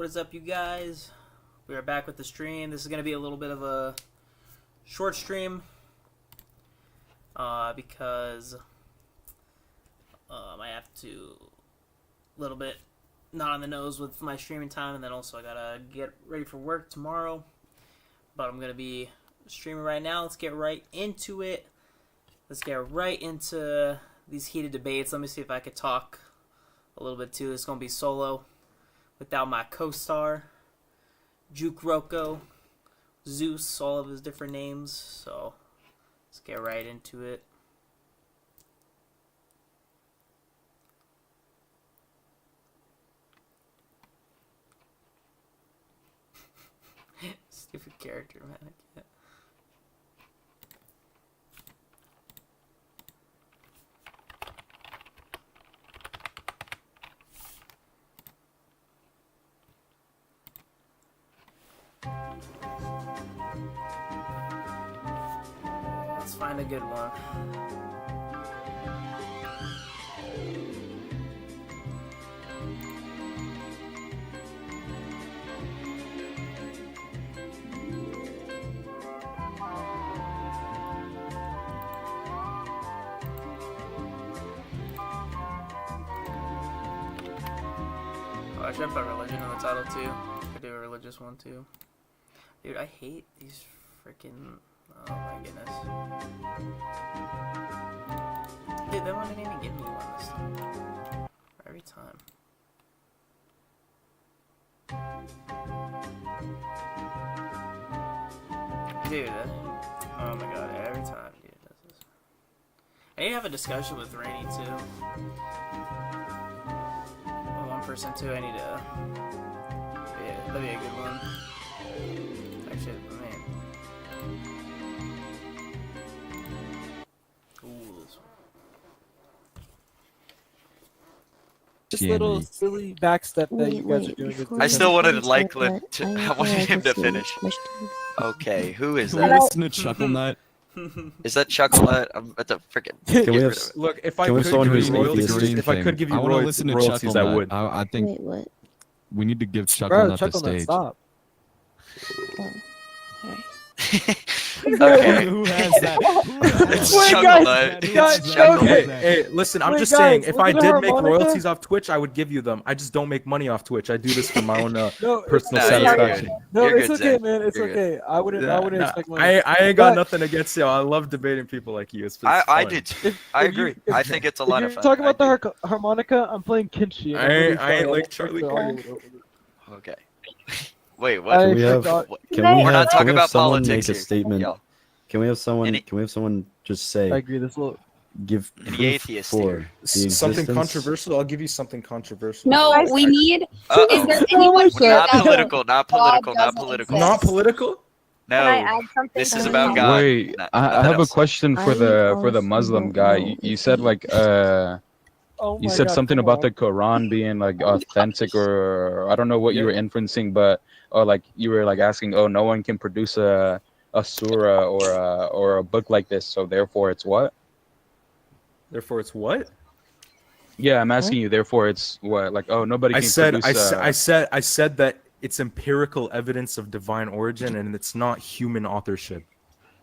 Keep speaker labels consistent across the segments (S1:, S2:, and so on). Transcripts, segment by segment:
S1: What is up, you guys? We are back with the stream. This is going to be a little bit of a short stream because I have to a little bit not on the nose with my streaming time, and then also I gotta get ready for work tomorrow. But I'm going to be streaming right now. Let's get right into it. Let's get right into these heated debates. Let me see if I could talk a little bit too. It's going to be solo without my co-star, Juke Rocco, Zeus, all of his different names. So let's get right into it. Stupid character, man. I can't. Let's find a good one. Oh, I should put religion in the title too. I could do a religious one too. Dude, I hate these freaking. Oh my goodness. Dude, they won't even give me one this time. Every time. Dude, oh my god, every time, dude, it does this. I need to have a discussion with Rainy too. One person too, I need to. Yeah, that'd be a good one. Actually, man. Ooh, this one.
S2: Just little silly backstep that you guys are doing.
S3: I still wanted Lakeland to. I wanted him to finish. Okay, who is
S4: Can we
S3: that?
S4: listen to Chuckle Nut?
S3: Is that Chuckle Nut? I'm at the freaking.
S5: Can we have
S2: Look, if I
S5: Can we
S2: could
S5: someone
S2: give
S5: who's
S2: you
S5: atheist?
S2: royalties, if I could give you
S4: I want to listen to
S2: royalties,
S4: Chuckle
S2: I
S4: Nut.
S2: would.
S4: I think
S6: Wait, what?
S4: we need to give Chuckle
S2: Bro,
S4: Nut the
S2: Chuckle Nut,
S4: stage.
S2: stop.
S6: Oh, alright.
S3: Okay.
S4: Who has that?
S3: It's
S2: Wait,
S3: Chuckle
S2: guys,
S3: Nut.
S2: guys,
S3: It's Chuckle
S2: okay.
S3: Nut.
S2: Hey, listen, I'm
S6: Wait,
S2: just
S6: guys,
S2: saying, if
S6: look
S2: I
S6: at the
S2: did make
S6: harmonica.
S2: royalties off Twitch, I would give you them. I just don't make money off Twitch. I do this for my own
S6: No,
S2: personal
S3: No, you're
S2: satisfaction.
S3: good.
S6: No,
S3: You're
S6: it's
S3: good,
S6: okay,
S3: Zach.
S6: man. It's
S3: You're
S6: okay. I wouldn't
S2: Nah,
S6: expect money.
S2: I ain't got
S6: But-
S2: nothing against you. I love debating people like you. It's
S3: I
S2: fun.
S3: did. Too. I
S6: if you-
S3: agree.
S6: if-
S3: I think it's a
S6: If
S3: lot
S6: you're
S3: of fun.
S6: talking about
S3: I
S6: the harmonica, I'm playing Kinshi. and
S2: I
S6: I'm really
S2: ain't
S6: sorry.
S2: like
S6: I'll
S2: Charlie
S6: fix the audio.
S3: do. Okay. Wait, what?
S6: I
S5: Can we have?
S6: forgot.
S5: Can
S3: We're
S5: we
S3: not
S5: have? Can
S3: talking
S5: we have
S3: about
S5: someone
S3: politics
S5: make a
S3: here.
S5: statement?
S3: Yo,
S5: Can we have someone?
S3: Any-
S5: Can we have someone just
S6: I
S5: say
S6: agree. This little.
S5: give
S3: Any
S5: proof
S3: atheist
S5: for
S3: here?
S5: the
S2: Something
S5: existence?
S2: controversial. I'll give you something controversial.
S7: No, we need. Is
S3: Uh-oh.
S7: there anyone
S6: Not
S7: here
S3: Not
S7: that
S3: political. Not political. Not
S7: doesn't
S3: political.
S7: exist?
S2: Not political.
S7: Can I
S3: No.
S7: add something?
S3: This is
S7: to
S3: about
S7: the-
S3: God.
S8: Wait,
S3: Not-
S8: I
S3: nothing
S8: have a
S3: else.
S8: question for
S6: I
S8: the
S6: also
S8: Muslim
S6: don't
S8: guy.
S6: know
S8: You
S6: if
S8: said
S6: he-
S8: like
S6: Oh
S8: you
S6: my
S8: said
S6: God,
S8: something
S6: come
S8: about
S6: on.
S8: the Quran being like authentic, or I don't know what you were inferencing, but like you were like asking, oh, no one can produce a surah or a book like this, so therefore it's what?
S2: Therefore, it's what?
S8: Yeah, I'm asking you. Therefore, it's what? Like, oh, nobody can produce.
S2: I said that it's empirical evidence of divine origin, and it's not human authorship.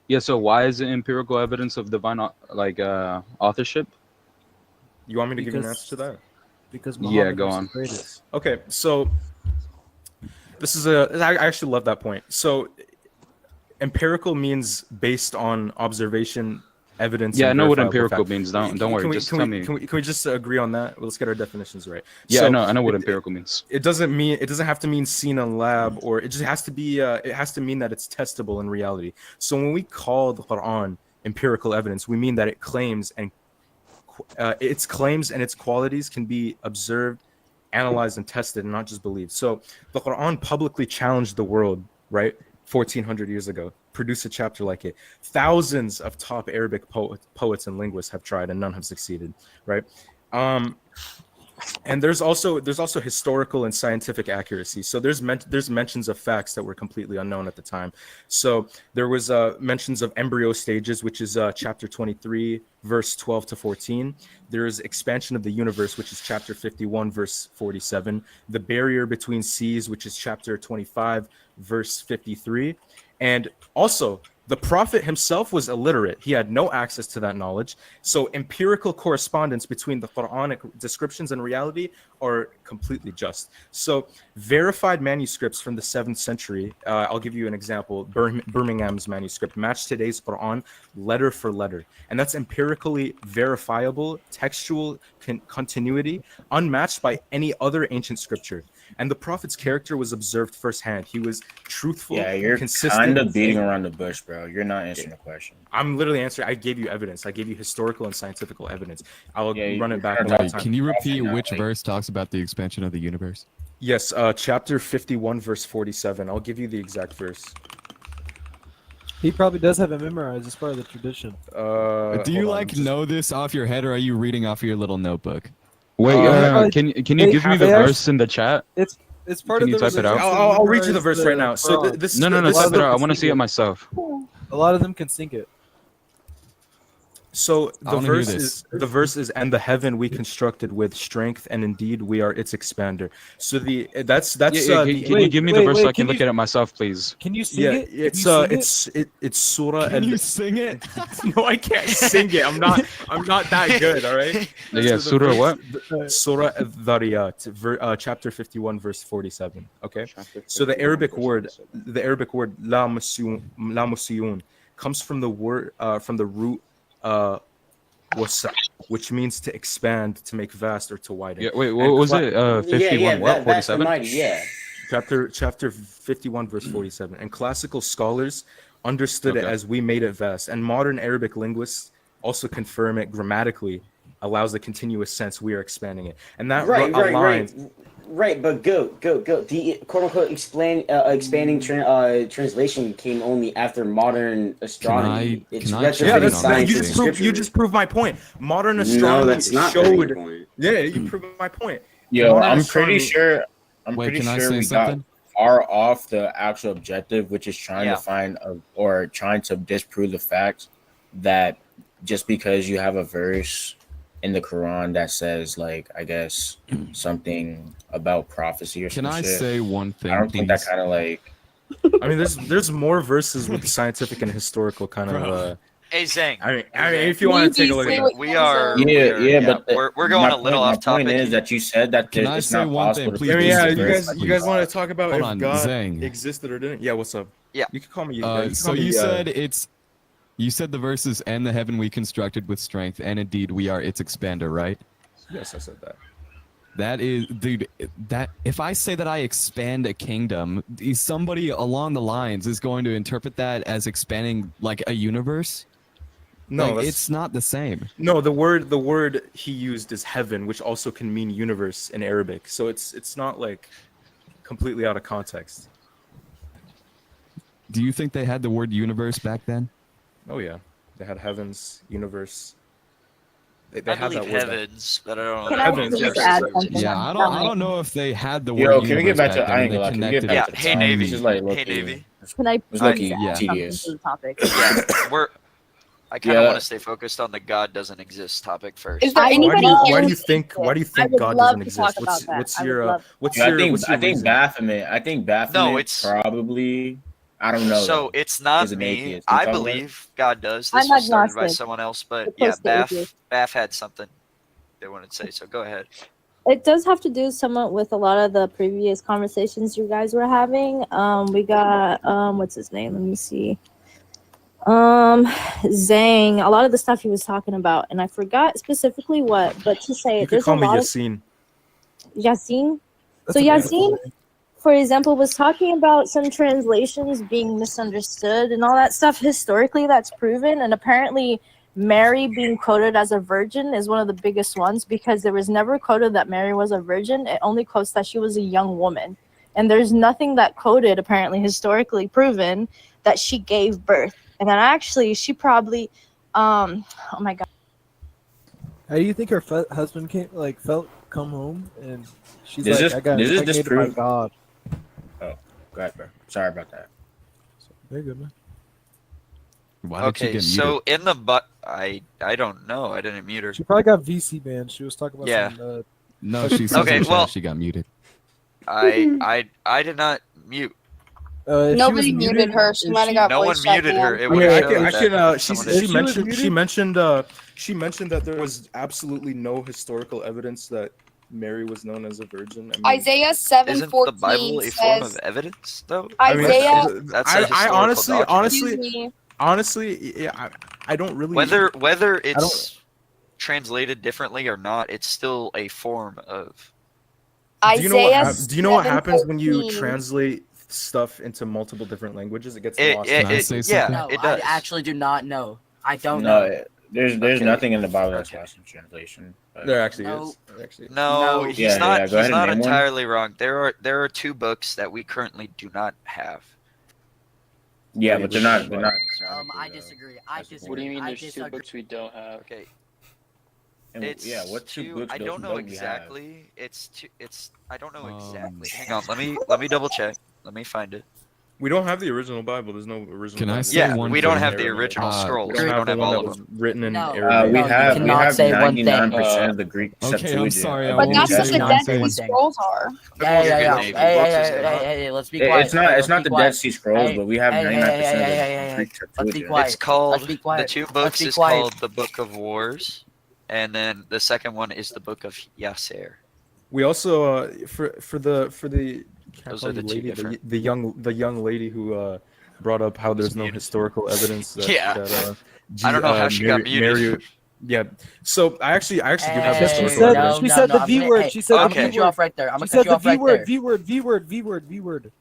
S8: Yeah. So why is it empirical evidence of divine authorship?
S2: You want me to give you an
S6: Because-
S2: answer to that?
S6: Because
S8: Yeah,
S6: Muhammad
S8: go
S6: was the
S8: on.
S6: greatest.
S2: Okay, so I actually love that point. So empirical means based on observation, evidence.
S8: Yeah, I
S2: and
S8: know what
S2: verifiable
S8: empirical
S2: fact.
S8: means. Don't worry. Just tell me.
S2: Can we just agree on that? Well, let's get our definitions right.
S8: Yeah,
S2: So
S8: I know what
S2: it-
S8: empirical means.
S2: It doesn't have to mean seen in lab, or it just has to be. It has to mean that it's testable in reality. So when we call the Quran empirical evidence, we mean that it claims and its claims and its qualities can be observed, analyzed, and tested, and not just believed. So the Quran publicly challenged the world, right? 1400 years ago, produce a chapter like it. Thousands of top Arabic poets and linguists have tried, and none have succeeded, right? And there's also historical and scientific accuracy. So there's mentions of facts that were completely unknown at the time. So there was mentions of embryo stages, which is chapter 23 verse 12 to 14. There is expansion of the universe, which is chapter 51 verse 47. The barrier between seas, which is chapter 25 verse 53. And also, the prophet himself was illiterate. He had no access to that knowledge. So empirical correspondence between the Quranic descriptions and reality are completely just. So verified manuscripts from the 7th century, I'll give you an example. Birmingham's manuscript match today's Quran letter for letter. And that's empirically verifiable, textual continuity, unmatched by any other ancient scripture. And the prophet's character was observed firsthand. He was truthful,
S7: Yeah, you're
S2: consistent.
S7: kind of beating around the bush, bro. You're not answering the question.
S2: I'm literally answering. I gave you evidence. I gave you historical and scientific evidence. I'll run it back
S7: you're
S2: one
S4: Wait,
S2: time.
S4: can you repeat which verse talks about the expansion of the universe?
S2: Yes, chapter 51, verse 47. I'll give you the exact verse.
S6: He probably does have it memorized as part of the tradition.
S4: Do you know this off your head, or are you reading off of your little notebook?
S8: Wait, can you give me the verse in the chat?
S6: It's part
S8: Can
S6: of
S8: you
S6: the
S8: type it out?
S2: I'll read you the verse right now. So this
S8: No, type it out. I want to see it myself.
S6: A lot of them can sing it.
S2: So the verse is and the heaven we constructed with strength, and indeed we are its expander. So that's
S8: Can you give me the verse so I can look at it myself, please?
S6: Can you sing it?
S2: It's surah.
S4: Can you sing it?
S2: No, I can't sing it. I'm not that good. All right.
S8: Yeah, surah what?
S2: Surah Al-Dhariyat, chapter 51, verse 47. Okay. So the Arabic word la musiyun comes from the root wasa, which means to expand, to make vast, or to widen.
S8: Yeah, wait, what was it? 51 what? 47?
S7: Yeah.
S2: Chapter 51 verse 47. And classical scholars understood it as we made it vast, and modern Arabic linguists also confirm it grammatically allows the continuous sense we are expanding it. And that aligns.
S7: Right, but go. The quote-unquote expanding translation came only after modern astronomy.
S2: You just proved my point. Modern astronomy
S7: that's not
S2: showed.
S7: point.
S2: Yeah, you proved my point.
S7: Yo, I'm pretty sure we
S4: something?
S7: got far off the actual objective, which is trying to find or trying to disprove the fact that just because you have a verse in the Quran that says, like, I guess something about prophecy or something.
S4: Can I say one thing?
S7: I don't think that kind of like.
S2: I mean, there's more verses with scientific and historical kind of.
S3: Hey Zhang.
S2: I mean, if you want to take a look at it,
S3: we are.
S7: But
S3: we're going a little off topic.
S7: My point is that you said that it's not possible to.
S2: You guys want to talk about
S4: Hold
S2: if
S4: on,
S2: God
S4: Zhang.
S2: existed or didn't? Yeah, what's up?
S3: Yeah,
S2: you can call me.
S4: You said the verses and the heaven we constructed with strength, and indeed we are its expander, right?
S2: Yes, I said that.
S4: That is, dude, that if I say that I expand a kingdom, somebody along the lines is going to interpret that as expanding like a universe.
S2: No,
S4: like, it's not the same.
S2: No, the word he used is heaven, which also can mean universe in Arabic. So it's not like completely out of context.
S4: Do you think they had the word universe back then?
S2: Oh yeah, they had heavens, universe. They
S3: I
S2: had
S3: believe
S2: that word
S3: heavens, but I don't know.
S9: Can I please add something?
S4: Yeah, I don't know if they had the word
S7: Yo,
S4: universe
S7: can we get back to?
S4: back then
S7: I
S4: and
S7: ain't
S4: they
S7: gonna lie. Can we get
S4: connected
S7: back
S4: it.
S7: to
S3: Hey Navy.
S7: This is like
S3: Hey Navy.
S9: Can I
S7: It's
S9: please
S7: lucky
S9: add something
S7: tedious.
S9: to the topic?
S3: Yeah, I kind of want to stay focused on the God doesn't exist topic first.
S9: Is there anybody
S2: why do you
S9: else-
S2: think
S9: I would
S2: God
S9: love
S2: doesn't
S9: to
S2: exist?
S9: talk about that.
S7: I think
S2: reason?
S7: Baphomet. I think Baphomet
S3: it's
S7: probably. I don't know.
S3: So it's not
S7: Is an
S3: me.
S7: atheist.
S3: I
S7: You talking
S3: believe God does.
S9: I'm
S3: This was started by
S9: agnostic.
S3: someone else, but
S9: Supposed to
S3: yeah,
S9: atheist.
S3: Bath had something they wanted to say. So go ahead.
S9: It does have to do somewhat with a lot of the previous conversations you guys were having. We got what's his name? Let me see. Zhang. A lot of the stuff he was talking about, and I forgot specifically what, but to say
S2: You
S9: it,
S2: could
S9: there's
S2: call
S9: a
S2: me
S9: lot
S2: Yassine.
S9: of Yassine.
S6: That's
S9: So
S6: a beautiful
S9: Yassine,
S6: name.
S9: for example, was talking about some translations being misunderstood and all that stuff. Historically, that's proven, and apparently Mary being quoted as a virgin is one of the biggest ones because there was never quoted that Mary was a virgin. It only quotes that she was a young woman. And there's nothing that quoted, apparently historically proven, that she gave birth. And then actually, she probably, oh my God.
S6: How do you think her husband felt come home and she's
S7: Does
S6: like,
S7: this-
S6: I got
S7: does this
S6: impregnated by
S7: disprove-
S6: God.
S7: Go ahead, bro. Sorry about that.
S6: So, very good, man.
S4: Why did you
S3: Okay,
S4: get
S3: so in the I don't know. I didn't mute her.
S6: She probably got VC banned. She was talking about
S3: Yeah.
S6: some.
S4: No, she said
S3: Okay, well-
S4: she got muted.
S3: I did not mute.
S6: If she
S10: Nobody
S6: was
S10: muted her. She
S6: if
S10: might have got
S3: No one
S10: voice chat
S3: muted her.
S10: banned.
S3: It
S2: I
S3: would
S2: mean,
S3: have
S2: I can,
S3: shown that
S2: she,
S3: someone
S2: she
S3: is-
S2: mentioned she mentioned that there was absolutely no historical evidence that Mary was known as a virgin. I mean,
S10: Isaiah
S3: Isn't the
S10: 7:14
S3: Bible a form
S10: says.
S3: of evidence, though?
S2: I mean,
S10: Isaiah-
S3: That's a
S2: I
S3: historical
S2: honestly,
S3: document.
S10: Excuse me.
S2: honestly, yeah, I don't really.
S3: Whether it's translated differently or not, it's still a form of.
S2: Do you know what,
S10: Isaiah
S2: do you know what happens when you
S10: 7:14.
S2: translate stuff into multiple different languages? It gets
S3: It,
S2: lost.
S3: it,
S4: Can I
S3: it-
S4: say
S3: yeah,
S4: something?
S11: No,
S3: it does.
S11: I actually do not know. I don't
S7: No,
S11: know.
S7: there's
S3: Okay.
S7: nothing in the Bible that's
S3: Okay.
S7: lost in translation. But-
S2: There actually
S11: No.
S2: is. There actually is.
S3: No,
S11: No.
S3: he's
S7: Yeah,
S3: not.
S7: yeah, go
S3: He's
S7: ahead and
S3: not
S7: name one.
S3: entirely wrong. There are two books that we currently do not have.
S7: Yeah, but they're not. They're not.
S11: I disagree. I disagree.
S12: What do you mean
S11: I
S12: there's two
S11: disagree.
S12: books we don't have?
S3: Okay,
S7: And,
S3: it's
S7: yeah, what two books
S3: I don't know
S7: we have?
S3: exactly. It's two. It's I don't know exactly.
S4: Um,
S3: Hang on. Let me double check. Let me find it.
S2: We don't have the original Bible. There's no original.
S4: Can I
S2: Bible.
S4: say
S3: Yeah,
S4: one
S3: we don't
S4: thing?
S3: have the original scrolls.
S2: We
S3: We don't
S2: the
S3: have
S2: one
S3: all
S2: that
S3: of
S2: was
S3: them.
S2: written in
S11: No.
S2: Arabic.
S7: We
S11: No, you
S7: have
S11: cannot say one thing.
S7: 99% of the Greek
S4: Okay, I'm
S7: Septuagint.
S4: sorry, I
S10: But
S4: won't
S10: that's what
S4: say
S10: the
S4: one
S10: Dead
S4: thing.
S10: Sea Scrolls are.
S11: Hey,
S3: You're
S11: hey,
S3: gonna
S11: hey,
S3: name
S11: hey,
S3: books
S11: hey,
S3: as
S11: hey,
S3: well.
S11: hey, let's be quiet.
S7: It's not.
S11: Let's
S7: It's not
S11: be
S7: the
S11: quiet.
S7: Dead Sea Scrolls,
S11: Hey,
S7: but we have
S11: hey,
S7: 99%
S11: hey,
S7: of the
S11: hey,
S7: Greek
S11: let's be
S7: Septuagint.
S11: quiet.
S3: It's called
S11: Let's be quiet.
S3: the two
S11: Let's
S3: books
S11: be
S3: is
S11: quiet.
S3: called the Book of Wars, and then the second one is the Book of Yasser.
S2: We also for the can't
S3: Those
S2: call
S3: are the
S2: you
S3: two
S2: lady,
S3: different-
S2: the young lady who brought up how there's no
S3: muted.
S2: historical evidence that,
S3: Yeah.
S2: that
S3: I don't know how she got muted.
S2: Yeah. So I actually do have
S11: Hey,
S2: historical
S6: She said-
S2: evidence.
S6: she said the V word.
S11: Hey,
S6: She said
S11: I'm
S3: the
S11: gonna
S3: V
S11: cut you
S6: word.
S11: off right there. I'm
S6: She
S11: gonna
S6: said
S11: cut you
S6: the
S11: off right
S6: V word.
S11: there.
S6: V word. V word. V word. V word.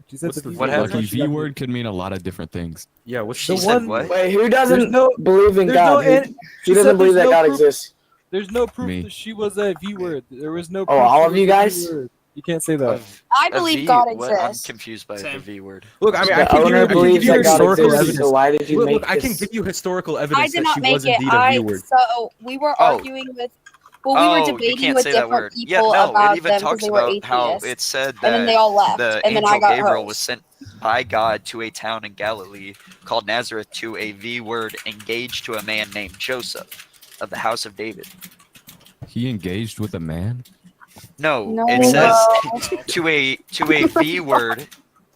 S6: She said
S2: What's
S6: the
S2: the
S6: V
S3: what
S6: word.
S3: happened?
S4: Lucky
S6: She got
S4: V word could mean a lot of different things.
S2: Yeah. What's
S3: She
S6: The
S3: said
S6: one-
S3: what?
S12: Wait, who
S6: There's
S12: doesn't
S6: no-
S12: believe in
S6: there's
S12: God?
S6: no an-
S12: Who
S6: she
S12: doesn't
S6: said
S12: believe
S6: there's
S12: that
S6: no
S12: God
S6: proof-
S12: exists?
S6: There's no proof
S4: Me.
S6: that she was a V word. There was no.
S12: Oh,
S6: Proof
S12: all
S6: she
S12: of
S6: was
S12: you
S6: a
S12: guys?
S6: V word. You can't say that.
S10: I
S3: A
S10: believe
S3: V-
S10: God
S3: what? I'm
S10: exists.
S3: confused by the
S1: Same.
S3: V word.
S2: Look, I mean, I
S12: The
S2: can give you,
S12: owner
S2: I can give
S12: believes
S2: you
S12: that God
S2: historical
S12: exists,
S2: evidence.
S12: so why did you
S2: Look,
S12: make
S2: I can
S12: this?
S2: give you historical
S10: I
S2: evidence
S10: did
S2: that
S10: not
S2: she
S10: make
S2: was
S10: it.
S2: indeed a V word.
S10: So we were
S3: Oh.
S10: arguing with. Well, we were
S3: Oh, you
S10: debating
S3: can't
S10: with
S3: say that
S10: different
S3: word.
S10: people
S3: Yeah, no,
S10: about
S3: it even
S10: them because
S3: talks
S10: they were
S3: about how
S10: atheists.
S3: it said
S10: And then
S3: that
S10: they all left,
S3: the
S10: and then I
S3: angel
S10: got
S3: Gabriel was
S10: hosed.
S3: sent by God to a town in Galilee called Nazareth to a V word engaged to a man named Joseph of the house of David.
S4: He engaged with a man?
S3: No,
S10: No,
S3: it says
S10: bro.
S3: to a V word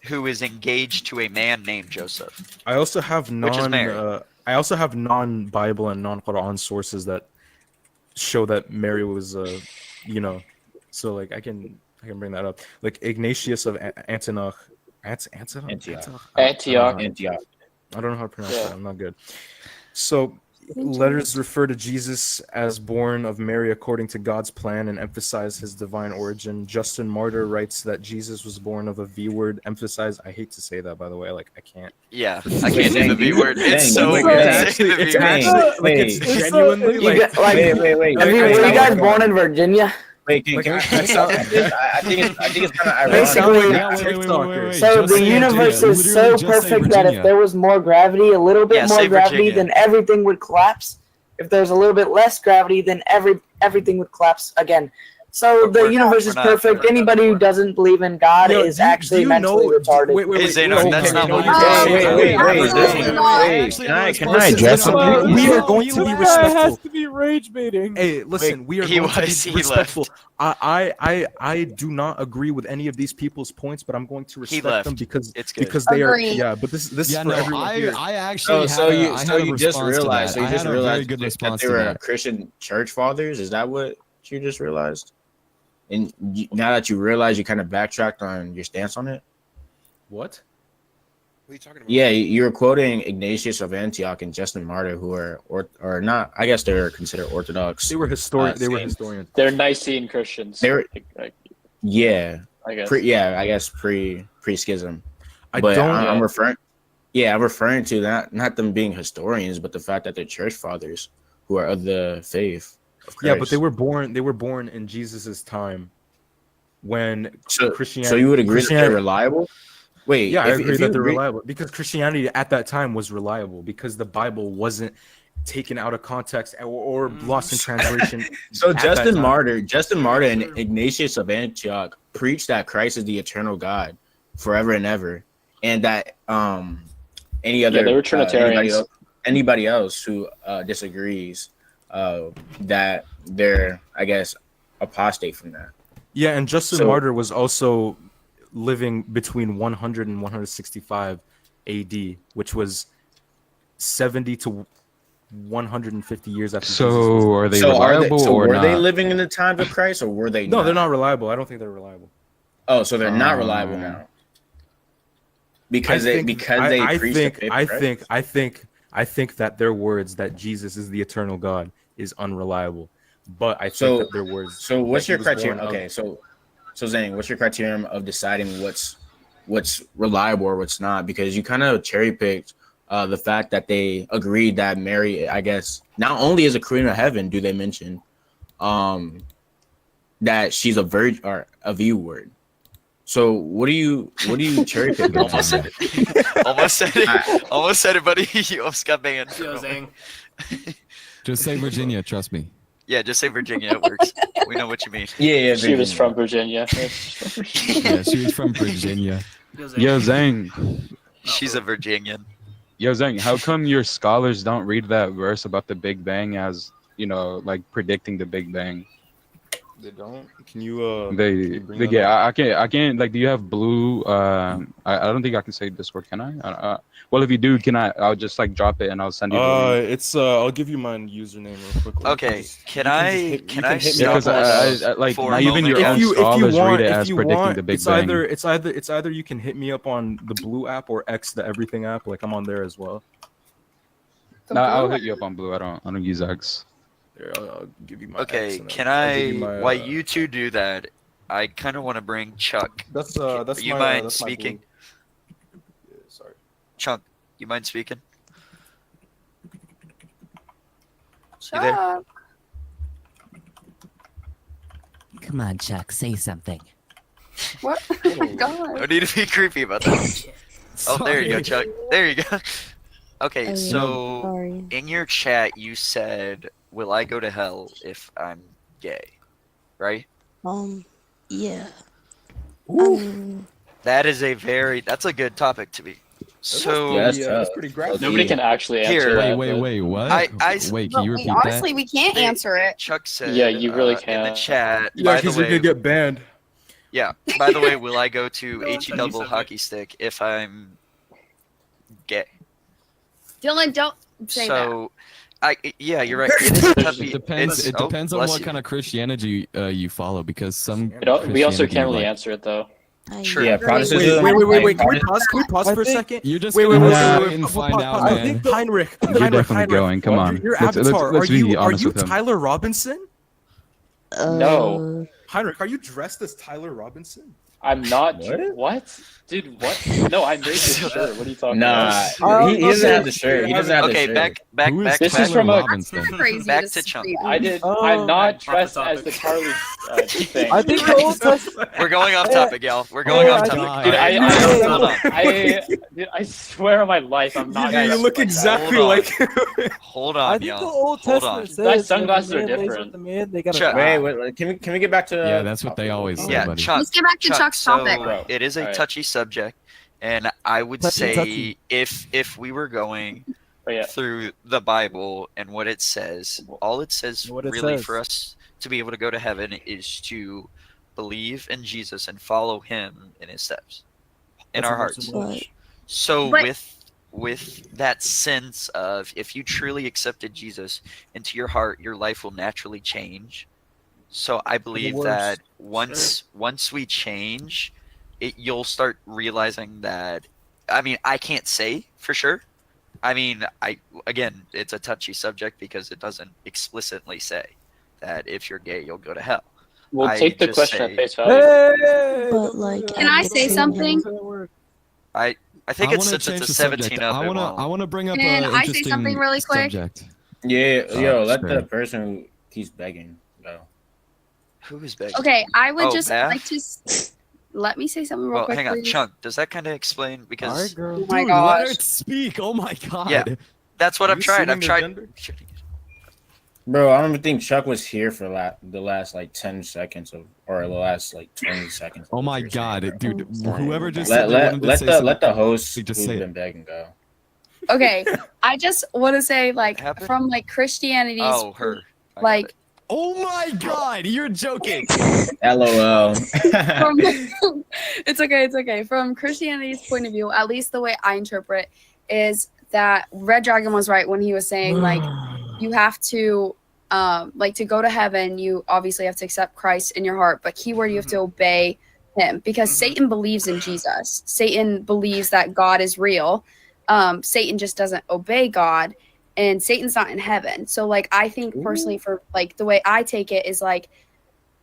S3: who is engaged to a man named Joseph.
S2: I also have
S3: Which is Mary.
S2: I also have non-Bible and non-Quran sources that show that Mary was so like I can bring that up. Like Ignatius of Antioch.
S7: Antioch.
S12: Antioch.
S2: I don't know how to pronounce
S12: Yeah.
S2: that. I'm not good. So letters refer to Jesus as born of Mary according to God's plan and emphasize his divine origin. Justin Martyr writes that Jesus was born of a V word. Emphasize. I hate to say that, by the way. Like I can't.
S3: Yeah, I can't say the V word. It's
S7: dang,
S3: so
S7: wait,
S3: weird
S7: dang.
S3: to say the
S2: It's
S3: V word.
S2: actually like it's
S7: Wait.
S2: genuinely
S12: You
S2: like.
S12: got- like,
S7: Wait.
S12: were
S2: Like,
S12: you
S2: I
S12: guys
S2: sound-
S12: born in Virginia?
S7: Wait, can
S2: Like,
S7: we?
S2: I sound-
S7: I think it's kind of
S2: I sound
S7: ironic.
S2: like
S4: Yeah, wait,
S2: TikTokers.
S12: So
S4: Just
S12: the
S4: say
S12: universe
S4: Virginia.
S12: is so
S4: Literally just say
S12: perfect that
S4: Virginia.
S12: if there was more gravity, a little bit
S3: Yeah,
S12: more
S3: say
S12: gravity,
S3: Virginia.
S12: then everything would collapse. If there's a little bit less gravity, then everything would collapse again. So
S3: But
S12: the
S3: we're-
S12: universe
S3: we're
S12: is
S3: not-
S12: perfect.
S3: we're not
S12: Anybody who
S3: born.
S12: doesn't believe in God
S2: Yo,
S12: is
S2: do you
S12: actually
S2: know-
S12: mentally retarded.
S2: Wait,
S3: Hey, Zaynab,
S2: no,
S3: that's
S2: okay,
S3: not
S2: no,
S3: what
S2: you
S3: you're
S2: can't
S3: saying.
S2: say that.
S7: Wait,
S10: Absolutely not.
S7: Can I address
S2: Listen,
S7: something?
S2: we are going to be
S6: This guy has
S2: respectful.
S6: to be rage baiting.
S2: Hey, listen, we are
S3: he
S2: going to
S3: was-
S2: be
S3: he
S2: respectful. I do not agree with any of these people's points, but I'm going to
S3: He
S2: respect them
S3: left.
S2: because
S3: It's good.
S2: they are
S10: Agreed.
S2: but this
S4: Yeah,
S2: is for
S4: no,
S2: everyone here.
S4: I actually
S7: So
S4: had
S7: you
S4: a
S7: just
S4: response to
S7: realized.
S4: that.
S7: So you
S4: I
S7: just
S4: had a very
S7: realized
S4: good
S7: that
S4: response
S7: they
S4: to
S7: were
S4: that.
S7: Christian church fathers. Is that what you just realized? And now that you realize, you kind of backtracked on your stance on it.
S2: What?
S13: What are you talking about?
S7: Yeah, you were quoting Ignatius of Antioch and Justin Martyr, who are or not. I guess they're considered Orthodox.
S2: They were historians.
S7: Same.
S2: historians.
S12: They're Nicene Christians.
S7: They're-
S12: like,
S7: Yeah,
S12: I guess.
S7: I guess pre schism.
S2: I
S7: But
S2: don't.
S7: I'm referring. Yeah, I'm referring to not them being historians, but the fact that they're church fathers who are of the faith. Of
S2: Yeah, but
S7: Christ.
S2: they were born. They were born in Jesus's time, when
S7: So
S2: Christianity.
S7: you would agree that they're
S2: Christianity-
S7: reliable? Wait,
S2: Yeah, I
S7: if
S2: agree
S7: you
S2: that they're reliable because Christianity at that time was reliable because the Bible wasn't taken out of context or lost in translation.
S7: So
S2: at that
S7: Justin
S2: time.
S7: Martyr, and Ignatius of Antioch preached that Christ is the eternal God, forever and ever, and that any other
S14: they were Trinitarians.
S7: anybody else who disagrees that they're, I guess, apostate from that.
S2: Yeah, and Justin
S7: So-
S2: Martyr was also living between 100 and 165 AD, which was 70 to 150 years after Jesus was
S8: So are they
S7: So
S8: reliable or
S7: were
S8: not?
S7: they living in the times of Christ, or were they?
S2: No, they're not reliable. I don't think they're reliable.
S7: Oh, so they're not reliable now. Because they preach the fifth Christ?
S2: I think that their words that Jesus is the eternal God is unreliable. But I think
S7: So-
S2: that their words.
S7: So what's
S2: that he
S7: your
S2: was born
S7: criterion?
S2: of-
S7: Okay, so Zane, what's your criterion of deciding what's reliable or what's not? Because you kind of cherry picked the fact that they agreed that Mary, I guess, not only is a queen of heaven, do they mention, that she's a virgin or a V word. So what do you cherry pick?
S3: Almost said it. Almost said it, buddy. You almost got banned.
S1: Yo, Zang.
S4: Just say Virginia. Trust me.
S3: Yeah, just say Virginia. It works. We know what you mean.
S7: Yeah,
S14: She was from Virginia.
S4: Yeah, she was from Virginia.
S8: Yo, Zang.
S3: She's a Virginian.
S8: Yo, Zang, how come your scholars don't read that verse about the Big Bang as, like predicting the Big Bang?
S2: They don't. Can you?
S8: They yeah. I can't. Like, do you have blue? I don't think I can say Discord. Can I? Well, if you do, can I? I'll just like drop it and I'll send you. The link.
S2: It's. I'll give you my username real quick.
S3: Okay, can I
S2: hit me
S3: stop
S2: up
S3: us
S8: like
S3: for
S8: not
S3: a
S8: even your
S3: moment?
S8: own scholars read it
S2: if
S8: as
S2: you
S8: predicting
S2: want,
S8: the Big Bang.
S2: It's either you can hit me up on the Blue app or X, the Everything app. Like I'm on there as well.
S8: No, I'll hit you up on Blue. I don't use X.
S2: Here, I'll give you my.
S3: Okay,
S2: X and
S3: can
S2: I'll give you
S3: I?
S2: my,
S3: While you two do that, I kind of want to bring Chuck.
S2: That's
S3: you
S2: my,
S3: mind
S2: that's my
S3: speaking?
S2: Blue. Yeah, sorry.
S3: Chuck, you mind speaking? You there?
S10: Chuck.
S11: Come on, Chuck, say something.
S10: What? Oh my God.
S3: No need to be creepy about that. Oh, there you go, Chuck. There you go. Okay, so
S15: Sorry.
S3: in your chat you said, "Will I go to hell if I'm gay?" Right?
S15: Yeah.
S3: That's a good topic to be. So
S7: that's
S2: pretty graphic.
S14: Nobody can actually answer
S3: Here.
S14: that.
S4: Wait, what? Wait, can you repeat
S10: Honestly,
S4: that?
S10: we can't answer it.
S3: Chuck said,
S14: Yeah, you really
S3: in the
S14: can't.
S3: chat.
S2: Yeah,
S3: by the
S2: because you're
S3: way,
S2: gonna get banned.
S3: yeah. By the way, will I go to HE double hockey stick if I'm gay?
S10: Dylan, don't say that.
S3: So, yeah, you're right. It is a touchy.
S4: It depends.
S3: it's-
S4: It
S3: oh,
S4: depends on
S3: bless
S4: what
S3: you.
S4: kind of Christianity you follow, because some.
S14: We also
S4: Christianity,
S14: can't really
S4: like-
S14: answer it though.
S3: Sure.
S7: Yeah, Protestantism.
S2: Wait. Can we pause for a second?
S4: You're just
S2: Wait,
S4: gonna
S2: wait,
S4: try
S2: wait,
S4: and
S2: wait,
S4: find out,
S2: I
S4: man.
S2: think Heinrich.
S8: You're definitely going. Come on.
S2: Your
S8: Let's
S2: avatar.
S8: be
S2: Are you
S8: honest with him.
S2: Tyler Robinson?
S14: No.
S2: Heinrich, are you dressed as Tyler Robinson?
S14: I'm not.
S7: What?
S14: What? Dude, what? No, I made this shirt. What are you talking
S7: Nah,
S14: about?
S7: he doesn't have the shirt. He doesn't have the
S3: Okay,
S7: shirt.
S3: back.
S4: Who is
S14: This is
S4: Tyler
S14: from a-
S4: Robinson?
S10: Crazy
S3: Back
S10: to
S3: to Chunk.
S10: see.
S14: I did.
S6: Oh.
S14: I'm not
S1: Off the
S14: dressed as
S1: topic.
S14: the Charlie thing.
S6: I think the Old Testament.
S3: We're going off topic, y'all. We're going
S6: Oh
S3: off
S6: my
S3: topic.
S4: God.
S14: Dude,
S3: Hold on.
S14: dude, I swear on my life, I'm not.
S2: You
S14: dressed
S2: look
S14: like
S2: exactly
S3: Hold on.
S2: like.
S3: Hold
S6: I
S3: on,
S6: think the
S3: y'all.
S6: Old
S3: Hold on.
S6: Testament
S14: My
S6: says
S14: sunglasses
S6: when
S14: are
S6: a man lays
S14: different.
S6: with the man, they gotta
S3: Chuck.
S6: die.
S7: Wait, can we get back to?
S4: Yeah, that's what they always say,
S3: Yeah,
S4: buddy.
S3: Chuck.
S10: Let's get back to
S3: Chuck,
S10: Chuck's
S3: so
S10: topic.
S14: Bro,
S3: it is a
S14: alright.
S3: touchy subject, and I would
S6: Touchy,
S3: say
S6: touchy.
S3: if we were going
S14: Oh, yeah.
S3: through the Bible and what it says, all it says
S6: What it
S3: really
S6: says.
S3: for us to be able to go to heaven is to believe in Jesus and follow Him in His steps in
S6: That's
S3: our
S6: a
S3: hearts.
S15: But
S3: So
S10: But-
S3: with that sense of if you truly accepted Jesus into your heart, your life will naturally change. So I believe
S6: worse.
S3: that once we change, you'll start realizing that. I mean, I can't say for sure. I mean, again, it's a touchy subject because it doesn't explicitly say that if you're gay, you'll go to hell.
S14: We'll
S3: I
S14: take the
S3: just
S14: question
S3: say-
S14: at face value.
S6: Hey!
S15: But like,
S10: Can I say something?
S3: I think
S4: I
S3: it's
S4: wanna
S3: since
S4: change
S3: it's a
S4: the
S3: 17
S4: subject.
S3: up.
S4: I wanna bring up
S10: Can
S4: an
S10: I say
S4: interesting
S10: something really quick?
S4: subject.
S7: Yeah, yo, let
S4: sure.
S7: the person who keeps begging go.
S3: Who is begging?
S10: Okay, I would
S3: Oh,
S10: just
S3: Beth?
S10: like to let me say something real
S3: Well,
S10: quick.
S3: hang on,
S10: please.
S3: Chunk. Does that kind of explain because
S6: Alright, girl.
S10: Oh my
S4: Dude, let her
S10: gosh.
S4: speak. Oh my god.
S3: Yeah. That's what
S2: Are
S3: I'm
S2: you
S3: trying. I'm
S2: assuming
S3: trying.
S2: their gender?
S7: Bro, I don't even think Chuck was here for the last like 10 seconds or the last like 20 seconds.
S4: Oh
S7: of what
S4: my
S7: you were saying,
S4: god,
S7: bro.
S4: dude! Whoever just
S7: Let
S4: said they wanted to say something,
S7: let the host
S4: just
S7: who's
S4: say it.
S7: been begging go.
S10: Okay, I just want to say, like,
S3: happened?
S10: from like Christianity's,
S3: Oh, her. I got
S10: like,
S3: it.
S4: Oh my god, you're joking.
S7: LOL.
S10: from it's okay, it's okay. From Christianity's point of view, at least the way I interpret, is that Red Dragon was right when he was saying like you have to like to go to heaven, you obviously have to accept Christ in your heart, but keyword, you have to obey him because Satan believes in Jesus. Satan believes that God is real. Satan just doesn't obey God, and Satan's not in heaven. So like I think personally, for like the way I take it is like,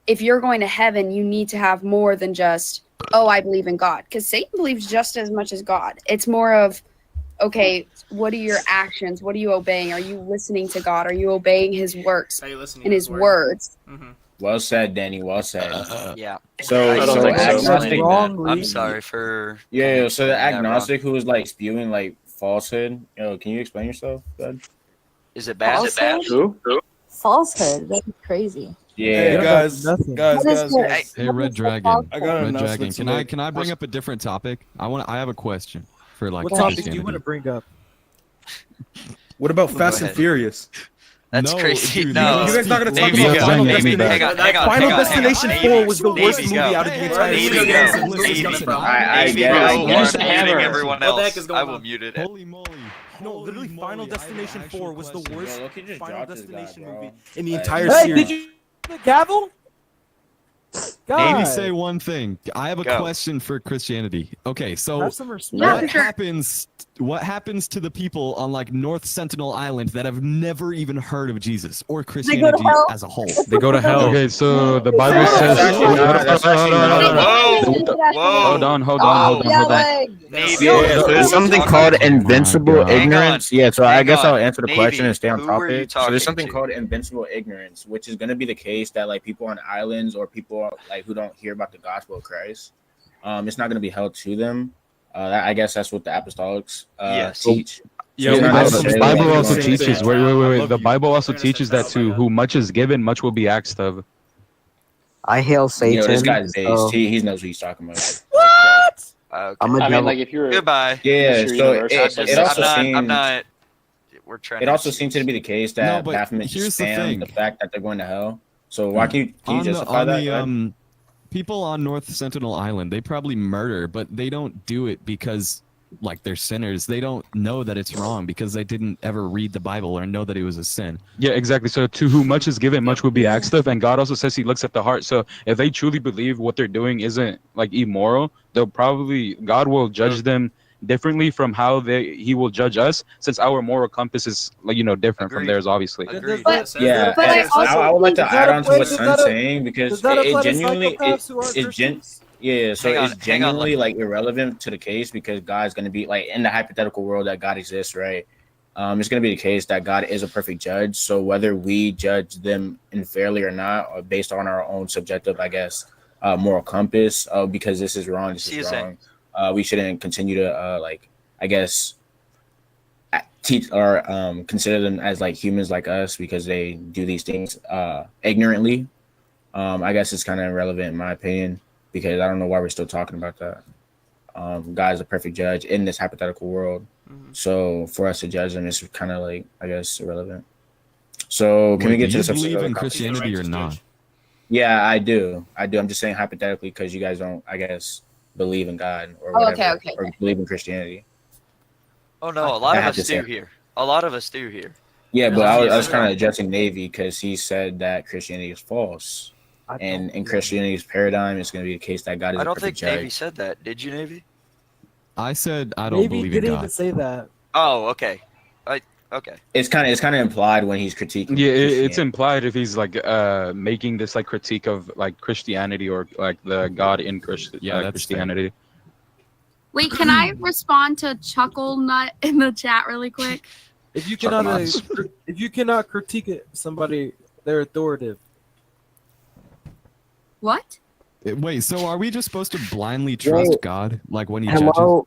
S10: if you're going to heaven, you need to have more than just, oh, I believe in God, because Satan believes just as much as God. It's more of, okay, what are your actions? What are you obeying? Are you listening to God? Are you obeying his works
S1: Are you listening
S10: and
S1: to
S10: his
S1: word?
S10: words?
S7: Well said, Danny. Well said.
S3: Yeah.
S7: So,
S14: I don't
S7: so
S14: think so.
S7: agnostic.
S3: I'm sorry for.
S7: Yeah, so the
S3: saying that wrong.
S7: agnostic who was like spewing like falsehood. Yo, can you explain yourself, bud?
S3: Is it bad?
S9: Falsehood? Falsehood. That's crazy.
S7: Yeah.
S6: Hey, guys,
S9: What is this?
S4: Hey,
S9: What
S4: Red
S9: is
S4: Dragon.
S9: the
S4: Red Dragon. Can I bring up a different topic? I have a question for like
S6: What topic do
S4: Christianity.
S6: you want to bring up?
S2: What about
S3: Go
S2: Fast and
S3: ahead.
S2: Furious?
S3: That's
S4: No,
S3: crazy.
S4: dude,
S3: No,
S2: You guys not gonna talk
S3: Navy
S2: about
S3: go.
S2: Final
S3: Navy,
S2: Destination?
S3: hang on,
S2: Final
S3: hang on,
S2: Destination
S3: hang on.
S2: 4 was the
S3: Navy
S2: worst
S3: go.
S2: movie out of the entire
S3: Navy
S2: series.
S3: go.
S2: Listen,
S3: Navy
S2: listen,
S3: go.
S7: I
S3: Navy
S7: get
S3: go.
S7: it.
S3: I'm
S14: Worst
S3: muting
S14: ever.
S3: everyone
S1: What the heck
S3: else.
S1: is going
S3: I will
S1: on?
S3: mute it.
S4: Holy moly.
S2: No, literally,
S4: Holy
S2: Final
S4: moly, I have an
S2: Destination
S4: actual
S2: 4 was the
S4: question.
S2: worst
S7: Yo, look, you just
S2: Final
S7: dropped this guy,
S2: Destination
S7: bro.
S2: movie in the
S7: Like,
S2: entire
S6: Hey,
S2: series.
S6: did you the gavel?
S4: Let me
S6: God,
S4: say one thing. I have a
S3: Go.
S4: question for Christianity. Okay, so
S6: have some respect.
S10: Yeah,
S4: what
S10: for sure.
S4: happens? What happens to the people on like North Sentinel Island that have never even heard of Jesus or
S9: They go to
S4: Christianity
S9: hell.
S4: as a whole?
S2: They go to hell.
S8: Okay, so the
S9: They
S8: Bible
S9: go to
S8: says.
S7: That's actually not. That's actually not.
S3: Whoa.
S8: Hold on, hold
S3: Whoa.
S8: on, hold on, hold on.
S3: Navy.
S7: Yeah, so there's something called invincible
S4: God.
S7: ignorance. Yeah, so I
S3: Hang
S7: guess I'll
S3: on.
S7: answer the question
S3: Navy,
S7: and stay on
S3: who were you
S7: topic. So there's
S3: talking
S7: something
S3: to?
S7: called invincible ignorance, which is going to be the case that like people on islands or people like who don't hear about the gospel of Christ, it's not going to be held to them. I guess that's what the apostolics
S3: Yes.
S7: teach.
S2: Yeah,
S7: it's
S8: Yeah,
S7: not
S8: the
S7: necessarily
S8: Bible
S7: like
S8: also
S7: you're gonna
S8: teaches.
S7: say,
S8: Wait.
S2: I love
S8: The
S2: you.
S8: Bible also
S1: They're gonna
S8: teaches
S1: say,
S8: that
S1: "Oh my
S8: to
S1: God."
S8: whom much is given, much will be asked of.
S5: I hail
S7: Yo,
S5: Satan.
S7: this guy's based.
S5: so
S7: He knows what he's talking about.
S3: Okay.
S5: I'm a
S14: I mean,
S5: devil.
S14: like if you're
S3: Goodbye.
S7: Yeah,
S14: Mr.
S7: so
S14: Universe,
S7: it also
S3: I'm
S7: seems
S3: not. We're trying.
S7: it
S3: to
S7: also seems to be the case that
S4: No, but
S7: Baphomet
S4: here's the
S7: spams
S4: thing.
S7: the fact that they're going to hell. So why can you justify that? Go ahead.
S4: People on North Sentinel Island, they probably murder, but they don't do it because like they're sinners. They don't know that it's wrong because they didn't ever read the Bible or know that it was a sin.
S8: Yeah, exactly. So to whom much is given, much will be asked of, and God also says He looks at the heart. So if they truly believe what they're doing isn't like immoral, God will judge them differently from how He will judge us, since our moral compass is like different from
S3: Agreed.
S8: theirs, obviously.
S3: Agreed.
S7: Yeah,
S10: But I
S7: and
S10: also
S7: I would like to
S6: Does
S7: add
S6: that
S7: on to what
S6: apply-
S7: Sun's saying because
S6: Does that
S7: it
S6: apply to
S7: genuinely
S6: psychopaths who aren't
S7: it's
S6: Christians?
S7: yeah, so
S3: Hang on,
S7: it's
S3: hang on,
S7: genuinely like irrelevant to the case because God's gonna be like in the hypothetical world that God exists, right? It's gonna be the case that God is a perfect judge. So whether we judge them unfairly or not, or based on our own subjective, I guess, moral compass, because this is wrong, this is wrong, we shouldn't continue to like, I guess, teach or consider them as like humans like us because they do these things ignorantly. I guess it's kind of irrelevant in my opinion because I don't know why we're still talking about that. God is a perfect judge in this hypothetical world, so for us to judge them is kind of like, I guess, irrelevant. So can we get to the substance
S4: believe
S7: of the
S4: in
S7: conversation?
S4: Christianity or not?
S7: Yeah, I do. I'm just saying hypothetically because you guys don't, I guess, believe in God or
S10: Oh,
S7: whatever,
S10: okay.
S7: or believe in Christianity.
S3: Oh no, a lot
S7: I
S3: of
S7: have
S3: us
S7: to say.
S3: do here. A lot of us do here.
S7: Yeah, but
S3: Yeah.
S7: I was kind of addressing Navy because he said that Christianity is false. And in Christianity's paradigm, it's going to be the case that God is
S3: I
S7: a
S3: don't
S7: perfect
S3: think
S7: judge.
S3: Navy said that. Did you, Navy?
S4: I said I don't
S6: Maybe
S4: believe in
S6: didn't
S4: God.
S6: even say that.
S3: Oh, okay. Okay.
S7: It's kind of implied when he's critiquing.
S8: Yeah, it's
S7: Christianity.
S8: implied if he's like making this like critique of like Christianity or like the God in Christianity.
S10: Wait, can I respond to Chuckle Nut in the chat really quick?
S6: If you cannot critique it, somebody, they're authoritative.
S10: What?
S4: Wait, so are we just supposed to blindly trust
S5: Wait.
S4: God, like when He
S5: Hello,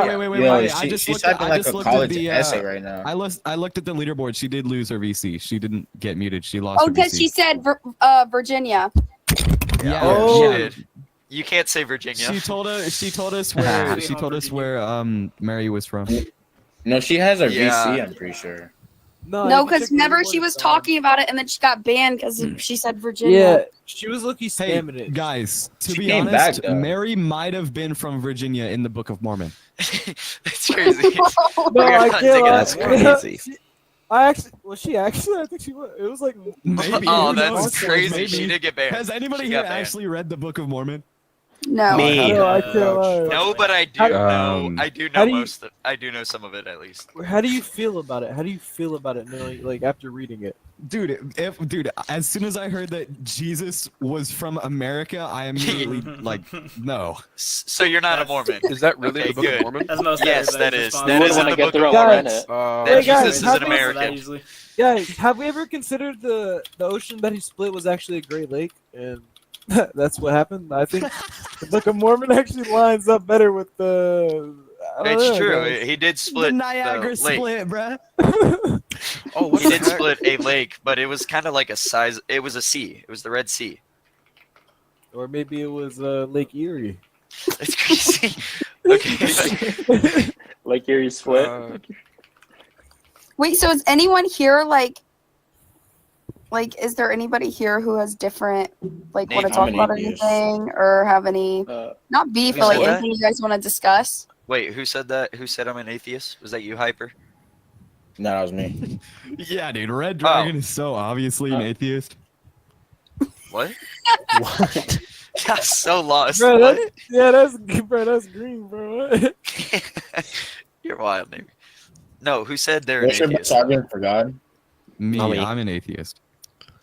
S7: She's typing like a college essay right now.
S4: I looked at the leaderboard. She did lose her VC. She didn't get muted. She lost
S10: Oh,
S4: her
S10: because
S4: VC.
S10: she said Virginia.
S4: Yeah.
S6: Oh.
S3: She did. You can't say Virginia.
S4: She told us where Mary was from.
S7: No, she has a
S3: Yeah.
S7: VC. I'm pretty sure.
S10: No, because remember she was talking about it and then she got banned because she said Virginia.
S6: Yeah, she was lucky
S4: Hey,
S6: spamming it.
S4: guys, to
S7: She
S4: be
S7: came
S4: honest,
S7: back, though.
S4: Mary might have been from Virginia in the Book of Mormon.
S3: That's crazy.
S6: No, I can't lie.
S16: That's crazy.
S6: I think she was. It was like
S4: Maybe.
S3: Oh,
S4: who
S3: that's
S4: knows?
S3: crazy.
S4: Maybe.
S3: She did get banned.
S4: Has anybody
S3: She
S4: here
S3: got banned.
S4: actually read the Book of Mormon?
S10: No.
S16: Me.
S6: No, I can't lie.
S3: No, but I do
S6: How-
S3: know. I do
S6: how
S3: know
S6: do you-
S3: most. I do know some of it at least.
S6: How do you feel about it? How do you feel about it knowing, like, after reading it?
S4: Dude, as soon as I heard that Jesus was from America, I immediately like, no.
S3: So you're not a Mormon.
S13: Is that really
S3: Okay,
S13: the Book
S3: good.
S13: of Mormon?
S1: That's most
S3: Yes, that
S1: everybody's
S3: is.
S1: response.
S3: That
S14: You
S3: is
S14: wouldn't
S3: in
S14: want
S3: the
S14: to get
S3: Book
S14: through
S3: of
S14: all
S3: Mormon.
S14: Reddit.
S3: That
S6: Hey, guys,
S3: Jesus is
S6: have
S3: an
S6: we-
S3: American.
S6: Guys, have we ever considered the ocean that he split was actually a Great Lake, and that's what happened? I think the Book of Mormon actually lines up better with the. I don't
S3: It's
S6: know,
S3: true.
S6: guys.
S3: He did
S4: The
S3: split
S4: Niagara
S3: the lake.
S4: split, bruh.
S13: Oh, what
S3: He
S13: the
S3: did
S13: heck?
S3: split a lake, but it was kind of like a size. It was a sea. It was the Red Sea.
S6: Or maybe it was Lake Erie.
S3: It's crazy. Okay.
S14: Like Erie split.
S10: Wait, so is anyone here like is there anybody here who has different want to
S3: Nate,
S10: talk
S7: I'm an
S10: about
S7: atheist.
S10: anything or have any not beef
S3: Who
S10: but like
S3: said that?
S10: anything you guys want to discuss?
S3: Wait, who said that? Who said I'm an atheist? Was that you, Hyper?
S7: No, that was me.
S4: Yeah, dude, Red Dragon is so obviously an atheist.
S3: What?
S16: What?
S3: That's so lost.
S6: Bro,
S3: What?
S6: that's green, bro.
S3: You're wild, Navy. No, who said they're an
S7: What's your
S3: atheist?
S7: best argument for God?
S4: Me,
S16: Mommy.
S4: I'm an atheist.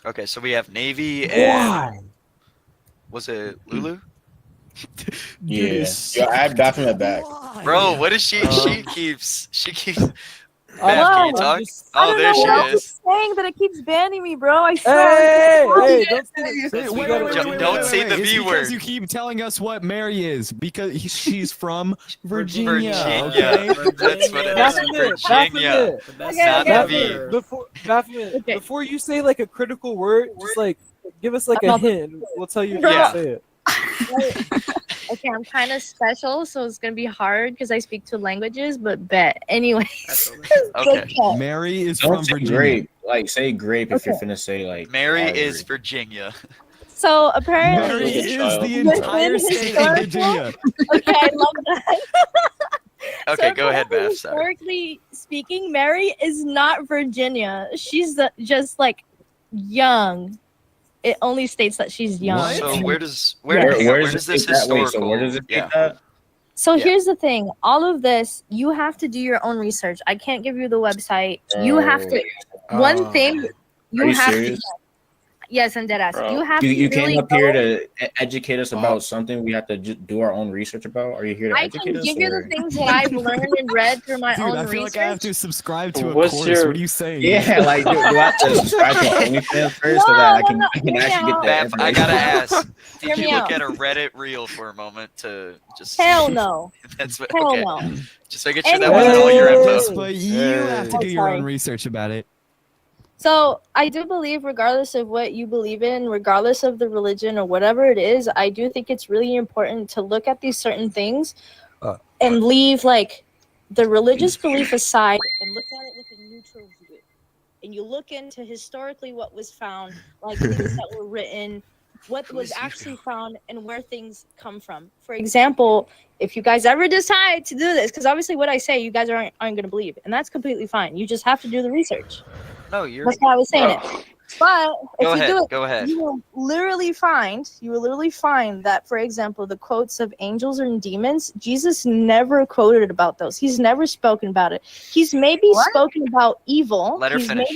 S3: Okay, so we have Navy and
S6: Why?
S3: was it Lulu?
S7: Yeah. Yo, add Baphomet back.
S3: Bro, what is she? She keeps.
S6: I
S3: Beth, can you
S6: know,
S3: talk?
S6: I'm just-
S9: I
S3: Oh,
S9: don't
S3: there
S9: know
S3: she
S9: what
S3: is.
S9: it's saying that it keeps banning me, bro. I swear.
S6: Hey, don't say
S3: Since we
S4: Wait,
S3: don't-
S4: wait,
S3: don't
S4: wait,
S3: don't
S4: wait,
S3: say
S4: wait,
S3: the
S4: it's
S3: V
S4: because
S3: word.
S4: you keep telling us what Mary is because she's from Virginia.
S3: Virginia.
S4: Okay?
S3: That's what it is.
S6: Baphomet,
S3: Virginia.
S6: Baphomet.
S1: That's
S9: Okay,
S3: not
S9: okay,
S3: the
S9: okay.
S3: V.
S6: Baphomet,
S9: Okay.
S6: before you say like a critical word, just like give us like
S9: I'm
S6: a
S9: not-
S6: hint. We'll tell you if
S9: Bro.
S6: you can say it.
S9: Okay, I'm kind of special, so it's gonna be hard because I speak two languages. But bet anyway.
S3: Okay.
S4: Mary is
S7: Don't
S4: from
S7: say
S4: Virginia.
S7: grape. Like, say grape if you're
S9: Okay.
S7: finna say, like.
S3: Mary
S7: R
S3: is
S7: word.
S3: Virginia.
S9: So
S4: Mary
S9: apparently,
S4: is
S14: child.
S4: the entire
S9: Within
S4: state of
S9: historical-
S4: Virginia.
S9: okay, I love that.
S3: Okay,
S9: So
S3: go ahead,
S9: apparently,
S3: Beth. Sorry.
S9: Historically speaking, Mary is not Virginia. She's just like young. It only states that she's young.
S3: So where does
S6: Where
S3: does this
S7: it that way?
S3: historical?
S7: So where does it take
S3: yeah.
S7: that?
S9: So
S3: Yeah.
S9: here's the thing. All of this, you have to do your own research. I can't give you the website. You have to. One thing
S7: Are
S9: you
S7: you
S9: have
S7: serious?
S9: to. Yes, I'm dead ass.
S14: Bro.
S9: You have
S7: You
S9: to
S7: came
S9: really
S7: up here
S9: go-
S7: to educate us about something we have to do our own research about? Are you here to
S9: I
S7: educate
S9: can
S7: us?
S9: give you
S7: or-
S9: the things that I've learned and read through my
S4: Dude,
S9: own
S4: I feel
S9: research.
S4: like I have to subscribe to a
S14: What's
S4: course.
S14: your-
S4: What are you saying?
S7: Yeah, like, do I have to subscribe to OnlyFans first so that I can
S9: Hear me
S7: actually get
S9: out.
S7: that
S3: Beth, I gotta ask.
S9: Hear
S3: Did you
S9: me
S3: look
S9: out.
S3: at a Reddit reel for a moment to just?
S9: Hell no.
S3: That's what.
S9: Hell
S3: Okay.
S9: no.
S3: Just making sure that
S9: Anyway.
S3: wasn't all your
S4: Yes,
S3: info.
S4: but you have to
S9: Oh,
S4: do your
S9: sorry.
S4: own research about it.
S9: So I do believe, regardless of what you believe in, regardless of the religion or whatever it is, I do think it's really important to look at these certain things and leave like the religious belief aside and look at it with a neutral view. And you look into historically what was found, like things that were written, what was actually found, and where things come from. For example, if you guys ever decide to do this, because obviously what I say you guys aren't going to believe, and that's completely fine. You just have to do the research.
S3: No, you're.
S9: That's why I was saying it. But if
S3: Go
S9: you
S3: ahead.
S9: do it,
S3: Go ahead.
S9: you will literally find that, for example, the quotes of angels and demons, Jesus never quoted about those. He's never spoken about it. He's maybe spoken about evil.
S3: Let her finish.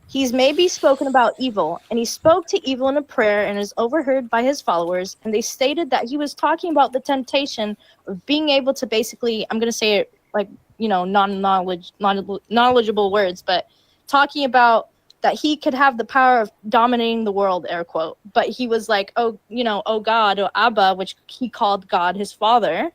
S9: He's maybe spoken about evil, and he spoke to evil in a prayer and is overheard by his followers. And they stated that he was talking about the temptation of being able to basically, I'm going to say it like, knowledgeable words, but talking about that he could have the power of dominating the world, air quote. But he was like, oh God, or Abba, which he called God his father.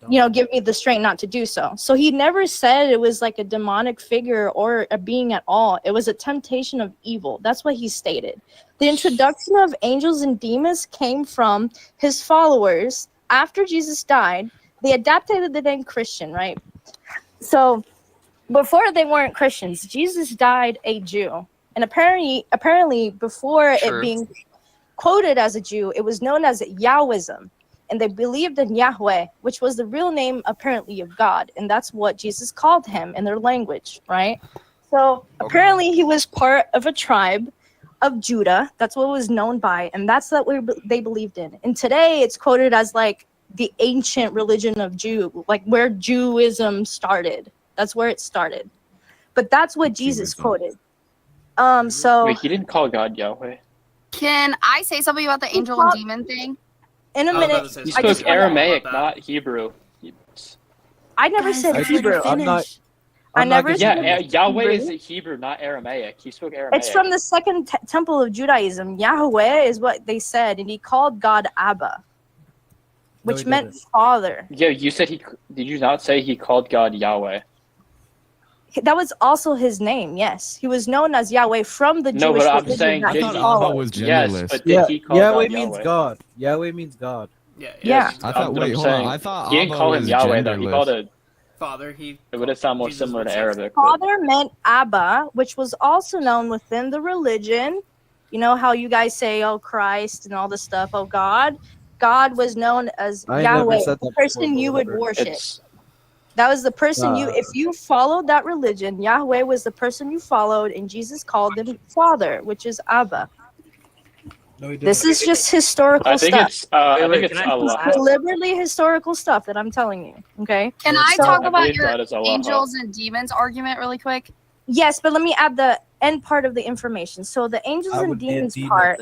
S9: give me the strength not to do so. So he never said it was like a demonic figure or a being at all. It was a temptation of evil. That's what he stated. The introduction of angels and demons came from his followers after Jesus died. They adapted the name Christian, right? So before they weren't Christians, Jesus died a Jew. And apparently before it being quoted as a Jew, it was known as Yahwism. And they believed in Yahweh, which was the real name apparently of God. And that's what Jesus called him in their language, right? So apparently he was part of a tribe of Judah. That's what it was known by. And that's what they believed in. And today it's quoted as like the ancient religion of Jew, like where Jewism started. That's where it started. But that's what Jesus quoted.
S14: Wait, he didn't call God Yahweh.
S10: Can I say something about the angel and demon thing?
S9: In a minute.
S14: He spoke Aramaic, not Hebrew.
S9: I never said Hebrew. I never said
S14: Yahweh
S9: Hebrew.
S14: is Hebrew, not Aramaic. He spoke Aramaic.
S9: It's from the second temple of Judaism. Yahweh is what they said, and he called God Abba, which meant father.
S14: Yeah, you said he. Did you not say he called God Yahweh?
S9: That was also his name. Yes, he was known as Yahweh from the Jewish
S14: but I'm
S9: religion
S14: saying,
S9: that
S14: did
S9: he
S14: he-
S9: followed.
S4: was
S14: Yes,
S4: genderless.
S14: but did he call
S6: Yahweh
S14: God
S6: means
S14: Yahweh?
S6: God. Yahweh means God.
S9: Yeah.
S4: I thought.
S14: But
S4: Wait,
S14: I'm
S4: hold on.
S14: saying,
S4: I thought
S14: he didn't
S4: Abba
S14: call him
S4: was
S14: Yahweh though. He
S4: genderless.
S14: called it.
S1: Father,
S14: It would have sounded more similar to Arabic. but-
S9: Father meant Abba, which was also known within the religion. You know how you guys say, "Oh Christ" and all this stuff. Oh God. God was known as
S6: I ain't never
S9: Yahweh,
S6: said
S9: the
S6: that
S9: person
S6: before,
S9: you would
S6: but
S9: worship.
S14: It's
S9: That was the person you,
S6: Uh,
S9: if you followed that religion, Yahweh was the person you followed, and Jesus called him Father, which is Abba.
S6: No, he didn't.
S9: This is just historical
S14: I think
S9: stuff.
S14: it's. I think it's Allah.
S9: Deliberately historical stuff that I'm telling you. Okay.
S10: Can I
S9: So-
S10: talk
S14: I
S10: about
S14: believe
S10: your
S14: God is Allah.
S10: angels and demons argument really quick?
S9: Yes, but let me add the end part of the information. So the angels
S6: I
S9: and
S6: would be a
S9: demons
S6: demon.
S9: part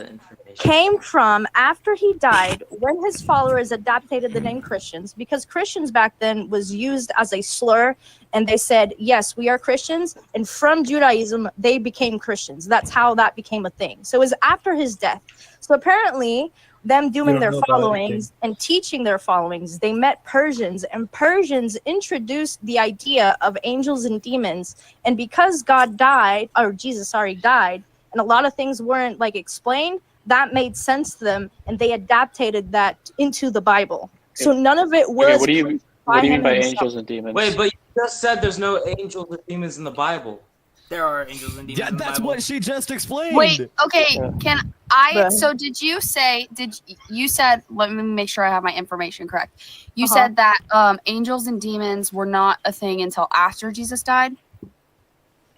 S9: came from after he died, when his followers adopted the name Christians, because Christians back then was used as a slur, and they said, yes, we are Christians, and from Judaism they became Christians. That's how that became a thing. So it was after his death. So apparently them doing
S6: don't
S9: their
S6: know about
S9: followings and teaching their followings, they met Persians, and Persians introduced the idea of angels and demons. And because God died, or Jesus, sorry, died, and a lot of things weren't like explained, that made sense to them, and they adapted that into the Bible. So none of it was.
S14: Okay, what do you mean
S9: him
S14: by
S9: himself.
S14: angels and demons?
S17: Wait, but you just said there's no angels and demons in the Bible.
S1: There are angels and demons
S4: Yeah,
S1: in the
S4: that's
S1: Bible.
S4: what she just explained.
S10: Wait, okay, can I,
S9: But-
S10: so did you say, you said, let me make sure I have my information correct. You
S9: Uh-huh.
S10: said that angels and demons were not a thing until after Jesus died?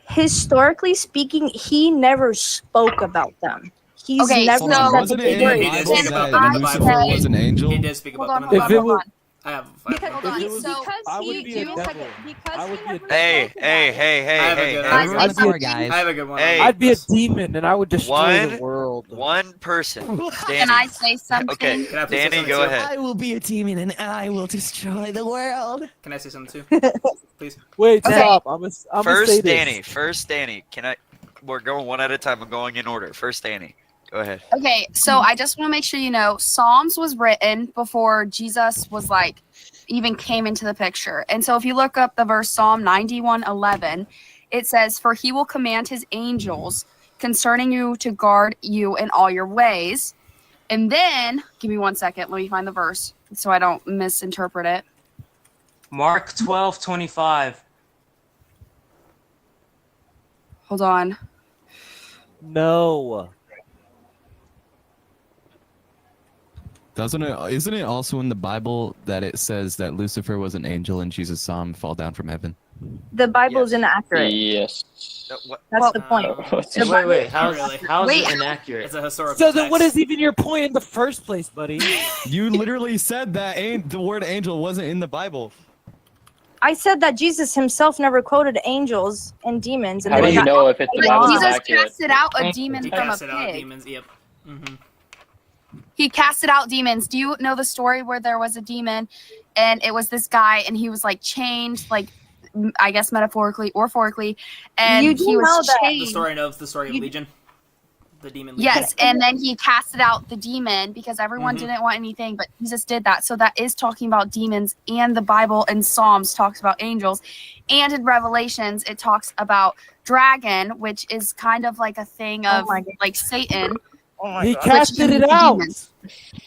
S9: Historically speaking, he never spoke about them. He's
S10: Okay,
S9: never
S10: so-
S9: said
S4: Wasn't
S9: that
S4: it in
S9: they were.
S4: the
S1: He did
S4: Bible
S1: speak about
S4: that
S1: them in the
S4: Lucifer
S1: Bible.
S4: was an angel?
S1: He did speak about
S10: Hold on,
S1: them in the
S10: hold on,
S1: Bible.
S10: hold on.
S1: I have
S9: Because,
S10: Hold on,
S9: he,
S10: so
S6: I would
S9: he,
S6: be a
S9: give me
S6: devil.
S9: second. Because
S6: I would
S9: he
S6: be a
S9: never
S3: Hey,
S9: spoke about
S3: hey,
S9: it.
S3: hey, hey,
S1: I have a
S3: hey,
S1: good
S3: hey.
S1: one.
S10: Guys,
S6: I'd be a
S11: guys.
S1: I have a good one.
S3: Hey.
S6: I'd be a demon and I would destroy the
S3: One-
S6: world.
S3: One person. Danny.
S10: Can I say something?
S3: Okay,
S1: Can I please say
S3: Danny,
S1: something
S3: go
S1: too?
S3: ahead.
S11: I will be a demon and I will destroy the world.
S1: Can I say something too? Please.
S6: Wait,
S10: Okay.
S6: stop. I'm a say
S3: First,
S6: this.
S3: Danny. Can I? We're going one at a time. I'm going in order. First, Danny. Go ahead.
S10: Okay, so I just want to make sure you know, Psalms was written before Jesus was like, even came into the picture. And so if you look up the verse Psalm 91:11, it says, "For he will command his angels concerning you to guard you in all your ways." And then, give me 1 second, let me find the verse so I don't misinterpret it.
S17: Mark 12:25.
S10: Hold on.
S6: No.
S4: Isn't it also in the Bible that it says that Lucifer was an angel and Jesus saw him fall down from heaven?
S9: The Bible is inaccurate.
S14: Yes.
S9: That's the point.
S17: Wait, how is
S10: Wait.
S17: it inaccurate?
S1: It's a historical
S6: So then
S1: text.
S6: what is even your point in the first place, buddy?
S4: You literally said that the word angel wasn't in the Bible.
S9: I said that Jesus himself never quoted angels and demons. And
S14: How
S9: they
S14: do you
S9: got-
S14: know if it's the
S10: But
S14: Bible's
S10: Jesus
S14: accurate?
S10: casted out a demon
S1: He
S10: from a
S1: casted out
S10: pig.
S1: demons. Yep. Mm-hmm.
S10: He casted out demons. Do you know the story where there was a demon and it was this guy and he was like chained, like I guess metaphorically or phorically, and
S9: You do
S10: he
S9: know
S10: was
S9: that-
S1: The
S10: chained.
S1: story of
S9: You-
S1: Legion. The demon.
S10: Yes, and then he casted out the demon because everyone didn't want anything, but Jesus did that. So that is talking about demons, and the Bible and Psalms talks about angels, and in Revelations it talks about dragon, which is kind of like a thing of like Satan.
S6: He casted it out.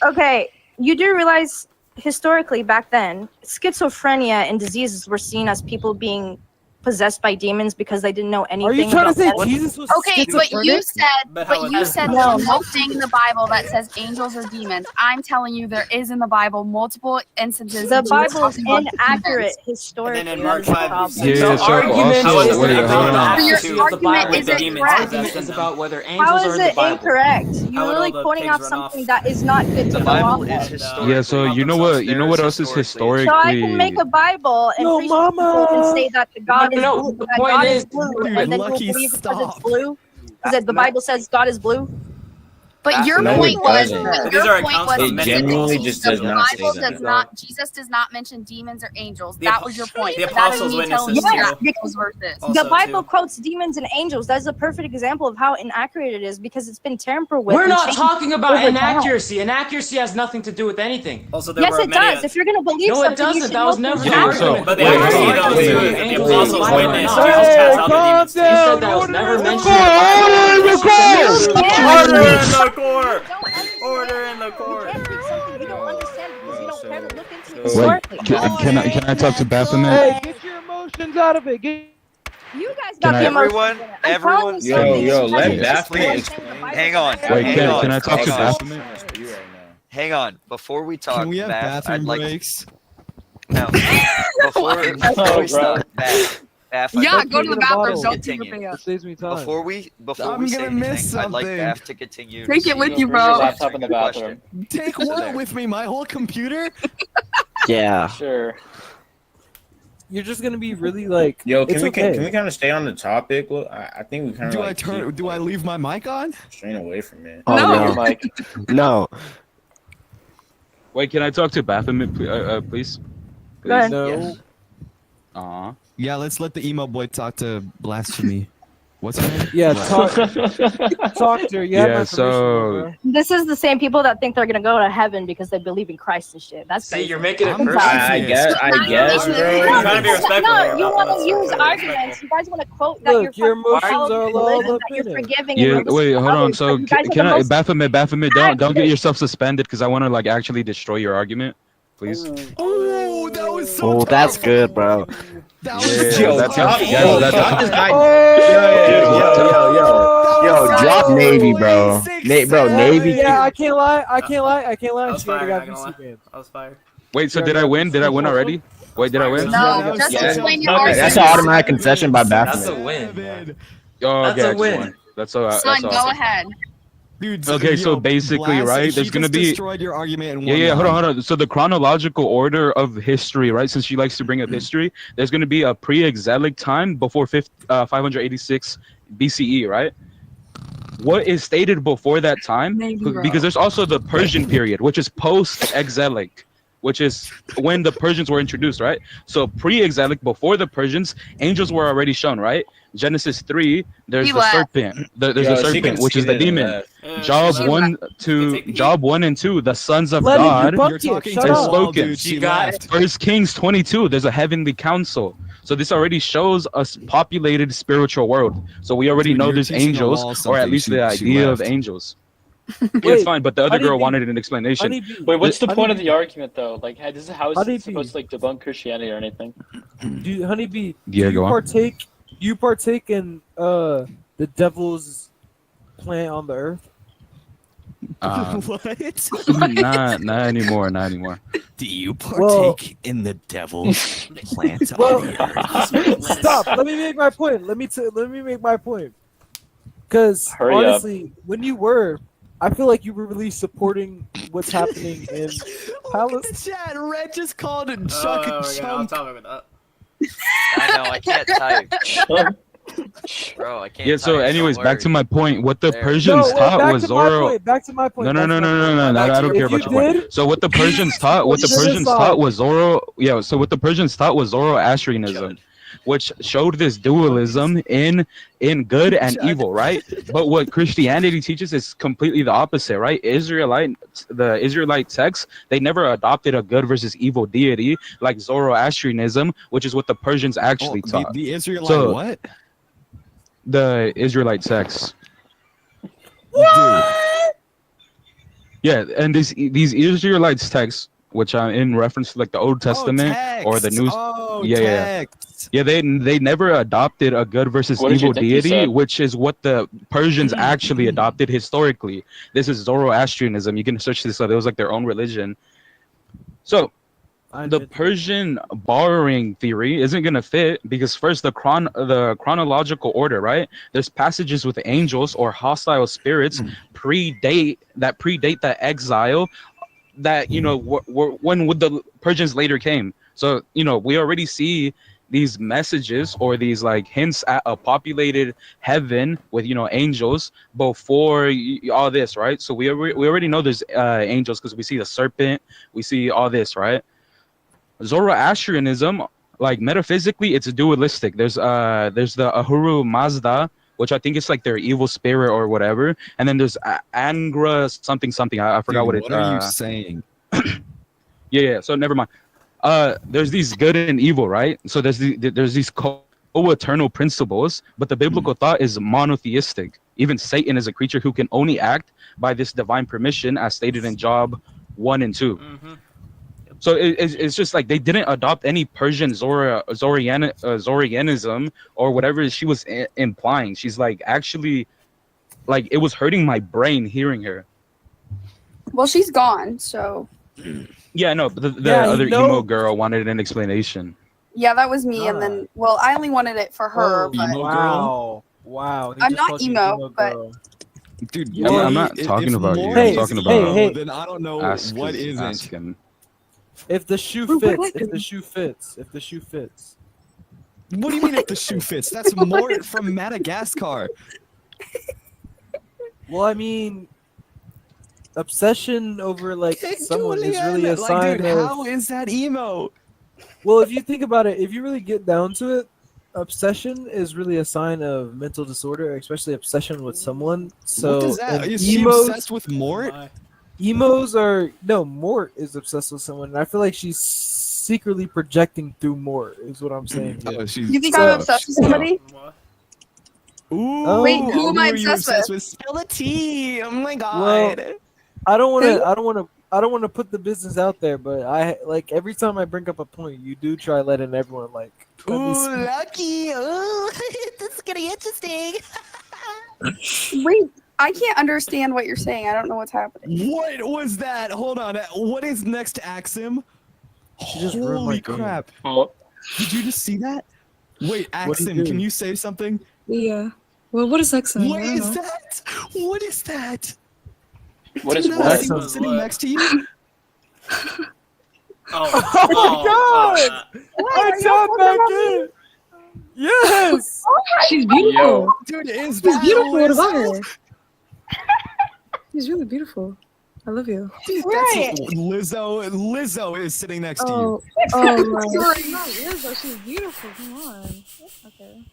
S9: Okay, you do realize historically back then, schizophrenia and diseases were seen as people being possessed by demons because they didn't know anything.
S6: Are you trying to say
S9: about
S6: Jesus was
S10: Okay, but you said,
S9: No.
S10: there's nothing in the Bible that says angels are demons. I'm telling you, there is in the Bible multiple instances.
S9: The
S10: of Jesus
S9: Bible is
S10: talking about
S9: inaccurate
S10: demons.
S9: historically.
S1: And then in
S9: that
S1: Mark
S9: is the
S1: 5,
S9: problem.
S8: Yeah,
S17: The
S8: so
S17: argument
S8: also,
S17: is
S8: wait,
S17: about
S8: hold
S17: the
S8: on.
S10: Your
S17: accuracy of the Bible.
S10: argument
S17: The
S10: isn't
S17: demon
S10: correct.
S17: argument is about whether
S9: How
S17: angels are
S9: is
S17: in the
S9: it
S17: Bible.
S9: incorrect?
S1: How
S9: You're
S1: would
S9: literally
S1: all the
S9: quoting
S1: pigs
S9: out
S1: run
S9: something
S1: off?
S9: that is not good to
S3: The
S9: go
S3: Bible
S9: off
S3: is
S9: of.
S3: historically.
S8: Yeah, so you know
S3: There's
S8: what else is
S3: historically-
S9: So I can make a Bible and preach to people and say that the God is
S17: No,
S9: blue,
S17: the
S9: that
S17: point
S9: God
S17: is-
S9: is blue,
S4: Dude,
S9: and then you'll
S4: Lucky,
S9: believe because it's
S4: stop.
S9: blue. Because the Bible says God is blue.
S10: But your
S7: No,
S10: point
S7: it
S10: was,
S7: doesn't.
S10: but
S1: These
S10: your
S1: are
S10: point
S1: accounts
S10: was,
S1: from
S7: It
S1: many
S7: genuinely
S1: apostles.
S7: just does
S10: the
S7: not say
S10: Bible
S7: that.
S10: does not. Jesus does not mention demons or angels.
S1: The
S10: That was your point.
S1: the
S10: But that
S1: apostles
S10: is me
S1: witnessed
S10: telling
S1: this
S10: you
S9: Yes,
S10: that those verses.
S1: Also,
S9: the Bible
S1: too.
S9: quotes demons and angels. That's a perfect example of how inaccurate it is because it's been tampered with.
S17: We're
S9: and
S17: not
S9: changed
S17: talking about
S9: over time.
S17: inaccuracy. Inaccuracy has nothing to do with anything.
S1: Also, there
S9: Yes,
S1: were
S9: it
S1: many.
S9: does. If you're gonna believe
S17: No, it
S9: something, you
S17: doesn't.
S9: should
S17: That
S9: know
S17: was never
S9: things
S17: the
S9: are
S17: argument.
S9: accurate.
S1: But the
S7: Wait,
S1: accuracy
S7: wait,
S1: though is
S7: wait,
S1: good.
S7: wait,
S1: The
S7: wait,
S1: apostles
S7: wait,
S1: witnessed
S7: wait.
S1: Jesus
S6: Hey,
S1: cast out the
S6: calm
S1: demons.
S17: She
S6: down.
S17: said that was
S6: Order
S17: never
S6: in the
S17: mentioned.
S1: Order in the court.
S9: Don't understand.
S1: Order in the
S9: You
S1: court.
S9: can't preach something you don't understand because you don't care to look into it
S2: Wait,
S9: historically.
S8: Can I talk to Baphomet?
S6: Hey, get your emotions out of it.
S9: You guys
S8: Can
S9: got
S8: I-
S9: the emotions.
S3: Everyone,
S9: in it.
S3: everyone,
S9: I'm telling you
S7: Yo,
S9: something
S7: let
S9: because
S7: Baphomet
S9: it's
S7: explain.
S9: the Bible
S3: hang on.
S9: says
S8: Wait,
S3: hang
S8: can
S3: on,
S8: I talk to
S3: hang on.
S8: Baphomet?
S3: Hang on. Before we talk,
S4: Can we have
S3: Baph,
S4: bathroom
S3: I'd like
S4: breaks?
S3: no. Before we start, Baph,
S10: Yeah,
S3: I'd
S10: go to the bathroom. Don't
S3: continue.
S10: take your pants.
S6: Saves me time.
S3: Before we
S4: I'm
S3: say
S4: gonna miss
S3: anything, I'd like
S4: something.
S3: Baph to continue.
S10: Take
S3: to
S10: it with
S3: see
S10: you,
S3: if
S10: bro.
S3: you're
S14: Laptop in the
S3: answering the question.
S14: bathroom.
S4: Take
S3: So
S4: what
S3: there.
S4: with me? My whole computer?
S16: Yeah.
S14: Sure.
S6: You're just gonna be really like.
S7: Yo,
S6: it's
S7: can we
S6: okay.
S7: can we kind of stay on the topic? Look, I think we kind of
S4: Do I
S7: like
S4: turn? Do I leave my mic on?
S7: straying away from it.
S16: Oh
S10: No.
S14: Your
S16: no.
S14: mic.
S16: No.
S8: Wait, can I talk to Baphomet, please?
S9: Go ahead.
S6: No.
S3: Yes.
S8: Aw.
S4: Yeah, let's let the emo boy talk to blasphemy. What's her name?
S6: Yeah, talk to her. You have my
S8: Yeah,
S6: permission,
S8: so
S6: bro.
S9: This is the same people that think they're gonna go to heaven because they believe in Christ and shit. That's
S17: See,
S9: crazy.
S17: you're making it
S4: I'm
S17: personal.
S7: I guess, bro.
S1: You're trying to be respectful.
S9: No, you want
S1: That's
S9: to use
S1: perfectly
S9: arguments. You guys want to quote that
S6: Look, your
S9: you're
S6: emotions
S9: following
S6: are
S9: the
S6: all
S9: religion,
S6: up
S9: that you're
S6: in it.
S9: forgiving.
S8: Yeah,
S9: and
S8: wait, hold on.
S9: others,
S8: So
S9: but you guys are
S8: can
S9: the
S8: I,
S9: most
S8: Baphomet, don't get
S9: accurate.
S8: yourself suspended because I want to like actually destroy your argument, please.
S4: Oh, that was so
S16: Oh,
S4: tough.
S16: that's good, bro.
S4: That
S8: Yeah,
S4: was so
S7: Yo,
S8: that's
S7: drop,
S4: tough.
S7: yo,
S8: that's-
S7: drop this guy.
S16: Yo, drop Navy, bro. Bro, Navy.
S6: Yeah, I can't lie. I can't lie.
S1: I
S6: She
S1: was
S6: already
S1: fired.
S6: got
S1: Not gonna
S6: PC banned.
S1: I was fired.
S8: Wait, so did I win? Did I win already? Wait, did I win?
S10: No, just
S7: Yeah.
S10: explain your
S14: Okay,
S10: argument.
S16: That's an automatic concession by
S17: That's a
S16: Baphomet.
S17: win.
S8: Oh,
S17: That's
S8: okay,
S17: a
S8: I just
S17: win.
S8: won. That's all.
S10: Son,
S8: That's
S10: go
S8: awesome.
S10: ahead.
S4: Dude,
S8: Okay, so basically, right,
S4: he
S8: there's gonna
S4: just
S8: be-
S4: destroyed your argument in
S8: Yeah,
S4: one
S8: yeah. Hold on,
S4: line.
S8: hold on. So the chronological order of history, right? Since she likes to bring up history, there's going to be a pre-exilic time before 586 BCE, right? What is stated before that time?
S10: Maybe, bro.
S8: Because there's also the Persian period, which is post-exilic, which is when the Persians were introduced, right? So pre-exilic, before the Persians, angels were already shown, right? Genesis 3, there's
S10: He
S8: the
S10: left.
S8: serpent. There's
S7: Yo,
S8: the
S7: she
S8: serpent, which is the
S7: conceded and
S8: demon.
S7: left.
S8: Job
S10: She
S8: 1 to Job 1 and 2, the sons of
S6: Let it
S8: God.
S6: debunk
S4: You're
S6: it.
S4: talking
S6: Shut
S4: to
S8: Has
S4: a
S6: up.
S4: wall,
S8: spoken.
S4: dude. She
S17: You got
S4: left.
S8: First Kings 22, there's a heavenly council. So this already shows us populated spiritual world. So we already
S4: Dude,
S8: know
S4: you're
S8: there's
S4: teaching a
S8: angels,
S4: wall
S8: or at
S4: something.
S8: least
S4: She
S8: the idea of
S4: left.
S8: angels. Yeah, it's
S6: Wait,
S8: fine, but the other girl
S6: Honeybee-
S8: wanted an explanation.
S6: Honeybee,
S14: Wait, what's the point of
S6: Honeybee,
S14: the argument though? Like, how is
S6: Honeybee.
S14: it supposed to like debunk Christianity or anything?
S6: Honeybee,
S8: Yeah,
S6: do you
S8: go on.
S6: partake? Do you partake in the devil's plant on the earth?
S4: What?
S8: Not anymore, not anymore.
S11: Do you
S6: Well-
S11: partake in the devil's plant
S6: Well,
S11: on the earth?
S6: Stop. Let me make my point. Let me make my point. Because
S14: Hurry up.
S6: honestly, when you were, I feel like you were really supporting what's happening in
S4: Look at
S6: Palace.
S4: the chat. Red just called it
S1: Oh,
S4: Chuck
S1: we're
S4: and
S1: getting off
S4: Chunk.
S1: topic with that.
S3: I know, I can't type. Bro, I can't
S8: Yeah, so
S3: type,
S8: anyways,
S3: don't
S8: back to
S3: worry.
S8: my point. What the
S3: There.
S8: Persians
S6: No, wait,
S8: taught
S6: back
S8: was
S6: to my
S8: Zoro.
S6: point. Back to my point.
S8: No, no,
S6: back
S8: no,
S6: to
S8: no,
S6: my
S8: no,
S6: point.
S8: no, no. I
S6: If
S8: don't care
S6: you
S8: about your point.
S6: did-
S8: So what the Persians taught, what the Persians taught was Zoro. Yeah. So what the Persians taught was Zoroastrianism. which showed this dualism in good and evil, right? But what Christianity teaches is completely the opposite, right? The Israelite texts, they never adopted a good versus evil deity like Zoroastrianism, which is what the Persians actually taught.
S4: The Israelite
S8: So,
S4: what?
S8: The Israelite sects.
S4: What?
S8: Yeah, and these Israelites texts, which are in reference to like the Old Testament or the New, yeah, they never adopted a good versus
S14: What did you
S8: evil
S14: think you
S8: deity,
S14: said?
S8: which is what the Persians actually adopted historically. This is Zoroastrianism. You can search this up. It was like their own religion. So the Persian borrowing theory isn't gonna fit because first the chronological order, right? There's passages with angels or hostile spirits predate the exile that when would the Persians later came. So we already see these messages or these like hints at a populated heaven with angels before all this, right? So we already know there's angels because we see the serpent, we see all this, right? Zoroastrianism, like metaphysically, it's dualistic. There's the Ahura Mazda, which I think is like their evil spirit or whatever, and then there's Angra something. I forgot what it.
S4: What are you saying?
S8: Yeah. So never mind. There's these good and evil, right? So there's these co-eternal principles, but the biblical thought is monotheistic. Even Satan is a creature who can only act by this divine permission, as stated in Job 1 and 2. So it's just like they didn't adopt any Persian Zoroastrianism or whatever she was implying. She's like actually, like it was hurting my brain hearing her.
S10: Well, she's gone, so.
S8: Yeah, no, but the other emo girl wanted an explanation.
S10: Yeah, that was me, and then I only wanted it for her.
S6: Oh,
S10: but
S6: wow. He
S10: I'm
S6: just
S10: not
S6: called you
S10: emo, but
S6: girl.
S4: Dude,
S8: I'm not talking about you.
S6: Hey,
S8: I'm talking about.
S6: hey.
S4: Then I don't know what isn't.
S6: If the shoe fits, if the shoe fits, if the shoe fits.
S4: What do you mean if the shoe fits? That's Mort from Madagascar.
S6: Well, I mean, obsession over like someone is really a sign
S4: dude,
S6: of.
S4: how is that emo?
S6: Well, if you think about it, if you really get down to it, obsession is really a sign of mental disorder, especially obsession with someone. So,
S4: What is that?
S6: and
S4: Is she obsessed with Mort?
S6: Emos are Mort is obsessed with someone. And I feel like she's secretly projecting through Mort. Is what I'm saying.
S10: You think I'm obsessed with somebody?
S4: Ooh,
S10: Wait, who am I
S4: are you
S10: obsessed
S4: with? Spill the tea. Oh my god.
S6: Well, I don't want to put the business out there, but I like every time I bring up a point, you do try letting everyone like.
S11: Ooh, lucky. Ooh, this is getting interesting.
S10: Wait, I can't understand what you're saying. I don't know what's happening.
S4: What was that? Hold on. What is next to Axim? Holy crap. Did you just see that? Wait, Axim, can you say something?
S18: Yeah. Well, what is Axim?
S4: What is that? What is that?
S14: What is
S4: Do you not
S14: what?
S4: see what's sitting next to you?
S6: Oh my god! I tapped back in! Yes!
S18: She's beautiful.
S4: Dude, is
S18: She's
S4: that
S18: beautiful. What about
S4: Lizzo?
S18: her? She's really beautiful. I love you.
S4: Dude, that's Lizzo is sitting next to you.
S18: Oh my god. Not Lizzo. She's beautiful. Come on. Okay.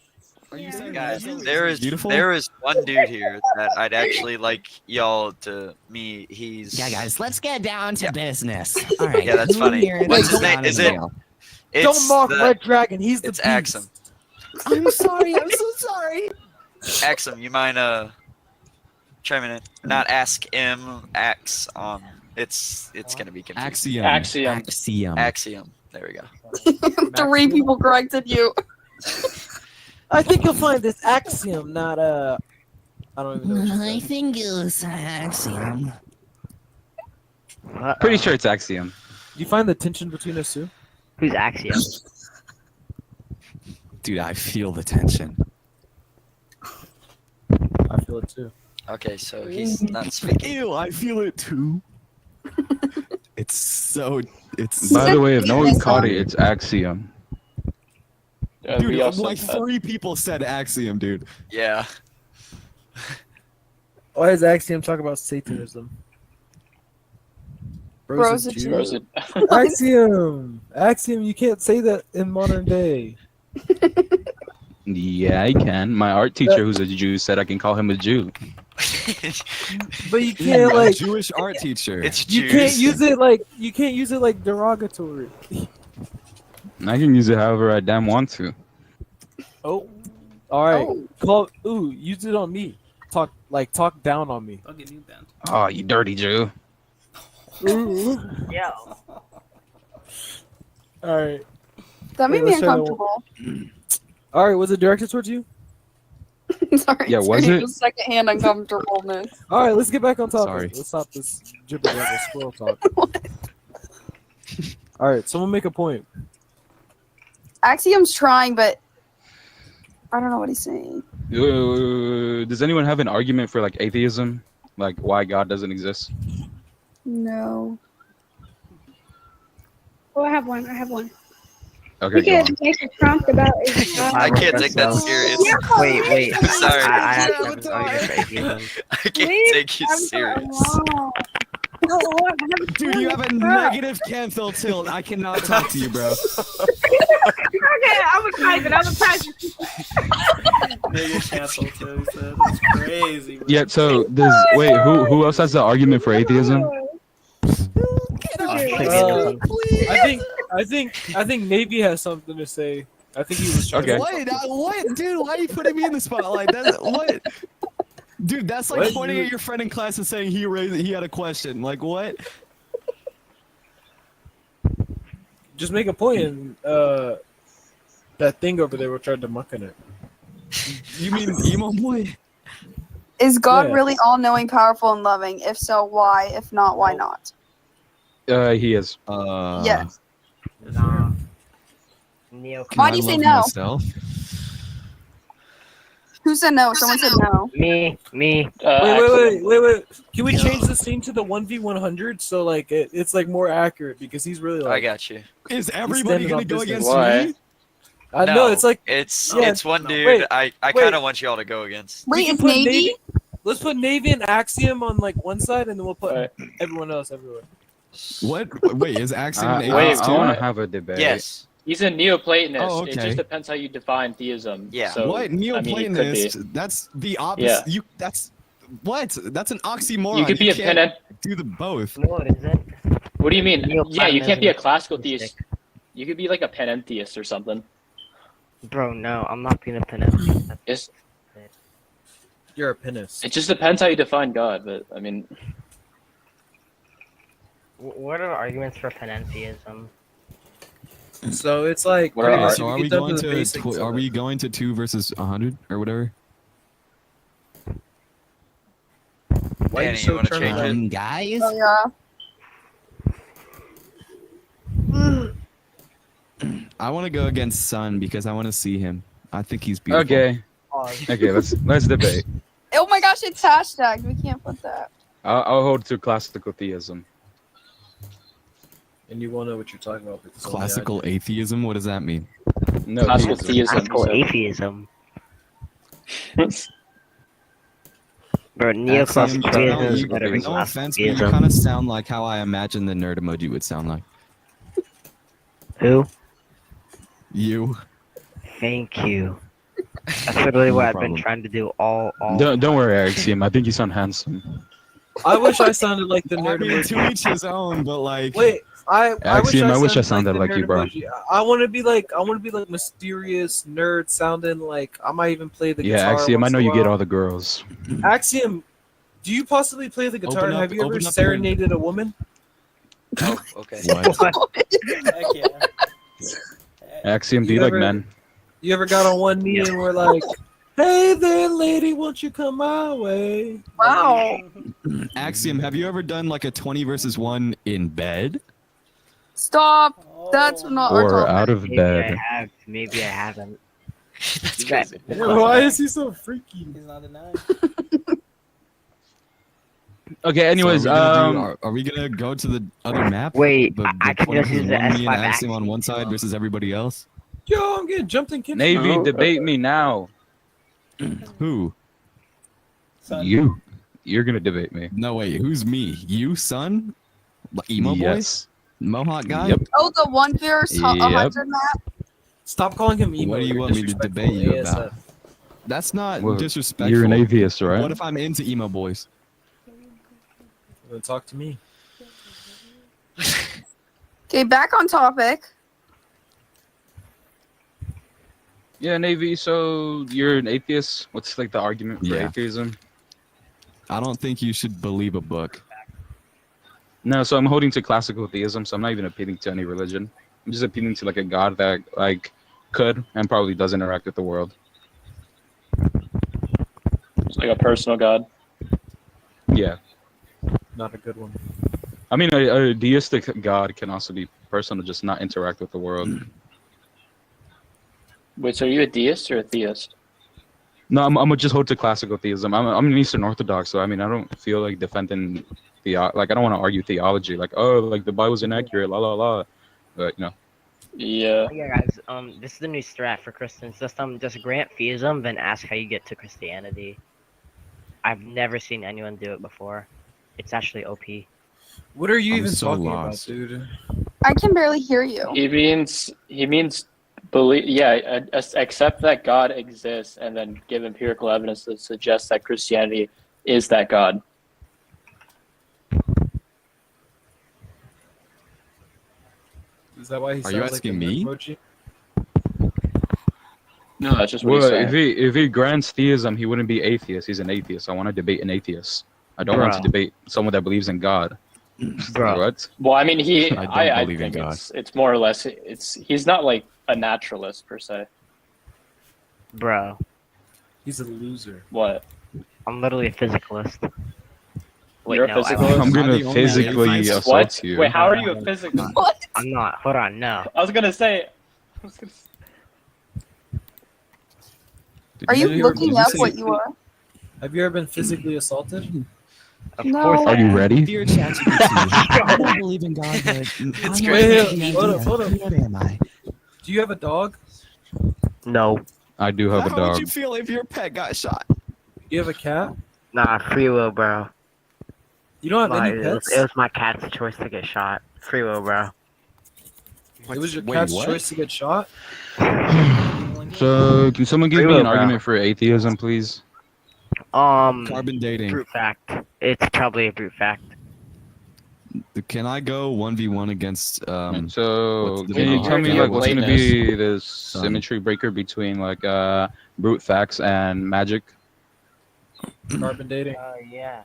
S4: Are you saying
S3: Guys,
S4: Lizzo
S3: there
S4: is beautiful?
S3: there is one dude here that I'd actually like y'all to meet. He's
S11: Yeah, guys, let's get down to business. All right.
S3: Yeah, that's
S11: who
S3: funny.
S11: here
S3: What's
S11: is
S3: his name?
S11: not
S3: Is
S11: a
S3: it?
S11: male?
S6: Don't mock Red Dragon. He's the
S3: It's
S6: beast.
S3: Axum.
S11: I'm sorry. I'm so sorry.
S3: Axum, you mind chiming in? Not ask him. Ax. It's gonna be confusing. Axiom. There we go.
S10: 3 people corrected you.
S6: I think you'll find this axiom, not I don't even know. What
S11: I think it was Axiom.
S8: Pretty sure it's Axiom.
S6: Do you find the tension between us two?
S5: Who's Axiom?
S4: Dude, I feel the tension.
S6: I feel it too.
S3: Okay, so he's not speaking.
S4: Ew, I feel it too. It's
S8: By the way, if no one caught it, it's Axiom.
S4: Dude,
S14: we also
S4: like
S14: said-
S4: 3 people said Axiom, dude.
S3: Yeah.
S6: Why does Axiom talk about Satanism?
S10: Bros a Jew.
S6: Axiom! Axiom, you can't say that in modern day.
S8: Yeah, I can. My art teacher, who's a Jew, said I can call him a Jew.
S6: But you can't like
S4: Jewish art teacher.
S3: It's
S6: you
S3: Jews.
S6: can't use it like derogatory.
S8: I can use it however I damn want to.
S6: Oh, all right. Use it on me. Talk down on me.
S1: I'll get you banned.
S8: Oh, you dirty Jew.
S6: Ooh.
S5: Yeah.
S6: All right.
S10: That made me
S6: let's try that one.
S10: uncomfortable.
S6: All right. Was it directed towards you?
S10: Sorry.
S8: Yeah, was
S10: sorry,
S8: it?
S10: just secondhand uncomfortableness.
S6: All right. Let's get back on topic.
S4: Sorry.
S6: Let's stop this jibber jabber squirrel talk. All right. Someone make a point.
S10: Axiom's trying, but I don't know what he's saying.
S8: Does anyone have an argument for like atheism? Like why God doesn't exist?
S10: No.
S18: Oh, I have one.
S8: Okay,
S18: You
S8: go on.
S18: can make a prompt about it.
S3: I can't take that serious.
S5: Wait.
S3: I'm sorry.
S5: I have an argument for atheism.
S3: I can't take you serious.
S4: Dude, you have a negative cancel tilt. I cannot talk to you, bro.
S18: Okay, I'm a type it.
S1: Nigga canceled too. He said that's crazy. Bro.
S8: Yeah. So who else has the argument for atheism?
S6: I think Navy has something to say. I think he was trying.
S8: Okay.
S4: What, dude? Why are you putting me in the spotlight? What? Dude, that's like
S6: What?
S4: pointing at your friend in class and saying he had a question. Like what?
S6: Just make a point and that thing over there will try to muck in it.
S4: You mean emo boy?
S10: Is God
S6: Yeah.
S10: really all-knowing, powerful, and loving? If so, why? If not, why not?
S8: He is.
S10: Yes.
S5: Nah.
S10: Why do you say no? Who said no? Someone said no.
S5: Me.
S6: Wait. Can we change the scene to the 1v100 so like it's like more accurate because he's really like.
S3: I got you.
S4: Is everybody gonna go against
S14: Why?
S4: me?
S6: No, it's like
S3: it's one
S6: no,
S3: dude.
S6: wait,
S3: I
S6: wait.
S3: kind of want y'all to go against.
S6: we
S10: Wait,
S6: can
S10: is
S6: put
S10: Navy?
S6: Let's put Navy and Axiom on like one side and then we'll put everyone else everywhere.
S4: What? Wait, is Axiom an
S14: wait,
S4: atheist
S8: I
S4: too?
S8: want to have a debate.
S3: Yes.
S14: He's a Neoplatonist.
S4: Oh,
S14: It
S4: okay.
S14: just depends how you define theism.
S3: Yeah.
S14: So,
S4: What
S14: I mean, it could
S4: Neoplatonist? That's the opposite.
S14: Yeah.
S4: That's what? That's an oxymoron.
S14: You could be a
S4: can't
S14: pen.
S4: do the both.
S5: No, it isn't.
S14: What do you mean? Yeah, you can't be a
S5: Neoplatonism
S14: classical
S5: is
S14: theist. You could be like a panentheist or something.
S5: Bro, no, I'm not being a penance.
S14: It's,
S6: You're a pinus.
S14: it just depends how you define God, but I mean,
S5: What are arguments for panentheism?
S6: So it's like
S14: What are
S6: okay,
S14: our-
S4: So are
S6: get
S4: we
S6: down
S4: going
S6: the
S4: to
S6: basics of
S4: are
S6: it.
S4: we going to 2 versus 100 or whatever?
S6: Why
S3: Danny,
S6: you so
S3: you wanna
S6: turned
S3: change
S6: around?
S3: it?
S4: Guys.
S10: Oh yeah.
S4: I want to go against Sun because I want to see him. I think he's beautiful.
S8: Okay. Okay. Let's debate.
S10: Oh my gosh, it's hashtagged. We can't put that.
S8: I'll hold to classical theism.
S6: And you won't know what you're talking about because only I
S4: Classical
S6: do.
S4: atheism. What does that mean?
S8: No.
S14: classical
S8: theism.
S14: theism.
S5: Classical
S14: so-
S5: atheism. Bro,
S4: Axiom,
S5: neoclassical theism is
S4: you-
S5: better than
S4: no
S5: classical
S4: offense, but you
S5: theism.
S4: kind of sound like how I imagine the nerd emoji would sound like.
S5: Who?
S4: You.
S5: Thank you. That's literally what
S4: No
S5: I've been
S4: problem.
S5: trying to do all.
S8: Don't worry, Axiom. I think you sound handsome.
S6: I wish I sounded like the
S4: I
S6: nerd
S4: mean,
S6: emoji.
S4: to each his own, but like.
S6: Wait,
S8: Axiom, I wish I sounded
S6: the
S8: like you,
S6: nerd
S8: bro.
S6: emoji. I want to be like mysterious nerd sounding like I might even play the
S8: Yeah,
S6: guitar.
S8: Axiom. I
S6: once
S8: know
S6: in a
S8: you get
S6: while.
S8: all the girls.
S6: Axiom, do you possibly play the guitar?
S4: Open up-
S6: Have you ever
S4: open up
S6: serenaded a woman?
S3: Oh, okay.
S4: What?
S1: Heck yeah.
S8: Axiom, do
S6: You
S8: you like
S6: ever-
S8: men?
S6: You ever got on one knee and were like, "Hey there, lady, won't you come my way?"
S10: Wow.
S4: Axiom, have you ever done like a 20 versus 1 in bed?
S10: Stop. That's not our
S8: Or
S10: topic.
S8: out of
S5: Maybe
S8: bed?
S5: I have. Maybe I haven't.
S3: That's
S5: You got-
S3: crazy.
S6: Why is he so freaky?
S1: He's not denying.
S8: Okay. Anyways,
S4: So are we gonna go to the other map?
S5: Wait,
S4: the,
S5: I can
S4: 20
S5: just use
S4: versus
S5: the
S4: 1, me and
S5: S5
S4: Axiom on
S5: Axiom.
S4: one side versus everybody else?
S6: Yo, I'm getting jumped in kitchen.
S8: Navy, debate me now.
S4: Who?
S1: Son.
S8: You're gonna debate me.
S4: No, wait. Who's me? You, son? Emo boy?
S8: Yes.
S4: Mohawk guy?
S8: Yep.
S10: Oh, the 1 versus
S8: Yep.
S10: 100 map.
S6: Stop calling him emo.
S4: What do you
S6: You're
S4: want me to
S6: disrespectful.
S4: debate you
S6: ASF.
S4: about? That's not
S8: Well,
S4: disrespectful.
S8: you're an atheist, right?
S4: What if I'm into emo boys?
S6: Well, talk to me.
S10: Okay, back on topic.
S8: Yeah, Navy. So you're an atheist. What's like the argument for
S4: Yeah.
S8: atheism?
S4: I don't think you should believe a book.
S8: No, so I'm holding to classical theism. So I'm not even appealing to any religion. I'm just appealing to like a God that like could and probably does interact with the world.
S14: It's like a personal God.
S8: Yeah.
S6: Not a good one.
S8: I mean, a deistic God can also be personal, just not interact with the world.
S14: Wait, so are you a deist or a theist?
S8: No, I'm gonna just hold to classical theism. I'm an Eastern Orthodox, so I mean, I don't feel like defending like I don't want to argue theology, like oh, like the Bible's inaccurate, la la la. But you know.
S14: Yeah.
S19: Yeah, guys. This is the new strat for Christians. Just grant theism, then ask how you get to Christianity. I've never seen anyone do it before. It's actually OP.
S6: What are you
S4: I'm
S6: even
S4: so
S6: talking
S4: lost.
S6: about, dude?
S10: I can barely hear you.
S14: He means believe. Yeah, accept that God exists, and then give empirical evidence that suggests that Christianity is that God.
S6: Is that why he
S4: Are
S6: sounds
S4: you
S6: like
S4: asking
S6: a
S4: me?
S6: emoji?
S14: No, that's just what
S8: Well,
S14: he's saying.
S8: if he grants theism, he wouldn't be atheist. He's an atheist. I want to debate an atheist. I don't want to
S19: Bruh.
S8: debate someone that believes in God.
S19: Bro.
S8: What?
S14: Well, I mean,
S4: I don't believe in
S14: think
S4: God.
S14: it's more or less he's not like a naturalist per se.
S19: Bro,
S6: He's a loser.
S14: What?
S19: I'm literally a physicalist. Wait,
S14: You're a
S19: no,
S14: physicalist?
S8: I'm
S4: Am I
S8: gonna
S4: the only
S8: physically
S4: atheist?
S8: assault
S14: What?
S8: you.
S14: Wait, how are you a physicalist?
S10: What?
S19: I'm not. Hold on, no.
S14: I was gonna say.
S10: Are
S4: Did
S10: you
S4: hear-
S10: looking
S4: did
S10: up
S4: say-
S10: what you are?
S6: Have you ever been physically assaulted?
S19: Of
S10: No.
S19: course I
S8: Are you
S19: am.
S8: ready?
S4: Dear ChatGPT, I don't believe in God, but
S3: It's
S4: I'm
S3: great.
S4: not
S6: Wait, hold up, hold up.
S4: What am I?
S6: Do you have a dog?
S19: No.
S8: I do have a
S4: How would
S8: dog.
S4: you feel if your pet got shot?
S6: Do you have a cat?
S19: Nah, free will, bro.
S6: You don't have
S19: Nah,
S6: any pets?
S19: it was my cat's choice to get shot. Free will, bro.
S6: It was your
S4: Wait,
S6: cat's
S4: what?
S6: choice to get shot?
S8: So, can someone give
S19: Free
S8: me
S19: will,
S8: an
S19: bro.
S8: argument for atheism, please?
S4: Carbon dating.
S19: Brute fact. It's probably a brute fact.
S4: Can I go 1v1 against
S8: So,
S4: what's the
S8: can you
S4: name?
S8: tell me
S14: Your
S8: like what's gonna
S14: lateness.
S8: be the symmetry breaker between like brute facts and magic?
S6: Carbon dating?
S19: Yeah.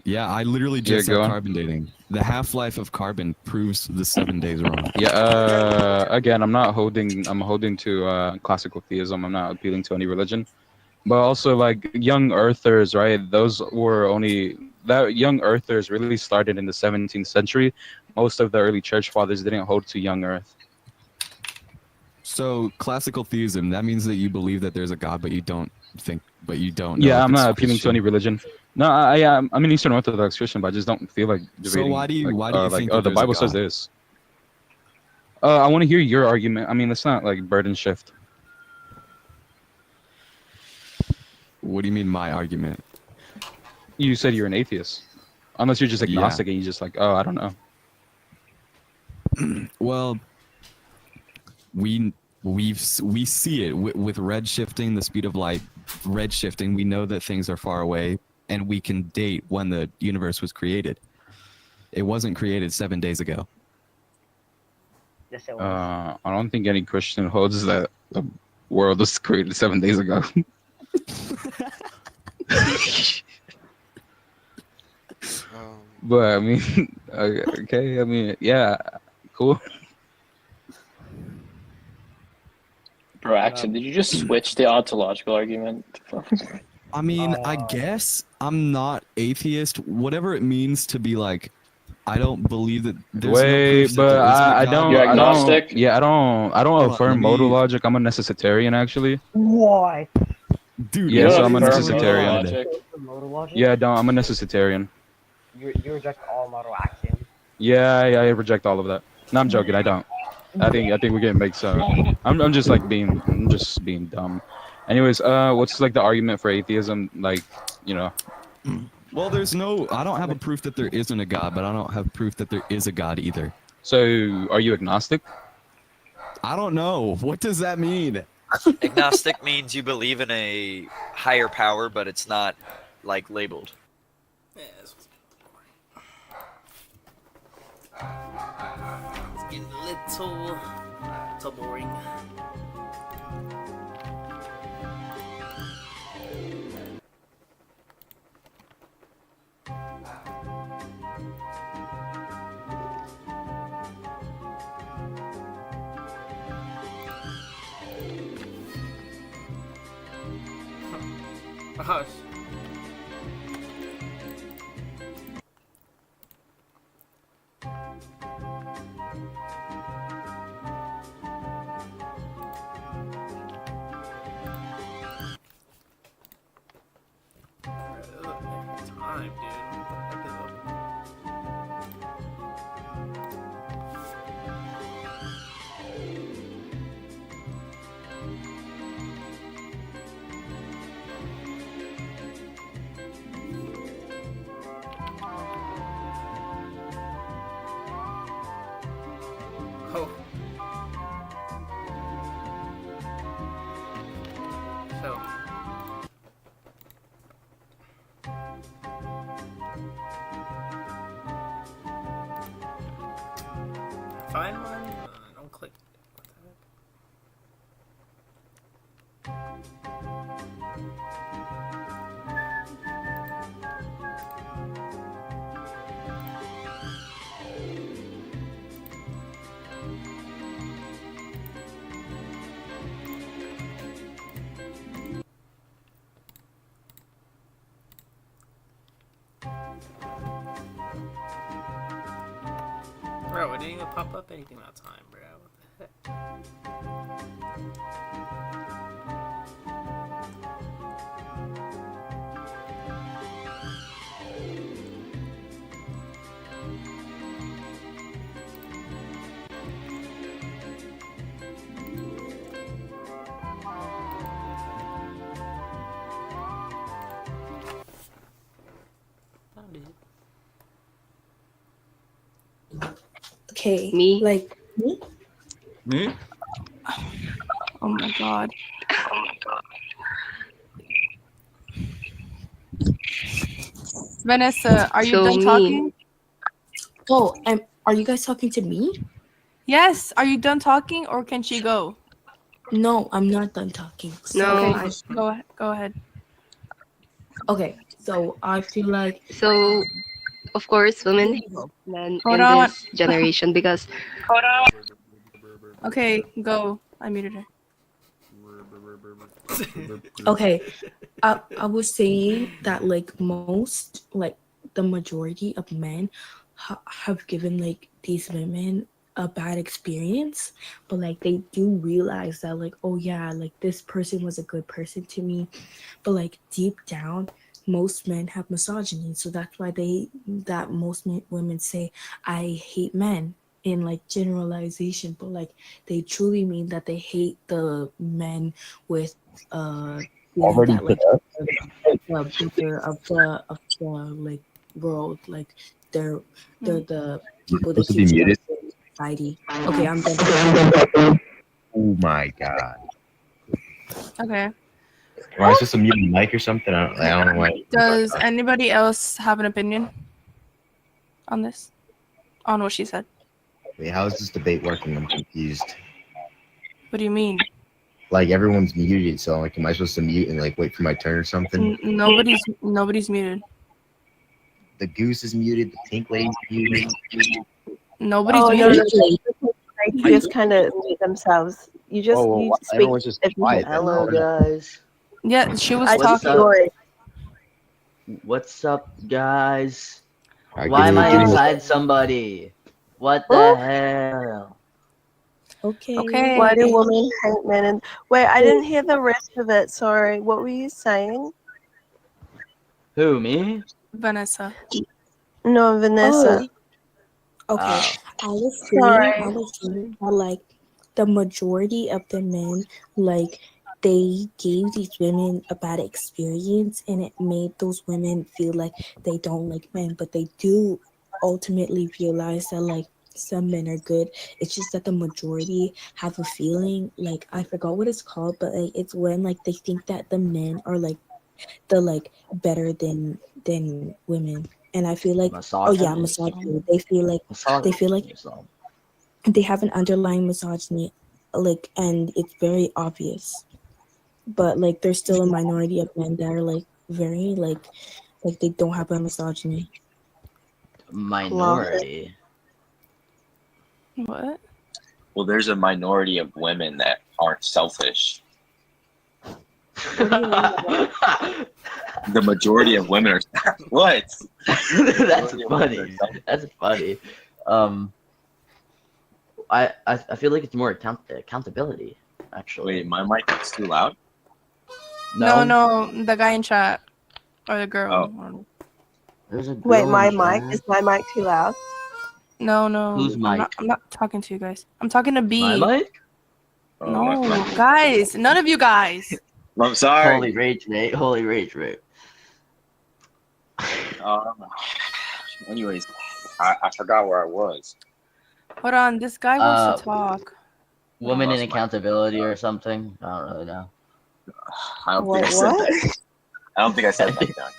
S4: Yeah, I literally
S8: Yeah,
S4: just
S8: go
S4: said
S8: on.
S4: carbon dating. The half-life of carbon proves the 7 days wrong.
S8: Yeah. Again, I'm holding to classical theism. I'm not appealing to any religion. But also like young earthers, right? That young earthers really started in the 17th century. Most of the early church fathers didn't hold to young earth.
S4: So classical theism, that means that you believe that there's a God, but you don't know
S8: Yeah,
S4: if
S8: I'm
S4: it's
S8: not appealing to
S4: Christian.
S8: any religion. No, I'm an Eastern Orthodox Christian, but I just don't feel like debating.
S4: So why do you
S8: like,
S4: think
S8: oh,
S4: that
S8: the
S4: there's a
S8: Bible says
S4: God?
S8: this? I want to hear your argument. I mean, let's not like burden shift.
S4: What do you mean my argument?
S8: You said you're an atheist, unless you're just
S4: Yeah.
S8: agnostic and you just like, oh, I don't know.
S4: Well, we see it with red shifting, the speed of light. Red shifting, we know that things are far away, and we can date when the universe was created. It wasn't created 7 days ago.
S19: Yes, it was.
S8: I don't think any Christian holds that the world was created 7 days ago. But I mean, okay. I mean, yeah, cool.
S14: Bro, Action, did you just switch the ontological argument?
S4: I mean, I guess I'm not atheist. Whatever it means to be like, I don't believe that there's no
S8: Wait,
S4: proof that
S8: but
S4: there isn't a
S8: I
S4: God.
S8: don't.
S14: You're
S8: I don't.
S14: agnostic?
S8: Yeah, I don't
S4: Hold on,
S8: affirm
S4: let me-
S8: modal logic. I'm a necessitarian, actually.
S19: Why?
S4: Dude,
S8: Yeah,
S14: You
S8: so
S14: don't
S8: I'm a
S14: affirm modal
S8: necessitarian.
S14: logic?
S19: Modal logic?
S8: Yeah, I don't. I'm a necessitarian.
S19: You reject all modal axioms.
S8: Yeah, I reject all of that. No, I'm joking. I don't. I think we're getting mixed up. I'm just being dumb. Anyways, what's like the argument for atheism? Like, you know.
S4: Well, I don't have a proof that there isn't a God, but I don't have proof that there is a God either.
S8: So, are you agnostic?
S4: I don't know. What does that mean?
S3: Agnostic means you believe in a higher power, but it's not like labeled.
S1: Yeah, it's getting a little boring. Hush. Time, Oh. So. Find one? Don't click. Bro, it didn't even pop up anything that time, bro. What the Found it.
S20: Okay. Me? Like me?
S2: Me?
S20: Oh my god.
S18: Vanessa, are you
S20: So
S18: done
S20: me.
S18: talking?
S20: Oh, are you guys talking to me?
S18: Yes. Are you done talking, or can she go?
S20: No, I'm not done talking.
S18: No.
S20: Okay.
S18: Go ahead.
S20: Okay, so I feel like
S21: So, of course, women hate men
S18: Hold
S21: in
S18: on.
S21: this generation because.
S18: Okay, go. I muted her.
S20: okay, I was saying that like most like the majority of men have given like these women a bad experience, but like they do realize that like, oh yeah, like this person was a good person to me, but like deep down most men have misogyny, so that's why most women say I hate men in like generalization, but like they truly mean that they hate the men with feeling
S16: Already
S20: that
S16: put
S20: like
S16: up.
S20: the bigger of the like world, like they're the
S16: You're
S20: people that
S16: supposed to be
S20: keep
S16: muted.
S20: society. Okay, I'm done.
S16: Oh my god.
S18: Okay.
S16: Am I supposed to mute the mic or something? I don't know why.
S18: Does anybody else have an opinion on this? On what she said?
S16: Wait, how is this debate working? I'm confused.
S18: What do you mean?
S16: Like everyone's muted, so like, am I supposed to mute and like wait for my turn or something?
S18: Nobody's muted.
S16: The goose is muted. The pink lady's muted.
S18: Nobody's
S22: Oh, no,
S18: muted.
S22: they just kind of mute themselves. You just
S16: Oh, well,
S22: you speak
S16: everyone's just
S22: if you
S16: quiet.
S22: can.
S16: Hello,
S22: guys.
S18: Yeah, she was
S22: I just
S18: talking.
S22: saw it.
S23: What's up, guys?
S16: Alright,
S23: Why
S16: give
S23: am
S16: me-
S23: I
S16: give me-
S23: inside somebody? What the hell?
S20: Okay.
S22: Why do women hate men? And wait, I didn't hear the rest of it. Sorry. What were you saying?
S23: Who, me?
S18: Vanessa.
S22: No, Vanessa.
S20: Okay,
S23: Oh.
S20: I was saying that like the majority of the men like they gave these women a bad experience and it made those women feel like they don't like men, but they do ultimately realize that like some men are good. It's just that the majority have a feeling, like I forgot what it's called, but like it's when like they think that the men are like the like better than women. And I feel like misogyny. They feel like they have an underlying misogyny, like, and it's very obvious. But like there's still a minority of men that are like very like they don't have a misogyny.
S23: Minority.
S18: What?
S12: Well, there's a minority of women that aren't selfish. The majority of women are. What?
S23: That's funny. That's funny. I feel like it's more accountability. Actually,
S12: wait, my mic is too loud.
S18: No, the guy in chat or the girl.
S12: Oh.
S23: There's a girl
S22: Wait, my
S23: in
S22: mic
S23: chat.
S22: is my mic too loud?
S18: No.
S23: Whose mic?
S18: I'm not talking to you guys. I'm talking to B.
S23: My mic?
S18: No, guys. None of you guys.
S12: I'm sorry.
S23: Holy rage, mate. Holy rage, mate.
S12: Anyways, I forgot where I was.
S18: Hold on. This guy wants to talk.
S23: Women in accountability or something. I don't really know.
S12: I don't think I said that. I don't think I said that.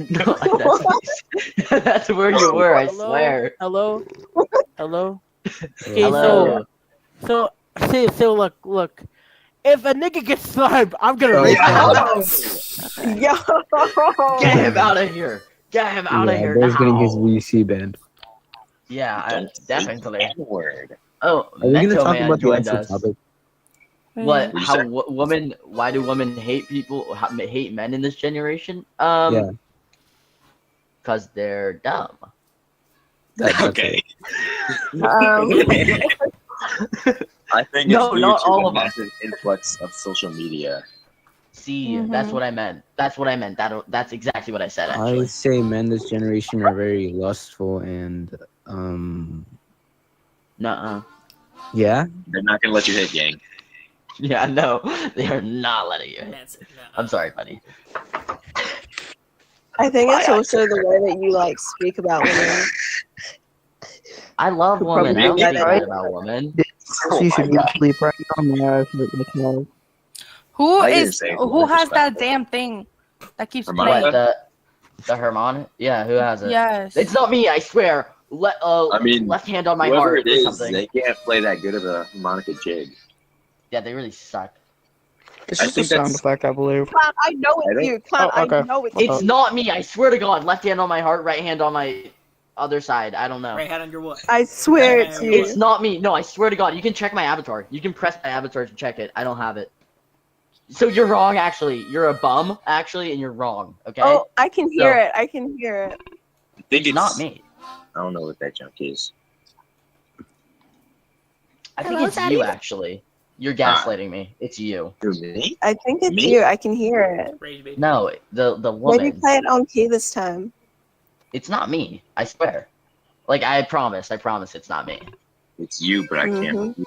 S23: No, that's where you were. I swear.
S13: Hello. Okay,
S23: Hello.
S13: So look. If a nigga gets slimed, I'm gonna rape him.
S22: Yo.
S23: Get him out of here. Get him out of here
S15: Bro's
S23: now.
S15: getting his VC banned.
S23: Yeah, definitely.
S12: Word.
S23: Oh,
S15: Are we gonna
S23: Mental
S15: talk
S23: Man
S15: about the
S23: joined
S15: actual
S23: us.
S15: topic?
S23: What?
S12: What'd you
S23: How
S12: say?
S23: women? Why do women hate people? Hate men in this generation?
S15: Yeah.
S23: Because they're dumb.
S12: Okay. I think it's
S23: No,
S12: due
S23: not
S12: to
S23: all
S12: the
S23: of us.
S12: massive influx of social media.
S23: See, that's what I meant. That's exactly what I said.
S15: I
S23: Actually,
S15: say men this generation are very lustful and
S23: nuh-uh.
S15: yeah.
S12: They're not gonna let you hit, gang.
S23: Yeah, no, they are not letting you. I'm sorry, buddy.
S22: I think it's also the way that you like speak about women.
S23: I love women. I don't
S22: Probably
S23: speak
S22: better.
S23: bad about women.
S15: You should be asleep right now.
S18: Who
S23: I didn't
S18: is
S23: say it
S18: who
S23: was
S18: has that
S23: disrespectful.
S18: damn thing that keeps
S23: What,
S18: playing?
S23: the Hermione? Yeah, who has it?
S18: Yes.
S23: It's not me. I swear.
S12: I mean,
S23: left hand on my
S12: whoever
S23: heart
S12: it
S23: or
S12: is,
S23: something.
S12: they can't play that good of a harmonica jig.
S23: Yeah, they really suck.
S15: It's
S12: I
S15: just a
S12: think
S15: sound
S12: that's-
S15: effect, I believe.
S22: Clown, I know it's you. Clown,
S15: Oh, okay.
S22: I know it's
S23: It's not me. I swear to God. Left hand on my heart, right hand on my other side. I don't know.
S1: Right hand on your what?
S22: I swear it's you.
S23: It's not me. No, I swear to God. You can check my avatar. You can press my avatar to check it. I don't have it. So you're wrong, actually. You're a bum, actually, and you're wrong. Okay.
S22: Oh, I can hear
S23: So-
S22: it. I can hear it.
S12: I think it's
S23: not me.
S12: I don't know what that junk is.
S23: I think
S22: Hello,
S23: it's
S22: Daddy?
S23: you, actually. You're gaslighting me. It's you.
S12: Me?
S22: I think it's
S23: Me?
S22: you. I can hear it.
S23: No, the
S22: Maybe
S23: woman.
S22: play it on key this time.
S23: It's not me. I swear. Like I promise it's not me.
S12: It's you, but I can't.
S22: Mhm.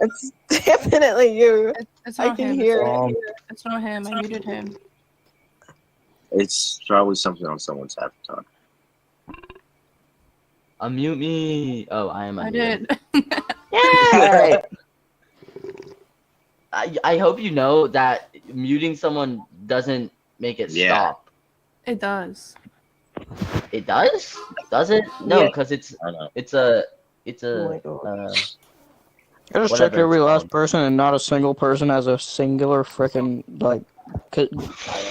S22: It's definitely you.
S18: It's
S22: I
S18: not
S22: can
S18: him.
S22: hear
S12: Um,
S22: it.
S18: It's not him. I muted him.
S12: It's probably something on someone's avatar.
S23: Unmute me. Oh, I am
S18: I
S23: unmuted.
S18: did.
S23: Yay! I hope you know that muting someone doesn't make it
S12: Yeah.
S23: stop.
S18: It does.
S23: It does? Does it? No,
S15: Yeah.
S23: because it's
S12: I know.
S15: I just
S23: whatever
S15: checked every
S23: it's
S15: last person, and not a single person has a singular freaking like.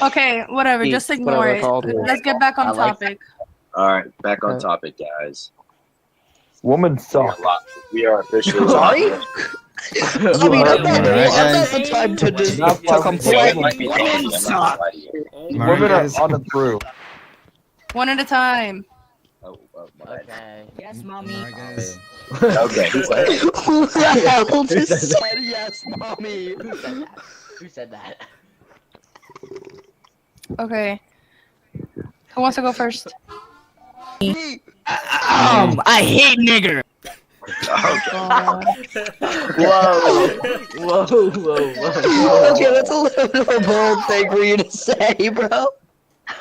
S18: Okay, whatever.
S15: Eat,
S18: Just
S15: whatever
S18: ignore
S15: they're
S18: it.
S15: called.
S18: Let's get back on
S23: I like-
S18: topic.
S12: All right, back on topic, guys.
S15: Woman suck.
S12: We are officially.
S15: Sorry? I mean, I'm not
S12: Alright,
S15: the time to
S12: guys.
S15: complain.
S12: Women suck.
S15: Women are untrue.
S18: One at a time.
S23: Okay.
S19: Yes, mommy.
S12: Okay.
S15: Who the hell
S23: Who
S15: just
S23: said
S15: said
S23: that?
S15: yes, mommy?
S23: Who said that?
S18: Okay. Who wants to go first?
S15: I hate nigger.
S23: Whoa.
S15: Okay, that's a little bit of a bold thing for you to say, bro.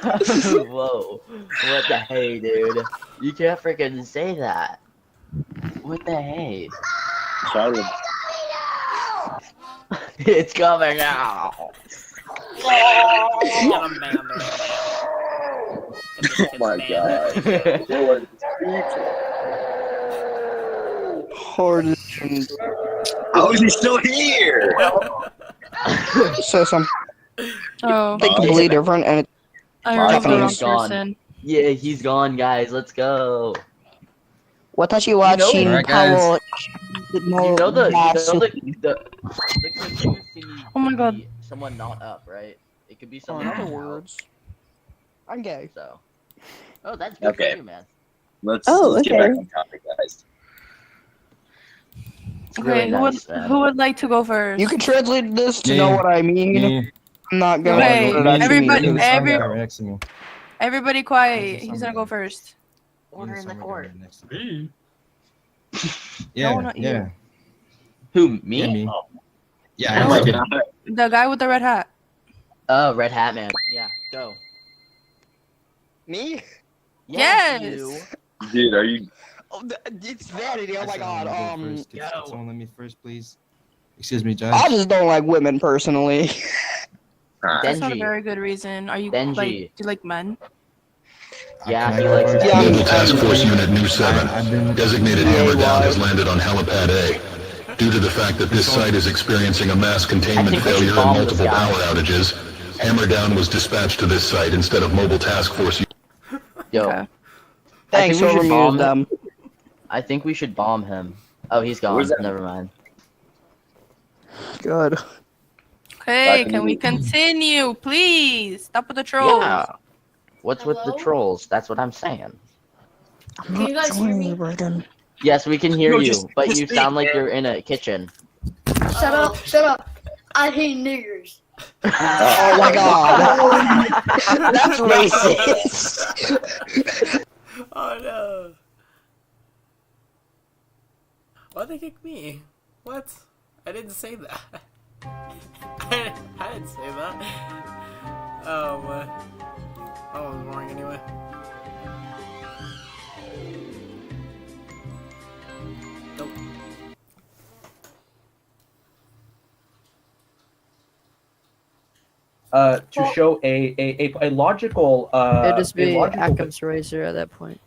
S23: Whoa. What the hey, dude? You can't freaking say that. What the hey?
S12: Charlotte.
S23: It's coming out.
S1: Get him banned right now. Get this
S12: Oh
S1: kid
S12: my
S1: banned.
S12: god. Dylan.
S15: Hard.
S12: How is he still here?
S15: So something
S18: Oh,
S15: completely different, and it's
S18: I removed the wrong
S23: He's gone.
S18: person.
S23: Yeah, he's gone, guys. Let's go.
S15: Watashi
S23: You
S15: wa
S23: know
S15: shin
S23: it.
S15: kao
S23: You know the cartoon scene
S18: Oh my
S23: could
S18: God.
S23: be someone not up, right? It could be
S15: In
S23: someone
S15: other
S23: out.
S15: words, I'm gay.
S23: So. Oh, that's good
S12: Okay.
S23: for you, man.
S12: Let's
S22: Oh,
S12: get back
S22: okay.
S12: on topic, guys.
S23: It's
S18: Okay,
S23: really nice, man.
S18: who would like to go first?
S15: You can translate this to know what I mean. I'm not gonna.
S18: Okay,
S15: what it actually means.
S18: everybody quiet. He's gonna go first.
S23: Order in the court.
S4: Yeah,
S18: No, not you.
S4: yeah.
S23: Who, me?
S4: Yeah, me. Yeah,
S23: Oh,
S4: I like
S23: my
S4: it.
S18: The guy with the red hat.
S23: Oh, Red Hat Man. Yeah, go.
S15: Me?
S18: Yes.
S23: You.
S12: Dude, are you?
S15: Oh, it's vanity. Oh my god.
S4: Someone let me first, please. Excuse me, Judge.
S15: I just don't like women personally.
S18: That's not a
S23: Denji.
S18: very good reason. Are you
S23: Denji.
S18: like do you like men?
S23: Yeah,
S4: Can I
S23: he
S4: go
S23: likes
S4: first?
S23: that.
S7: Mobile Task Force Unit New 7, designated Hammer Down, has landed on helipad A. Due to the fact that this site is experiencing a mass containment
S23: think we should
S7: failure and
S23: bomb this
S7: multiple
S23: guy.
S7: power outages, Hammer Down was dispatched to this site instead of Mobile Task Force.
S23: Yo.
S18: Okay.
S15: Thanks,
S23: I think we
S15: whoever
S23: should
S15: muted
S23: bomb
S15: them.
S23: I think we should bomb him. Oh, he's gone.
S12: Where's that?
S23: Never mind.
S15: Good.
S18: Okay, can we continue, please? Stop with the trolls.
S23: Yeah. What's with the trolls? That's what I'm saying.
S20: Can you guys hear me?
S23: Yes, we can hear
S20: No,
S23: you,
S20: just
S23: but you
S20: speak,
S23: sound like
S20: man.
S23: you're in a kitchen.
S20: Shut up! Shut up! I hate niggers.
S15: Oh my god. That's racist.
S1: Oh no. Why'd they kick me? What? I didn't say that. I didn't say that. Oh, that was boring anyway. Nope.
S9: To show a logical
S17: It'd just
S9: a
S17: be
S9: logical
S17: Occam's razor at that point.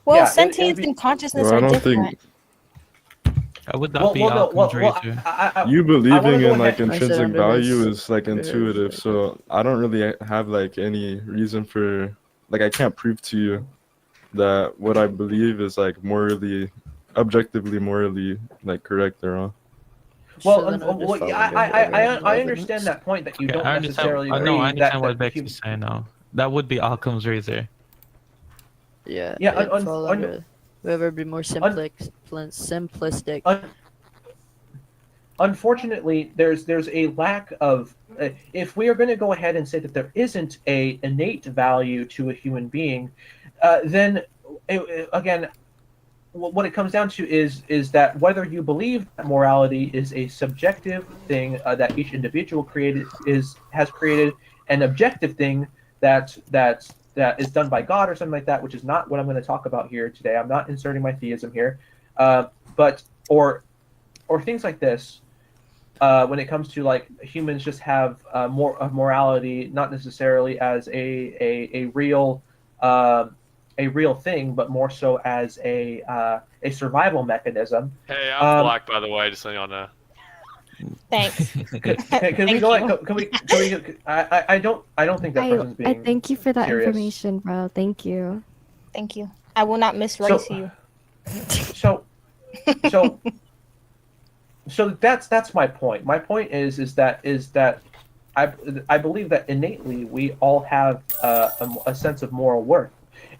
S24: Well,
S9: Yeah,
S24: sentience
S9: be-
S24: and consciousness
S2: Well, I
S24: are
S2: don't
S24: different.
S8: That would not
S9: Well,
S8: be
S9: well, no,
S8: Occam's
S9: well,
S8: razor.
S2: You
S9: wanna
S2: believing
S9: go
S2: in like
S9: ahead-
S2: intrinsic
S17: under
S2: value
S17: this
S2: is like intuitive, so I don't really have like any reason for like I can't prove to you that what I believe is like morally, objectively morally like correct or wrong.
S9: Well,
S17: So then I'll just
S9: well,
S17: follow
S9: yeah,
S17: the
S9: I understand that point that you
S8: Okay,
S9: don't
S8: I understand.
S9: necessarily
S8: I
S9: agree
S8: know. I understand
S9: that,
S8: what Bex is saying now. That would be Occam's razor.
S17: Yeah.
S9: Yeah,
S17: it'd fall under whoever be more simplistic.
S9: Unfortunately, there's a lack of. If we are going to go ahead and say that there isn't a innate value to a human being, then again, what it comes down to is that whether you believe that morality is a subjective thing that each individual has created, an objective thing that is done by God or something like that, which is not what I'm going to talk about here today. I'm not inserting my theism here, but or things like this. When it comes to like humans, just have more of morality, not necessarily as a real thing, but more so as a survival mechanism.
S25: Hey, I'm black, by the way, just so y'all know.
S22: Thanks.
S9: Can we go? Can we? I don't think that person's being.
S26: I thank you for that
S9: serious.
S26: information, bro. Thank you.
S22: Thank you. I will not misrace you.
S9: So that's my point. My point is that I believe that innately we all have a sense of moral worth,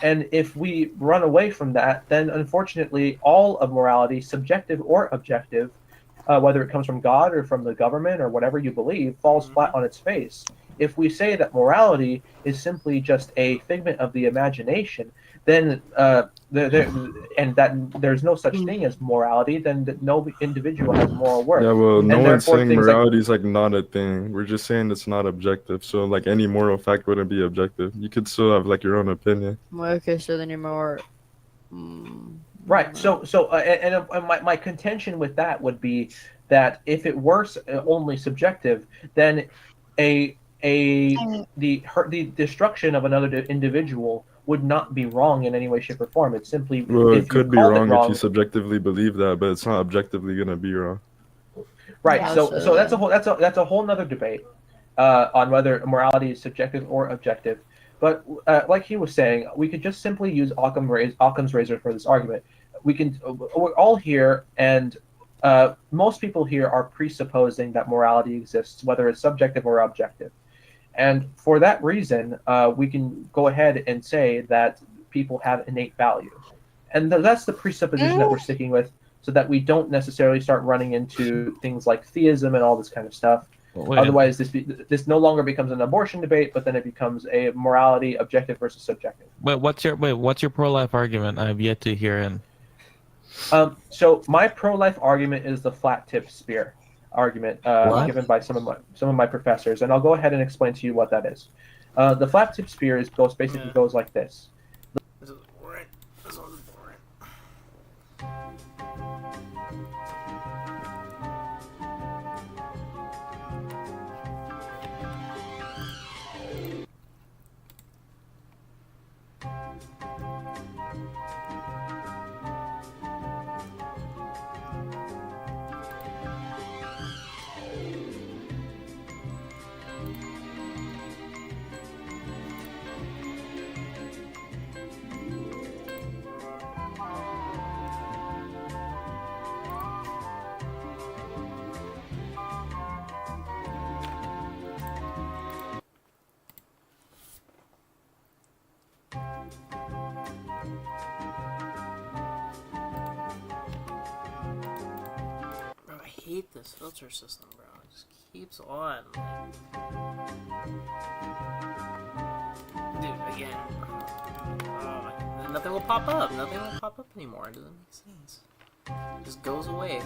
S9: and if we run away from that, then unfortunately all of morality, subjective or objective, whether it comes from God or from the government or whatever you believe, falls flat on its face. If we say that morality is simply just a figment of the imagination, then and that there's no such thing as morality, then no individual has moral worth.
S2: Yeah, well, no
S9: And
S2: one's
S9: therefore
S2: saying
S9: things like-
S2: morality is like not a thing. We're just saying it's not objective. So like any moral fact wouldn't be objective. You could still have like your own opinion.
S17: Well, okay, so then you're more
S9: Right. And my contention with that would be that if it were only subjective, then the destruction of another individual would not be wrong in any way, shape, or form. It's simply
S5: Well,
S9: if
S5: it could
S9: you
S5: be
S9: called it
S5: wrong if you
S9: wrong.
S5: subjectively believe that, but it's not objectively gonna be wrong.
S9: Right.
S23: Yeah,
S9: So
S23: so-
S9: that's a whole nother debate on whether morality is subjective or objective. But like he was saying, we could just simply use Occam's razor for this argument. We're all here, and most people here are presupposing that morality exists, whether it's subjective or objective. And for that reason, we can go ahead and say that people have innate value. And that's the presupposition that we're sticking with, so that we don't necessarily start running into things like theism and all this kind of stuff.
S6: Wait.
S9: Otherwise, this no longer becomes an abortion debate, but then it becomes a morality, objective versus subjective.
S6: What's your pro-life argument? I've yet to hear it.
S9: So my pro-life argument is the flat tip spear argument given by some of my professors, and I'll go ahead and explain to you what that is. The flat tip spear basically goes like this.
S1: This is boring. This one's boring. Bro, I hate this filter system, bro. It just keeps on. Dude, again, bro. Oh, nothing will pop up. Nothing will pop up anymore. It doesn't make sense. It just goes away.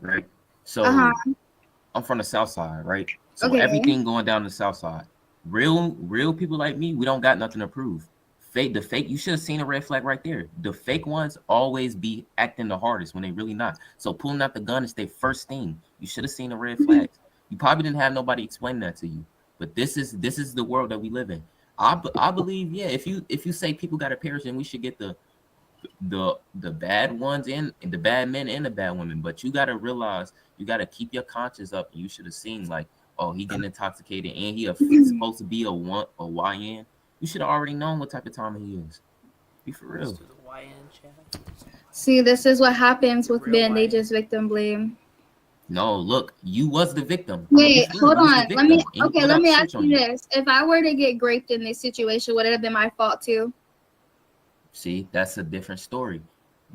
S10: Right? So I'm from the south side, right? So
S11: Okay.
S10: everything going down the south side. Real people like me, we don't got nothing to prove. The fake, you should have seen a red flag right there. The fake ones always be acting the hardest when they really not. So pulling out the gun is their first thing. You should have seen the red flags. You probably didn't have nobody explain that to you. But this is the world that we live in. I believe, yeah, if you say people got to perish, then we should get the bad ones and the bad men and the bad women. But you got to realize, you got to keep your conscience up. You should have seen, like, oh, he getting intoxicated and he supposed to be a YN. You should have already known what type of time he is. Be for real.
S11: See, this is what happens with men. They just victim blame.
S10: No, look, you was the victim.
S11: Wait, hold
S10: You was
S11: on.
S10: the
S11: Let me.
S10: victim, and you
S11: Okay,
S10: put
S11: let
S10: out
S11: me
S10: the
S11: ask
S10: switch on
S11: you this: if I were to get raped in this situation, would it have been my fault too?
S10: See, that's a different story.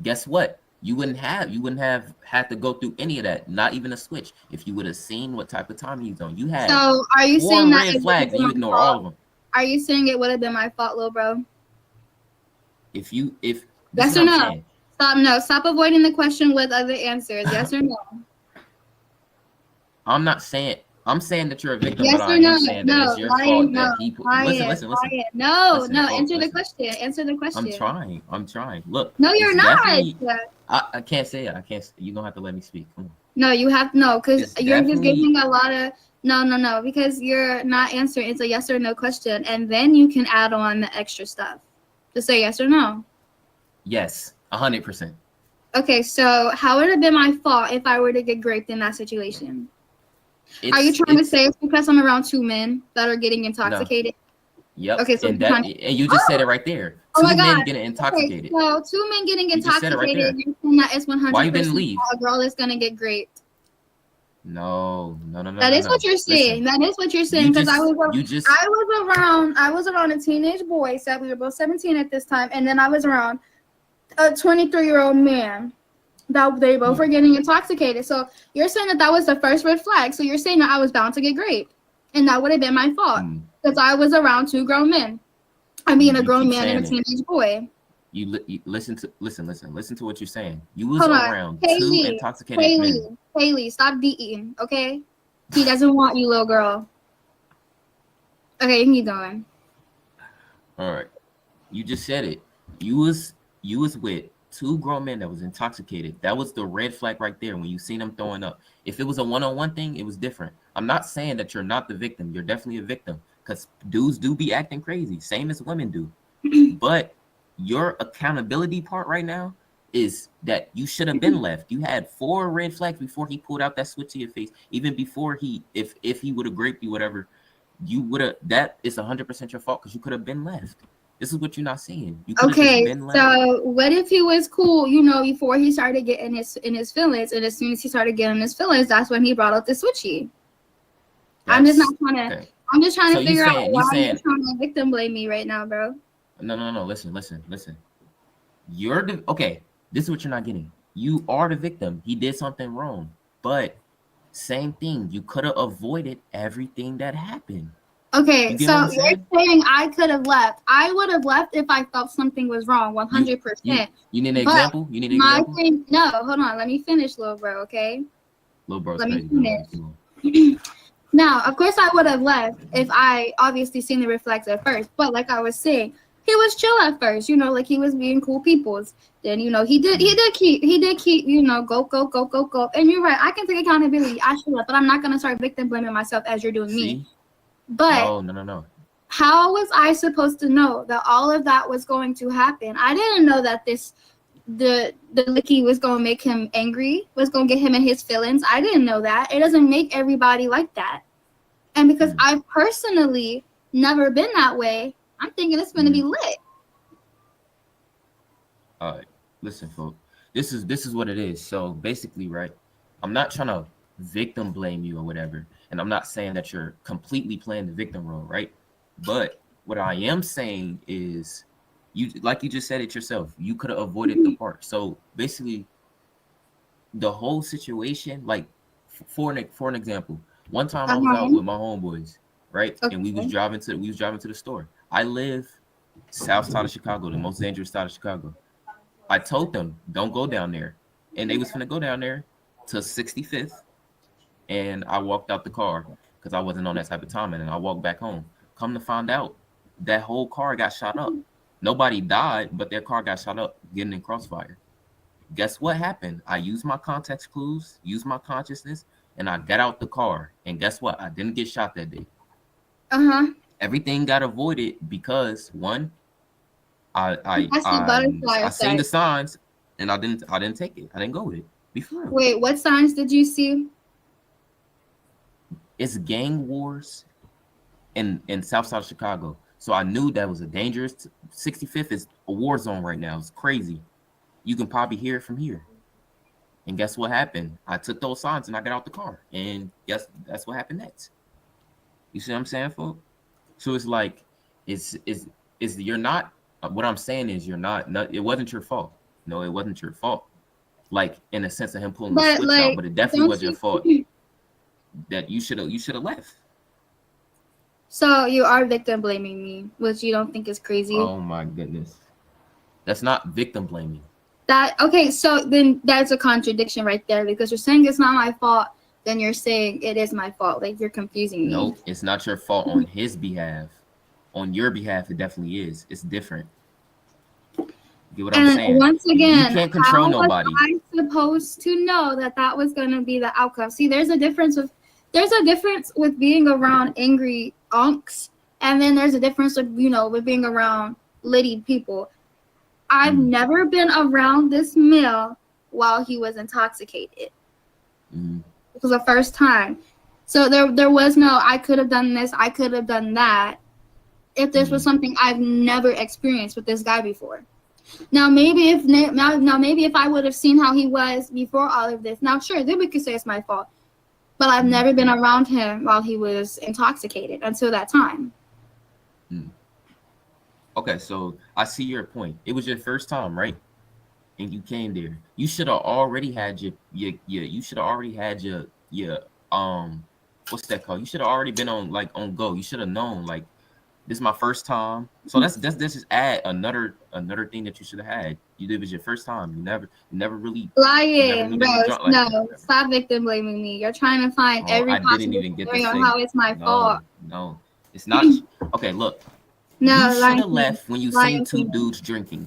S10: Guess what? You wouldn't have had to go through any of that, not even a switch, if you would have seen what type of time he's on. You had
S11: So, are you
S10: 4
S11: saying that
S10: red
S11: it
S10: flags and you
S11: would've been my
S10: ignore all
S11: fault?
S10: of them.
S11: Are you saying it would have been my fault, little bro?
S10: If
S11: Yes
S10: this
S11: or
S10: is what I'm
S11: no?
S10: saying.
S11: Stop avoiding the question with other answers. Yes or no?
S10: I'm not saying I'm saying that you're a victim,
S11: Yes
S10: but
S11: or
S10: I
S11: no?
S10: am saying that
S11: No,
S10: it's your
S11: Ryan,
S10: fault
S11: no.
S10: that he put.
S11: Ryan,
S10: Listen.
S11: Ryan, no,
S10: Listen,
S11: no.
S10: oh,
S11: Answer the
S10: listen.
S11: question. Answer the question.
S10: I'm trying. Look.
S11: No, you're
S10: it's
S11: not.
S10: definitely- I can't say it. I can't. You're gonna have to let me speak. Come on.
S11: No, you have no, because
S10: It's
S11: you're just
S10: definitely-
S11: giving a lot of no, because you're not answering. It's a yes or no question, and then you can add on the extra stuff. Just say yes or no.
S10: Yes, 100%.
S11: Okay, so how would it have been my fault if I were to get raped in that situation? Are you trying to say it's because I'm around 2 men that are getting intoxicated?
S10: Yep.
S11: Okay, so
S10: and
S11: you're trying
S10: and you just said it right there.
S11: Oh
S10: Two
S11: my
S10: men
S11: God.
S10: getting intoxicated.
S11: Okay, so 2 men getting
S10: You just said it right
S11: intoxicated,
S10: there.
S11: you're saying that it's 100%
S10: Why you didn't leave?
S11: a girl is gonna get raped.
S10: No.
S11: That is what you're saying.
S10: Listen,
S11: That is what you're saying. Because I was around a teenage boy. So we were both 17 at this time, and then I was around a 23-year-old man. That they both were getting intoxicated. So you're saying that was the first red flag. So you're saying that I was bound to get raped, and that would have been my fault because I was around two grown men. I'm being a grown man and a teenage boy.
S10: You listen to what you're saying. You was around two intoxicated men.
S11: Haley, stop beating, okay? He doesn't want you, little girl. Okay, you can keep going.
S10: All right, you just said it. You was with two grown men that was intoxicated. That was the red flag right there when you seen them throwing up. If it was a one-on-one thing, it was different. I'm not saying that you're not the victim. You're definitely a victim because dudes do be acting crazy, same as women do. But your accountability part right now is that you should have been left. You had 4 red flags before he pulled out that switch to your face. Even before if he would have raped you, whatever, you would have. That is 100% your fault because you could have been left. This is what you're not seeing. You
S11: okay, so what if he was cool, before he started getting in his feelings, and as soon as he started getting his feelings, that's when he brought up the switchy. I'm just trying to figure out why you're trying to victim blame me right now, bro.
S10: No. Listen. Okay. This is what you're not getting. You are the victim. He did something wrong, but same thing. You could have avoided everything that happened.
S11: Okay, so you're saying I could have left. I would have left if I felt something was wrong, 100%.
S10: You need an example?
S11: No, hold on. Let me finish, little bro, okay?
S10: Little bro,
S11: let me finish. Now, of course, I would have left if I obviously seen the reflex at first. But like I was saying, he was chill at first, like he was being cool peoples. Then, he did keep, go. And you're right. I can take accountability. I should have, but I'm not going to start victim blaming myself as you're doing me. But
S10: no.
S11: How was I supposed to know that all of that was going to happen? I didn't know that the licky was going to make him angry, was going to get him in his feelings. I didn't know that. It doesn't make everybody like that. And because I've personally never been that way, I'm thinking it's going to be lit.
S10: All right, listen, folks. This is what it is. So basically, right, I'm not trying to victim blame you or whatever. And I'm not saying that you're completely playing the victim role, right? But what I am saying is, you just said it yourself, you could have avoided the part. So basically, the whole situation, like for an example, one time I was out with my homeboys, right? Okay. And we was driving to the store. I live south side of Chicago, the most dangerous side of Chicago. I told them, don't go down there. And they was gonna go down there to 65th. And I walked out the car because I wasn't on that type of timing, and I walked back home. Come to find out, that whole car got shot up. Nobody died, but their car got shot up, getting in crossfire. Guess what happened? I used my context clues, used my consciousness, and I got out the car. And guess what? I didn't get shot that day. Everything got avoided because one, I seen the signs, and I didn't take it. I didn't go with it. Be for real.
S11: Wait, what signs did you see?
S10: It's gang wars in south side of Chicago. So I knew that was a dangerous 65th is a war zone right now. It's crazy. You can probably hear it from here. And guess what happened? I took those signs and I got out the car. And guess that's what happened next. You see what I'm saying, folks? So it's like it's you're not what I'm saying is you're not it wasn't your fault. No, it wasn't your fault. Like in the sense of him pulling the switch out, but it definitely was your fault. That you should have left.
S11: So you are victim blaming me, which you don't think is crazy.
S10: Oh my goodness, that's not victim blaming.
S11: So then that's a contradiction right there because you're saying it's not my fault, then you're saying it is my fault. Like you're confusing me.
S10: No, it's not your fault on his behalf. On your behalf, it definitely is. It's different. You get what I'm saying?
S11: Once again,
S10: you can't control nobody.
S11: How was I supposed to know that was going to be the outcome? See, there's a difference with being around angry unks, and then there's a difference with being around litty people. I've never been around this male while he was intoxicated. It was the first time. So there was no I could have done this, I could have done that. If this was something I've never experienced with this guy before. Now maybe if I would have seen how he was before all of this, now sure, then we could say it's my fault. but I've never been around him while he was intoxicated until that time.
S10: Okay, so I see your point. It was your first time, right? And you came there. You should have already had your you should have already had your what's that called? You should have already been on go. You should have known like this is my first time. So that's just add another thing that you should have had. It was your first time. You never really
S11: Lying, bro.
S10: drunk like
S11: No,
S10: that.
S11: stop victim blaming me. You're trying to find every
S10: I didn't
S11: possible
S10: even get to
S11: scenario
S10: say
S11: how it's my fault.
S10: No, it's not. Okay, look.
S11: No,
S10: you should
S11: lying
S10: have
S11: to me.
S10: left when you
S11: Lying
S10: seen
S11: to
S10: two
S11: me.
S10: dudes drinking.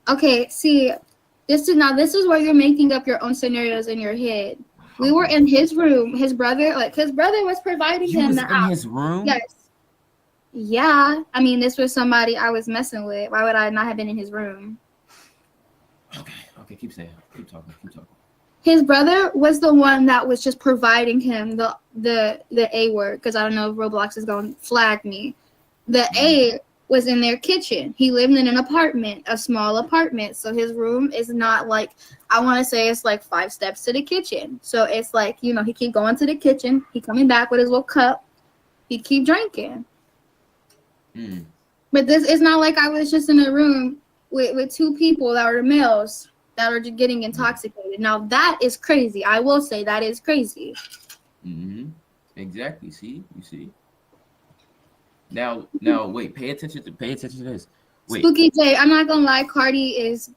S11: Okay, see, this is where you're making up your own scenarios in your head. We were in his room. His brother was providing
S10: You
S11: him
S10: was
S11: the
S10: in
S11: house.
S10: his room?
S11: Yes. Yeah. I mean, this was somebody I was messing with. Why would I not have been in his room?
S10: Okay, keep saying. Keep talking.
S11: His brother was the one that was just providing him the A word, because I don't know if Roblox is going to flag me. The A was in their kitchen. He lived in an apartment, a small apartment. So his room is not like, I want to say it's like 5 steps to the kitchen. So it's like, he keep going to the kitchen. He coming back with his little cup. He keep drinking. But this is not like I was just in a room with 2 people that were males that are just getting intoxicated. Now that is crazy. I will say that is crazy.
S10: Exactly. See, you see. Now, wait. Pay attention to this. Wait.
S11: Spooky J, I'm not gonna lie. Cardi is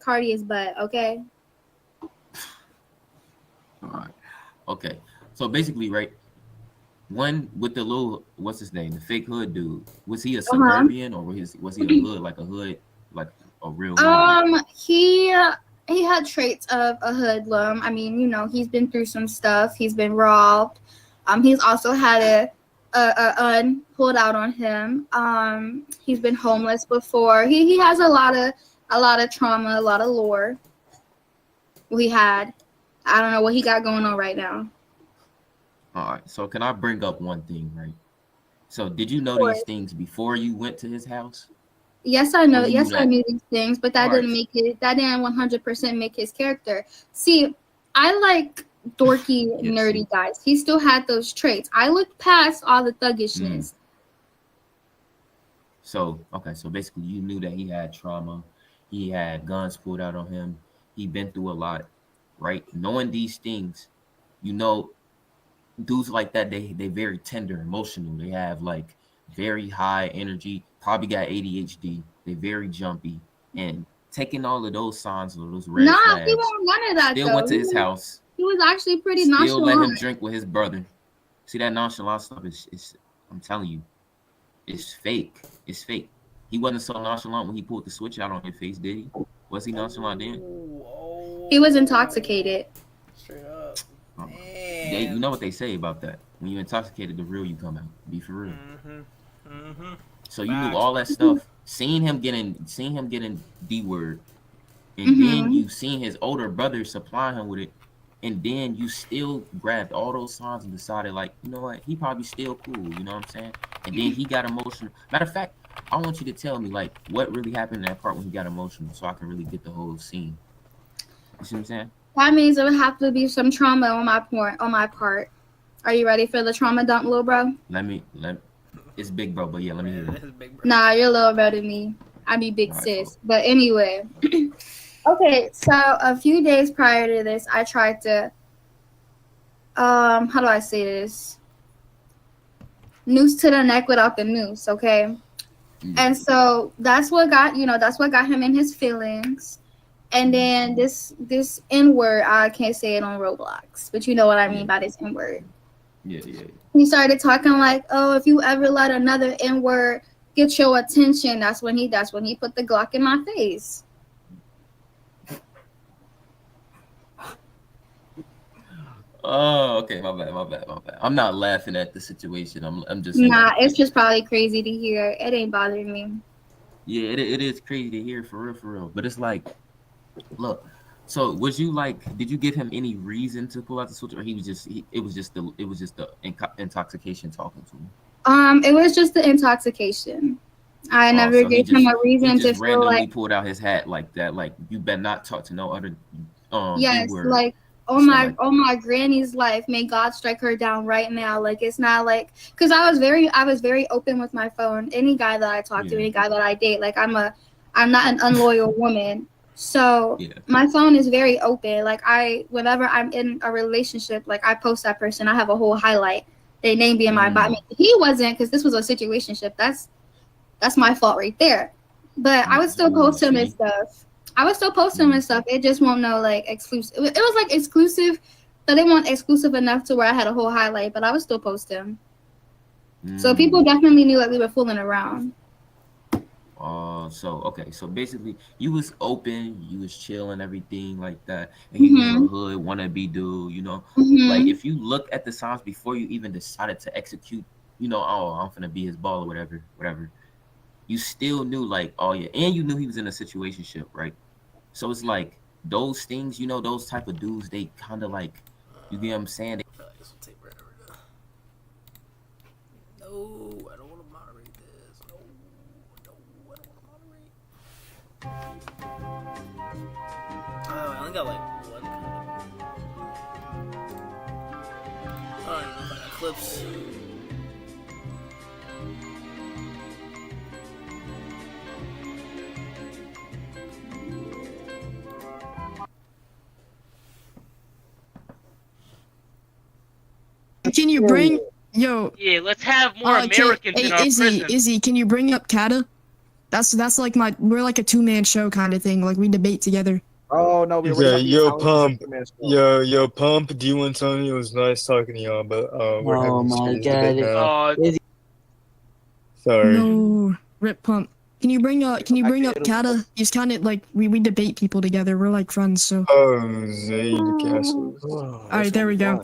S11: butt. Okay.
S10: All right. Okay. So basically, right. One with the little, what's his name? The fake hood dude. Was he a suburban or was he a hood like a real hood?
S11: He had traits of a hoodlum. I mean, he's been through some stuff. He's been robbed. He's also had a pulled out on him. He's been homeless before. He has a lot of trauma, a lot of lore. I don't know what he got going on right now.
S10: All right. So can I bring up one thing, right? So did you know these things before you went to his house?
S11: Yes, I know. Yes, I knew these things, but that didn't make it. That didn't 100% make his character. See, I like dorky, nerdy guys. He still had those traits. I looked past all the thuggishness.
S10: So basically, you knew that he had trauma. He had guns pulled out on him. He been through a lot, right? Knowing these things, dudes like that, they very tender, emotional. They have like very high energy. Probably got ADHD. They very jumpy, and taking all of those signs or those red flags.
S11: He won't none of that.
S10: Still went to his house.
S11: He was actually pretty
S10: Still
S11: nonchalant.
S10: let him drink with his brother. See, that nonchalant stuff is I'm telling you, it's fake. It's fake. He wasn't so nonchalant when he pulled the switch out on your face, did he? Was he nonchalant then?
S11: He was intoxicated.
S1: Straight up.
S10: You know what they say about that. When you're intoxicated, the real you come out. Be for real. So you knew all that stuff. Seeing him getting D word, and then you seen his older brother supply him with it, and then you still grabbed all those signs and decided, like, you know what, he probably still cool. You know what I'm saying? And then he got emotional. Matter of fact, I want you to tell me, like, what really happened in that part when he got emotional, so I can really get the whole scene. You see what I'm saying?
S11: That means it would have to be some trauma on my part. Are you ready for the trauma dump, little bro?
S10: It's big bro, but yeah, let me hear it.
S11: Nah, you're little bro to me. I be big sis. But anyway. Okay, so a few days prior to this, I tried to how do I say this? Noose to the neck without the noose, okay? And so that's what got him in his feelings. And then this N-word, I can't say it on Roblox, but you know what I mean by this N-word.
S10: Yeah.
S11: He started talking like, oh, if you ever let another N-word get your attention, that's when he put the Glock in my face.
S10: Oh, okay, my bad. I'm not laughing at the situation. I'm just
S11: it's just probably crazy to hear. It ain't bothering me.
S10: Yeah, it is crazy to hear for real. But it's like, look, so did you give him any reason to pull out the switch, or it was just the intoxication talking to him?
S11: It was just the intoxication. I never gave him a reason to feel like
S10: pulled out his hat like that. Like, you better not talk to no other
S11: yes,
S10: N-word.
S11: like on my granny's life, may God strike her down right now. Like, it's not like, because I was very open with my phone. Any guy that I talk to, any guy that I date, like, I'm not an unloyal woman. So my phone is very open. Like, whenever I'm in a relationship, like, I post that person, I have a whole highlight. They name be in my bio. I mean, he wasn't, because this was a situationship. That's my fault right there. But I would still post him and stuff. It just won't know, like, exclusive. It was like exclusive, but it wasn't exclusive enough to where I had a whole highlight. But I would still post him. So people definitely knew that we were fooling around.
S10: So basically, you was open, you was chill and everything like that, and you was a hood wannabe dude, you know. Like, if you look at the signs before you even decided to execute, you know, oh, I'm finna be his ball or whatever. You still knew, like, oh yeah, and you knew he was in a situationship, right? So it's like those things, you know, those type of dudes, they kind of like, you get what I'm saying?
S1: No, I don't want to moderate this. No, I don't want to moderate. Oh, I only got like one. I don't even know if I got clips.
S3: Can you bring
S13: Yeah, let's have more Americans in our prison.
S3: Izzy, can you bring up Kata? That's like we're like a 2-man show kind of thing. Like, we debate together.
S14: Oh no, we
S16: Yeah, yo, Pump. Yo, Pump. D and Tony, it was nice talking to y'all, but we're having a serious debate now. Sorry.
S3: No, Rip Pump. Can you bring up Kata? He's kind of like we debate people together. We're like friends, so.
S16: Oh, Zayd Castle.
S3: All right, there we go.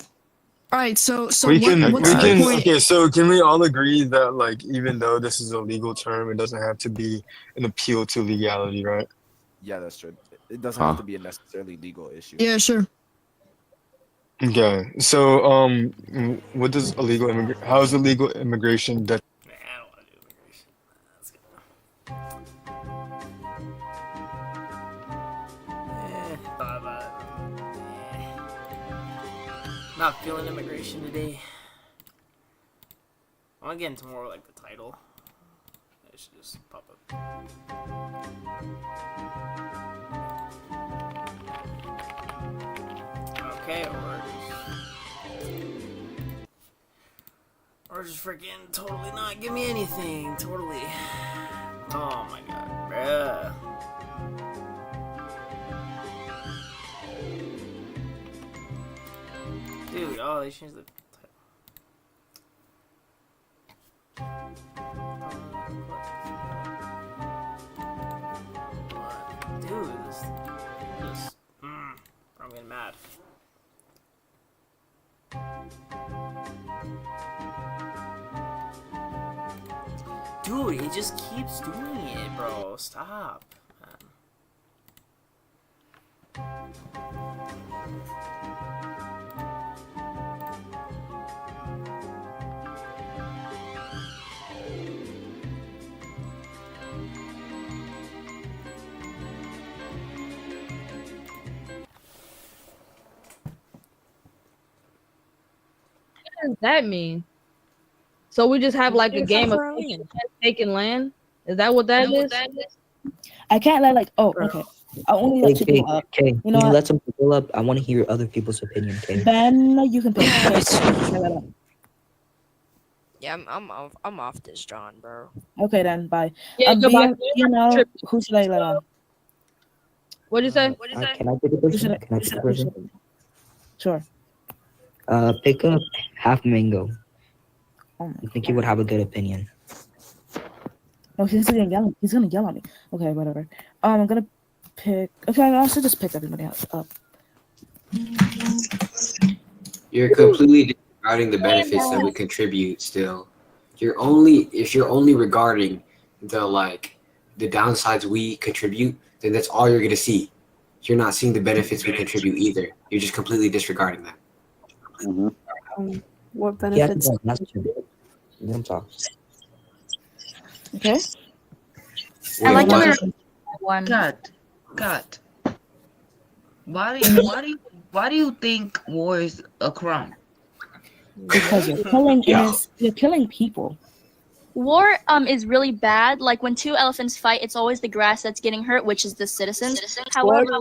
S3: All right, so what's the point?
S16: Okay, so can we all agree that, like, even though this is a legal term, it doesn't have to be an appeal to legality, right?
S14: Yeah, that's true. It doesn't have to be a necessarily legal issue.
S3: Yeah, sure.
S16: Okay, so what does how is illegal immigration that?
S1: Not feeling immigration today. I want to get into more like the title. It should just pop up. Okay, or just freaking totally not give me anything. Totally. Oh my god, bruh. Dude, oh, they changed the dude, this I'm getting mad. Dude, he just keeps doing it, bro. Stop.
S21: What does that mean? So we just have like a game of taking land? Is that what that is?
S24: I can't let okay. I only let people up.
S27: Okay,
S24: You know
S27: can you
S24: what?
S27: let some people up? I want to hear other people's opinion, okay?
S24: Then you can pick.
S17: Yeah, I'm off this, John, bro.
S24: Okay, then bye.
S21: Yeah, goodbye.
S24: Who should I let on?
S21: What'd you say?
S27: Can I pick a person? Can I pick a person?
S24: Sure.
S27: Pick up Half Mango.
S24: Oh
S27: I think he would have a good opinion.
S24: No, he's gonna yell. He's gonna yell at me. Okay, whatever. I'm gonna pick. Okay, I should just pick everybody else up.
S28: You're completely disregarding the benefits that we contribute. Still, if you're only regarding the downsides we contribute, then that's all you're gonna see. You're not seeing the benefits we contribute either. You're just completely disregarding that.
S24: What benefits?
S27: Let him talk.
S24: Okay.
S28: I like
S29: one. God. Why do you
S4: Why do you think war is a crime?
S24: Because you're killing people.
S7: War is really bad. Like when two elephants fight, it's always the grass that's getting hurt, which is the citizens. However,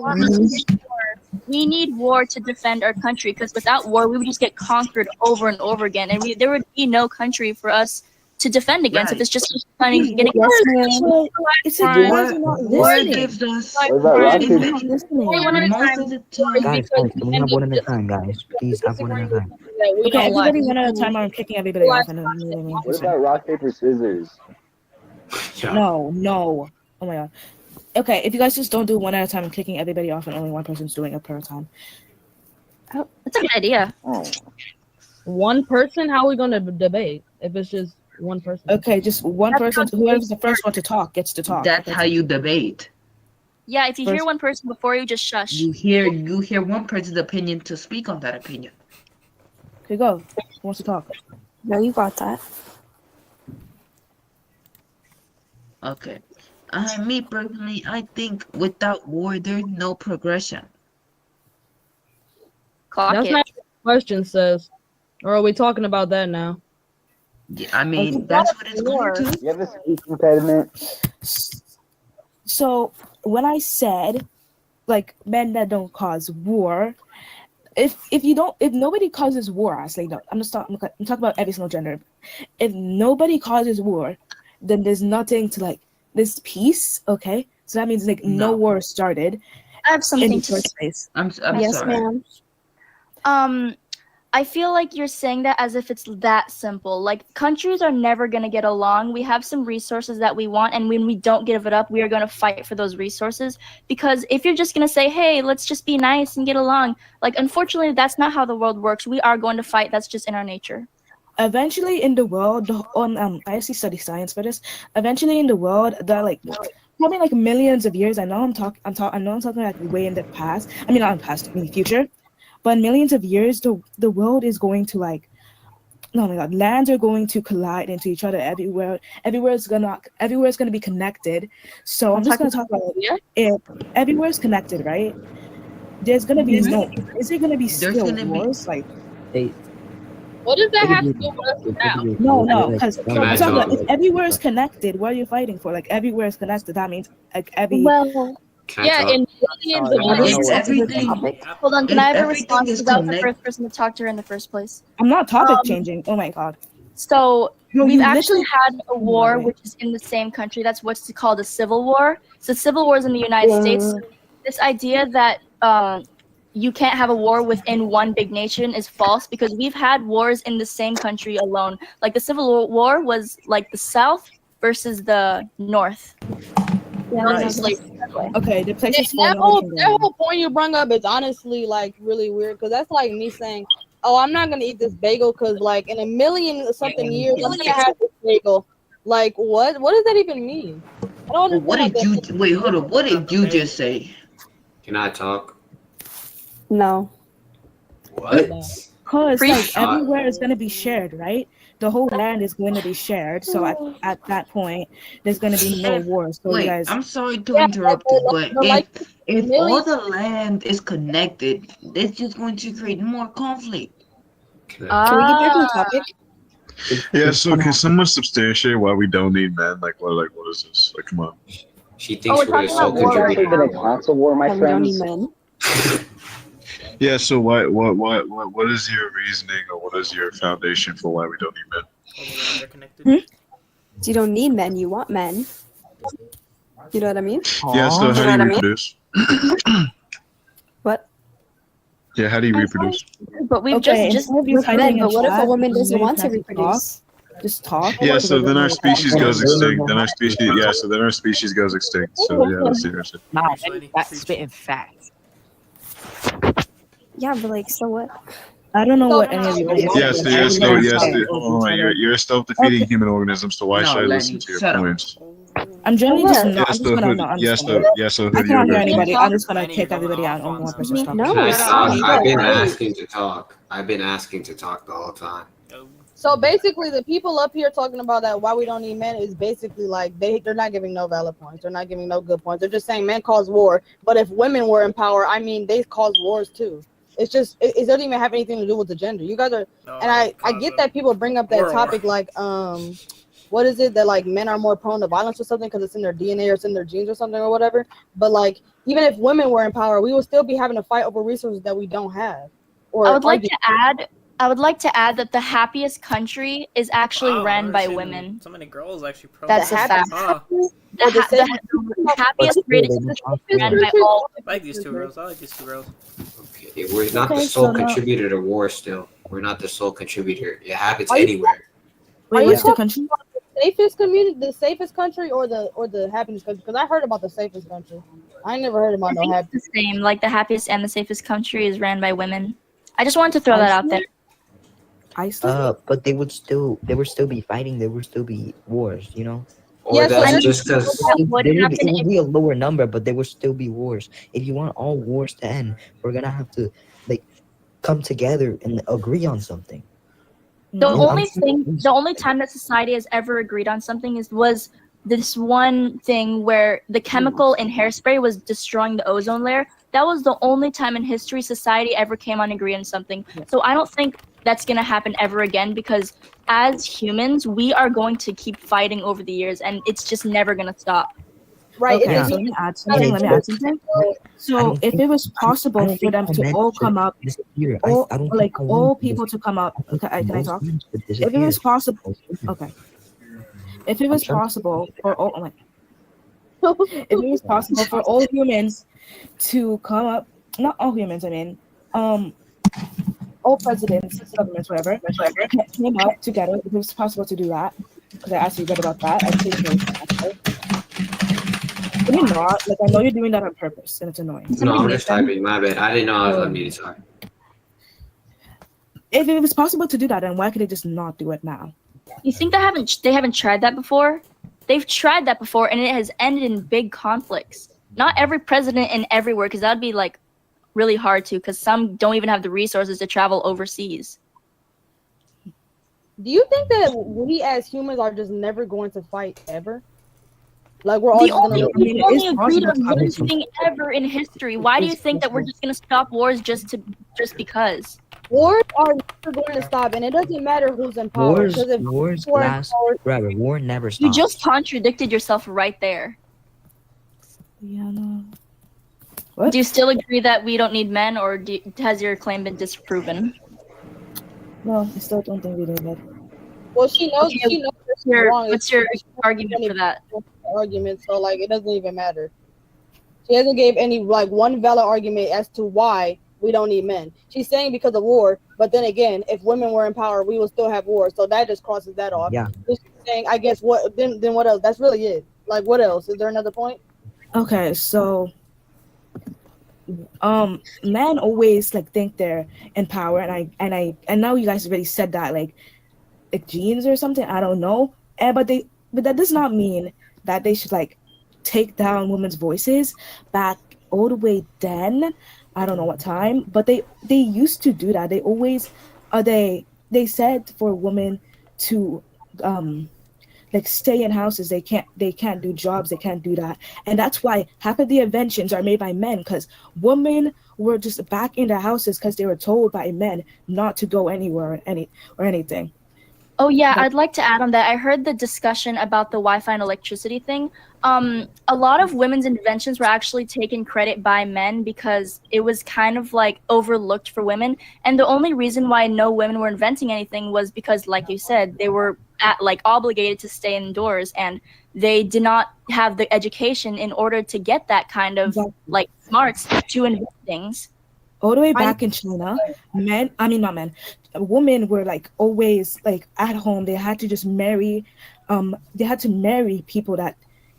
S7: we need war to defend our country, because without war, we would just get conquered over and over again, and there would be no country for us to defend against if it's just getting
S4: War
S24: listening.
S4: gives us.
S27: What about rock, paper?
S4: Most of the time.
S27: Guys, can we have one at a time, guys? Please have one at a time.
S24: Okay, everybody one at a time. I'm kicking everybody off. And
S27: What about rock, paper, scissors?
S24: No. Oh my god. Okay, if you guys just don't do one at a time, I'm kicking everybody off, and only one person's doing it per time.
S7: Oh, that's a good idea.
S27: Oh.
S21: One person? How are we gonna debate if it's just one person?
S24: Okay, just one person. Whoever's the first one to talk gets to talk.
S4: That's how you debate.
S7: Yeah, if you hear one person before you, just shush.
S4: You hear one person's opinion to speak on that opinion.
S24: Okay, go. Who wants to talk?
S26: No, you got that.
S4: Okay. Me personally, I think without war, there's no progression.
S21: That's not what the question says. Or are we talking about that now?
S4: Yeah, I mean, that's what it's going to.
S27: You have a speech impediment?
S24: So when I said, like, men that don't cause war, if nobody causes war, I say no. I'm talking about every single gender. If nobody causes war, then there's nothing to like. There's peace, okay? So that means like no war started.
S7: I have something
S24: in the
S7: to
S24: first place.
S4: I'm
S7: yes,
S4: sorry.
S7: ma'am. I feel like you're saying that as if it's that simple. Like, countries are never going to get along. We have some resources that we want, and when we don't give it up, we are going to fight for those resources. Because if you're just going to say, hey, let's just be nice and get along, like, unfortunately, that's not how the world works. We are going to fight. That's just in our nature.
S24: Eventually in the world, I actually study science for this. Eventually in the world, there are like probably like millions of years. I know I'm talking like way in the past. I mean, not in the past, in the future. But in millions of years, the world is going to like, oh my god, lands are going to collide into each other everywhere. Everywhere's gonna be connected. So I'm just gonna talk about it. Everywhere is connected, right? There's gonna be is there gonna be still wars? Like,
S21: what does that have to do with us now?
S24: No, because if everywhere is connected, what are you fighting for? Like, everywhere is connected. That means like every.
S7: Yeah, in millions of
S4: everything.
S7: Hold on, can I have a response? Because I was the first person to talk to her in the first place.
S24: I'm not topic changing. Oh my god.
S7: So we've actually had a war which is in the same country. That's what's called a civil war. So civil wars in the United States. This idea that you can't have a war within one big nation is false, because we've had wars in the same country alone. Like the Civil War was like the South versus the North.
S24: Yeah, okay, the place is
S21: that whole point you bring up is honestly like really weird, because that's like me saying, oh, I'm not gonna eat this bagel because like in a million something years I'm gonna have this bagel. Like what does that even mean? I don't understand.
S4: What did you wait, hold up, what did you just say?
S28: Can I talk?
S26: No.
S28: What?
S24: Because like everywhere is going to be shared, right? The whole land is going to be shared. So at that point, there's going to be no war. So
S4: wait,
S24: you guys...
S4: I'm sorry to interrupt you, but if all the land is connected, it's just going to create more conflict.
S26: Can we get back on topic?
S8: Yeah, so can someone substantiate why we don't need men? Like what is this? Like, come on.
S28: She thinks we're the sole contributor.
S27: Been a console war, my friends.
S8: Yeah, so what is your reasoning, or what is your foundation for why we don't need men?
S26: So you don't need men, you want men. You know what I mean?
S8: Yeah, so how do you reproduce?
S26: What?
S8: Yeah, how do you reproduce?
S26: But we've just men, but what if a woman doesn't want to reproduce?
S24: Just talk.
S8: Yeah, so then our species goes extinct. Then our species goes extinct. So yeah, that's seriously.
S12: Nah, that's spitting facts.
S26: Yeah, but like, so what?
S24: I don't know what any of you guys.
S8: You're a self-defeating human organism. So why should I listen to your points?
S24: I'm generally just not.
S8: I
S24: cannot hear anybody. I'm just gonna kick everybody out. Only one person's talking.
S28: No, I've been asking to talk. I've been asking to talk the whole time.
S21: So basically, the people up here talking about that why we don't need men is basically like they're not giving no valid points. They're not giving no good points. They're just saying men cause war. But if women were in power, I mean, they cause wars too. It's just it doesn't even have anything to do with the gender. You guys are, and I get that people bring up that topic like what is it that like men are more prone to violence or something because it's in their DNA or it's in their genes or something or whatever. But like even if women were in power, we would still be having to fight over resources that we don't have. Or
S7: I would like to add that the happiest country is actually ran by women.
S1: So many girls actually.
S7: That's a fact. The happiest rate is ran by all.
S1: I like these two girls.
S28: Okay, we're not the sole contributor to war. Still, we're not the sole contributor. It happens anywhere.
S21: Wait, what's the country? The safest community, the safest country, or the happiest country? Because I heard about the safest country. I never heard about no happy.
S7: It's the same. Like the happiest and the safest country is ran by women. I just wanted to throw that out there.
S27: But they would still be fighting. There would still be wars, you know.
S28: Or that's just because
S27: it would be a lower number, but there would still be wars. If you want all wars to end, we're gonna have to like come together and agree on something.
S7: The only time that society has ever agreed on something was this one thing where the chemical in hairspray was destroying the ozone layer. That was the only time in history society ever came on agree on something. So I don't think that's going to happen ever again because as humans, we are going to keep fighting over the years and it's just never going to stop.
S21: Right.
S24: Okay, so let me add something. So if it was possible for them to all come up, all people to come up, can I talk? If it was possible, okay. If it was possible for all, if it was possible for all humans to come up, not all humans, I mean, all presidents, governments, whatever, came up together. If it was possible to do that, because I actually read about that, I think it was possible. But you're not. Like, I know you're doing that on purpose, and it's annoying.
S28: No, I'm just typing. My bad. I didn't know I was unmuted. Sorry.
S24: If it was possible to do that, then why could they just not do it now?
S7: You think they haven't tried that before? They've tried that before, and it has ended in big conflicts. Not every president and everywhere, because that'd be like really hard to, because some don't even have the resources to travel overseas.
S21: Do you think that we as humans are just never going to fight ever? Like we're all
S7: the only agreed on one thing ever in history. Why do you think that we're just gonna stop wars just because?
S21: Wars are never going to stop, and it doesn't matter who's in power.
S27: Wars last forever. War never stops.
S7: You just contradicted yourself right there.
S24: Yeah, no.
S7: Do you still agree that we don't need men, or has your claim been disproven?
S24: No, I still don't think we need that.
S21: Well, she knows.
S7: Okay,
S21: she knows
S7: what's your argument for that?
S21: Argument, so like it doesn't even matter. She hasn't gave any like one valid argument as to why we don't need men. She's saying because of war, but then again, if women were in power, we would still have war. So that just crosses that off.
S27: Yeah.
S21: She's saying, I guess what then what else? That's really it. Like what else? Is there another point?
S24: Okay, so men always like think they're in power, and now you guys already said that like genes or something. I don't know, but that does not mean that they should like take down women's voices back all the way then. I don't know what time, but they used to do that. They always they said for women to like stay in houses. They can't do jobs, they can't do that. And that's why half of the inventions are made by men, because women were just back in their houses because they were told by men not to go anywhere or anything.
S7: Oh yeah, I'd like to add on that. I heard the discussion about the Wi-Fi and electricity thing. A lot of women's inventions were actually taken credit by men because it was kind of like overlooked for women. And the only reason why no women were inventing anything was because, like you said, they were obligated to stay indoors, and they did not have the education in order to get that kind of like smarts to invent things.
S24: All the way back in China, women were like always like at home. They had to just marry, people that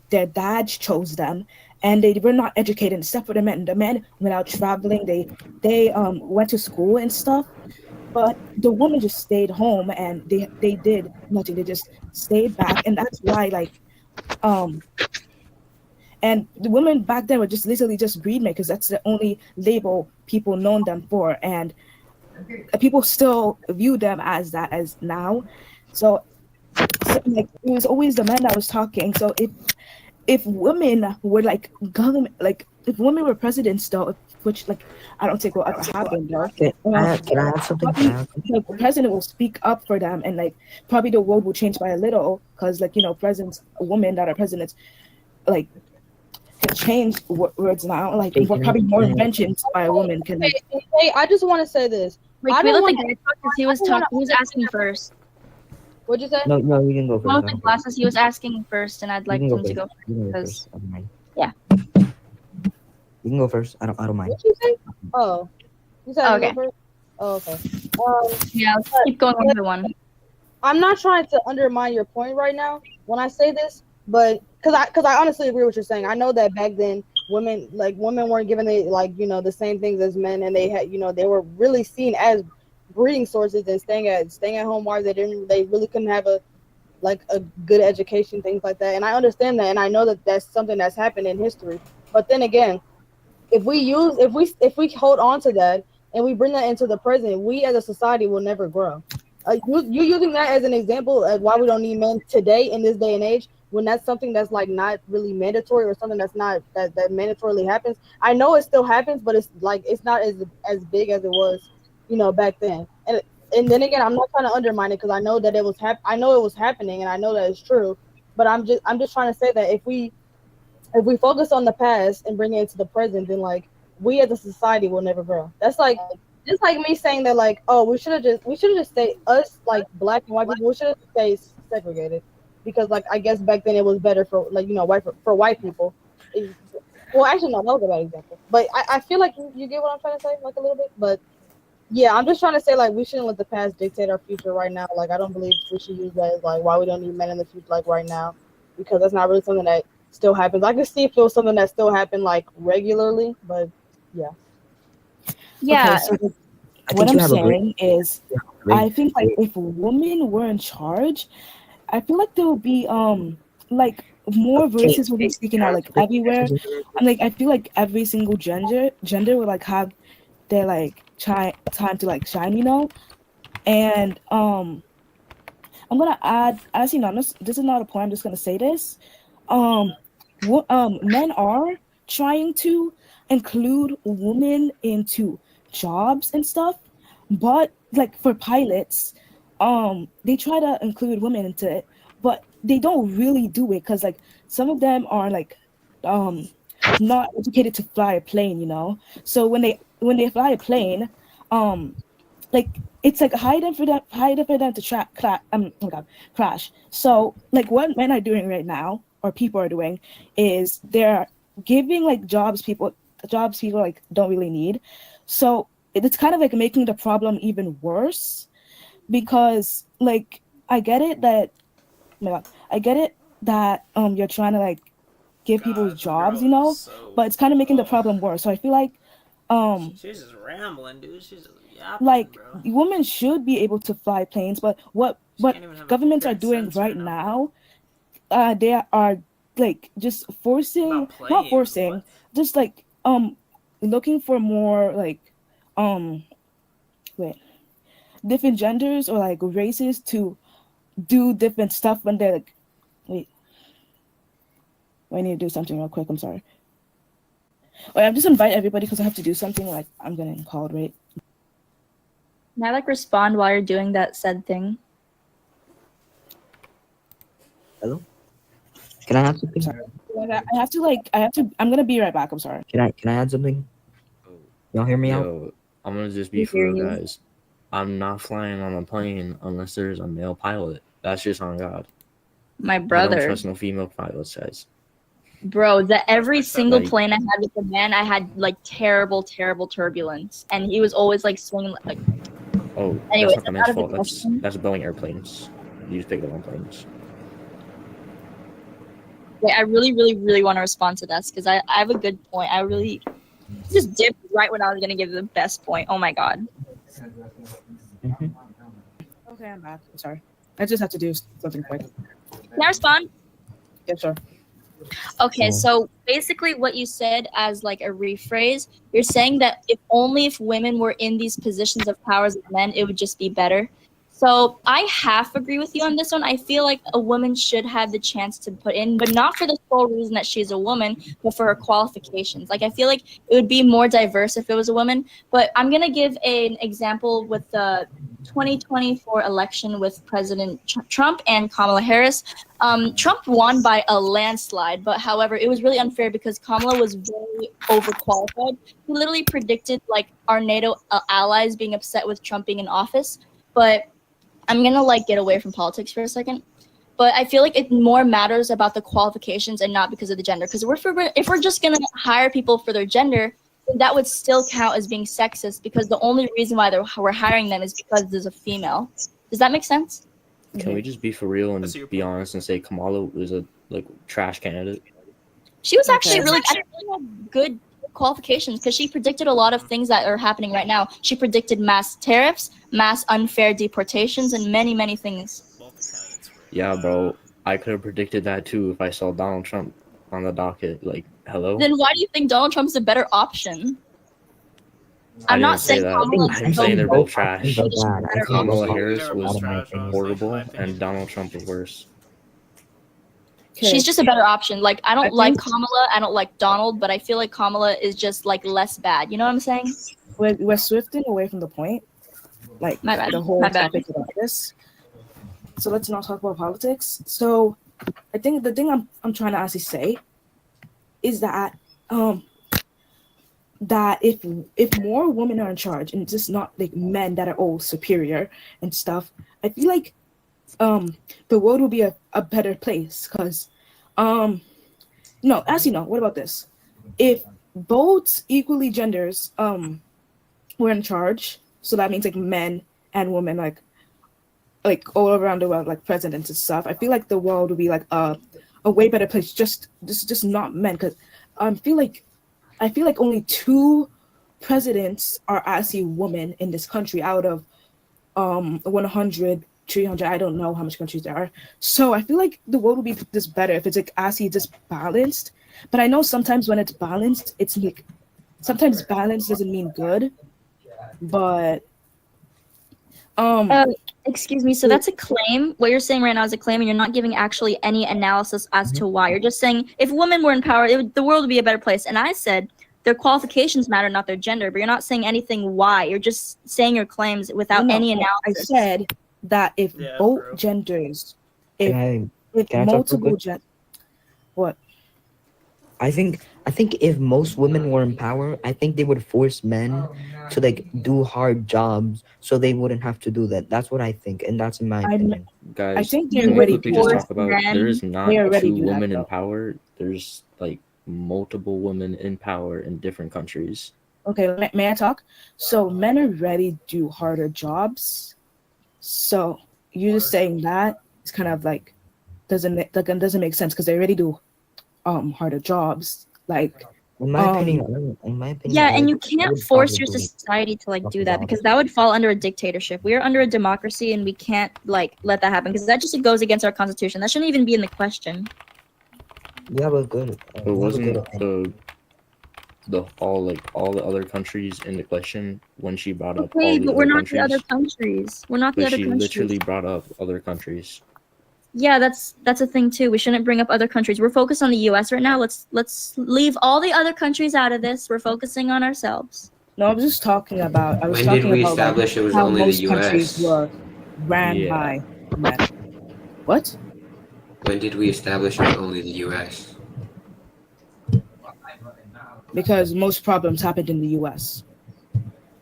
S24: their dads chose them, and they were not educated except for the men. The men went out traveling. They went to school and stuff, but the women just stayed home and they did nothing. They just stayed back, and that's why and the women back then were just literally just breed makers. That's the only label people known them for, and people still view them as that as now. So like it was always the men that was talking. So if women were like government, like if women were presidents, though, which like I don't think will ever happen, though.
S27: Can I add something?
S24: Probably the president will speak up for them, and like probably the world will change by a little, because like presidents, women that are presidents, like can change words now. Like probably more inventions by a woman can. Like,
S21: Hey, I just want to say this.
S7: Wait, can we let the guy talk because he was talking. He was asking first.
S21: What'd you say?
S27: No, you can go first.
S7: One of the glasses, he was asking first, and I'd like him to go first.
S27: You can go
S7: Because,
S27: first. I don't mind.
S7: yeah.
S27: You can go first. I don't mind.
S21: What'd you say? Oh, you said
S7: Okay.
S21: go first? Oh, okay.
S7: Yeah, let's keep going on the one.
S21: I'm not trying to undermine your point right now when I say this, but because I honestly agree with what you're saying. I know that back then women weren't given the same things as men, and they had they were really seen as breeding sources and staying at home wives. They really couldn't have a good education, things like that. And I understand that, and I know that that's something that's happened in history. But then again, if we hold on to that and we bring that into the present, we as a society will never grow. You using that as an example of why we don't need men today in this day and age, when that's something that's like not really mandatory, or something that's not that mandatorily happens. I know it still happens, but it's not as big as it was, back then. And then again, I'm not trying to undermine it, because I know that it was I know it was happening, and I know that it's true. But I'm just trying to say that if we focus on the past and bring it into the present, then like we as a society will never grow. That's like just like me saying that we should have just stayed, us like black and white people, we should have stayed segregated, because like I guess back then it was better for white people. Well, actually no, that was a bad example. But I feel like you get what I'm trying to say, like a little bit. But yeah, I'm just trying to say we shouldn't let the past dictate our future right now. Like I don't believe we should use that as why we don't need men in the future right now, because that's not really something that still happens. I can see if it was something that still happened regularly, but yeah.
S7: Yeah.
S24: Okay, so what I'm saying is, I think if women were in charge, I feel like there would be more voices will be speaking out everywhere. I feel like every single gender would have their time to shine, and I'm gonna add, actually no, this is not a point, I'm just gonna say this. Men are trying to include women into jobs and stuff, but for pilots, they try to include women into it, but they don't really do it, because some of them are not educated to fly a plane, so when they fly a plane, it's hiding for them to crash. So what men are doing right now, or people are doing, is they're giving jobs people don't really need. So it's kind of making the problem even worse, because I get it that you're trying to give people jobs, but it's kind of making the problem worse. So I feel like
S1: she's just rambling, dude. She's just yapping, bro.
S24: Women should be able to fly planes, but what governments are doing right now, they are just forcing, not forcing, just looking for more different genders or races to do different stuff when they're wait, I need to do something real quick. I'm sorry. Wait, I'm just invite everybody because I have to do something. I'm getting called, right?
S7: Can I respond while you're doing that said thing?
S27: Hello? Can I add something?
S24: Sorry. I'm gonna be right back. I'm sorry.
S27: Can I add something? Y'all hear me out?
S2: I'm gonna just be for real, guys. I'm not flying on a plane unless there's a male pilot. That's just on God.
S7: My brother.
S2: I don't trust no female pilots, guys.
S7: Bro, every single plane I had with the man, I had terrible turbulence, and he was always swinging.
S2: Oh,
S7: anyways,
S2: that's not the man's fault. That's Boeing airplanes. You just picked the wrong planes.
S7: Wait, I really want to respond to this because I have a good point. I really just dipped right when I was gonna give the best point. Oh my god.
S24: Okay, I'm back. I'm sorry. I just have to do something quick.
S7: Can I respond?
S24: Yeah, sure.
S7: Okay, so basically what you said as a rephrase, you're saying that if women were in these positions of power as men, it would just be better. So I half agree with you on this one. I feel like a woman should have the chance to put in, but not for the sole reason that she's a woman, but for her qualifications. Like I feel like it would be more diverse if it was a woman. But I'm gonna give an example with the 2024 election with President Trump and Kamala Harris. Trump won by a landslide, but however, it was really unfair because Kamala was very overqualified. He literally predicted like our NATO allies being upset with Trump being in office. But I'm gonna like get away from politics for a second. But I feel like it more matters about the qualifications and not because of the gender. Because if we're just gonna hire people for their gender, then that would still count as being sexist because the only reason why we're hiring them is because there's a female. Does that make sense?
S2: Can we just be for real and be honest and say Kamala was a like trash candidate?
S7: She was actually really good qualifications because she predicted a lot of things that are happening right now. She predicted mass tariffs, mass unfair deportations, and many, many things.
S2: Yeah, bro. I could have predicted that too if I saw Donald Trump on the docket. Like, hello?
S7: Then why do you think Donald Trump's a better option? I'm not saying
S2: I'm saying they're both trash.
S27: Kamala
S2: Kamala Harris was horrible, and Donald Trump was worse.
S7: She's just a better option. Like, I don't like Kamala, I don't like Donald, but I feel like Kamala is just like less bad. You know what I'm saying?
S24: We're swifting away from the point. Like the whole topic about this. So let's not talk about politics. So I think the thing I'm trying to actually say is that that if more women are in charge and just not like men that are all superior and stuff, I feel like the world will be a better place because no, what about this? If both equally genders were in charge, so that means like men and women like all around the world, like presidents and stuff, I feel like the world would be like a way better place, just not men, because I feel like only 2 presidents are actually women in this country out of 100, 300, I don't know how much countries there are. So I feel like the world would be just better if it's like actually just balanced. But I know sometimes when it's balanced, it's like sometimes balance doesn't mean good. But
S7: excuse me, so that's a claim. What you're saying right now is a claim, and you're not giving actually any analysis as to why. You're just saying if women were in power, the world would be a better place. And I said their qualifications matter, not their gender, but you're not saying anything why. You're just saying your claims without any analysis.
S24: I said that if both genders, if multiple genders, what?
S27: I think if most women were in power, I think they would force men to like do hard jobs so they wouldn't have to do that. That's what I think, and that's in my opinion.
S2: Guys,
S24: I think
S2: can we quickly just talk about there's not 2 women in power. There's like multiple women in power in different countries.
S24: Okay, may I talk? So men already do harder jobs. So you just saying that it's kind of like doesn't make sense because they already do harder jobs. Like
S27: in my opinion,
S7: yeah, and you can't force your society to like do that because that would fall under a dictatorship. We are under a democracy and we can't like let that happen because that just goes against our constitution. That shouldn't even be in the question.
S27: Yeah, but good.
S2: But wasn't all the other countries in the question when she brought up all the
S7: but we're
S2: other
S7: not
S2: countries?
S7: the other countries. We're not the
S2: But
S7: other
S2: she
S7: countries.
S2: literally brought up other countries.
S7: Yeah, that's a thing too. We shouldn't bring up other countries. We're focused on the U.S. right now. Let's leave all the other countries out of this. We're focusing on ourselves.
S24: No, I was just talking about.
S28: When did we establish it was
S24: how
S28: only the
S24: most
S28: U.S.?
S24: countries were ran by men. What?
S28: When did we establish it was only the U.S.?
S24: Because most problems happened in the U.S.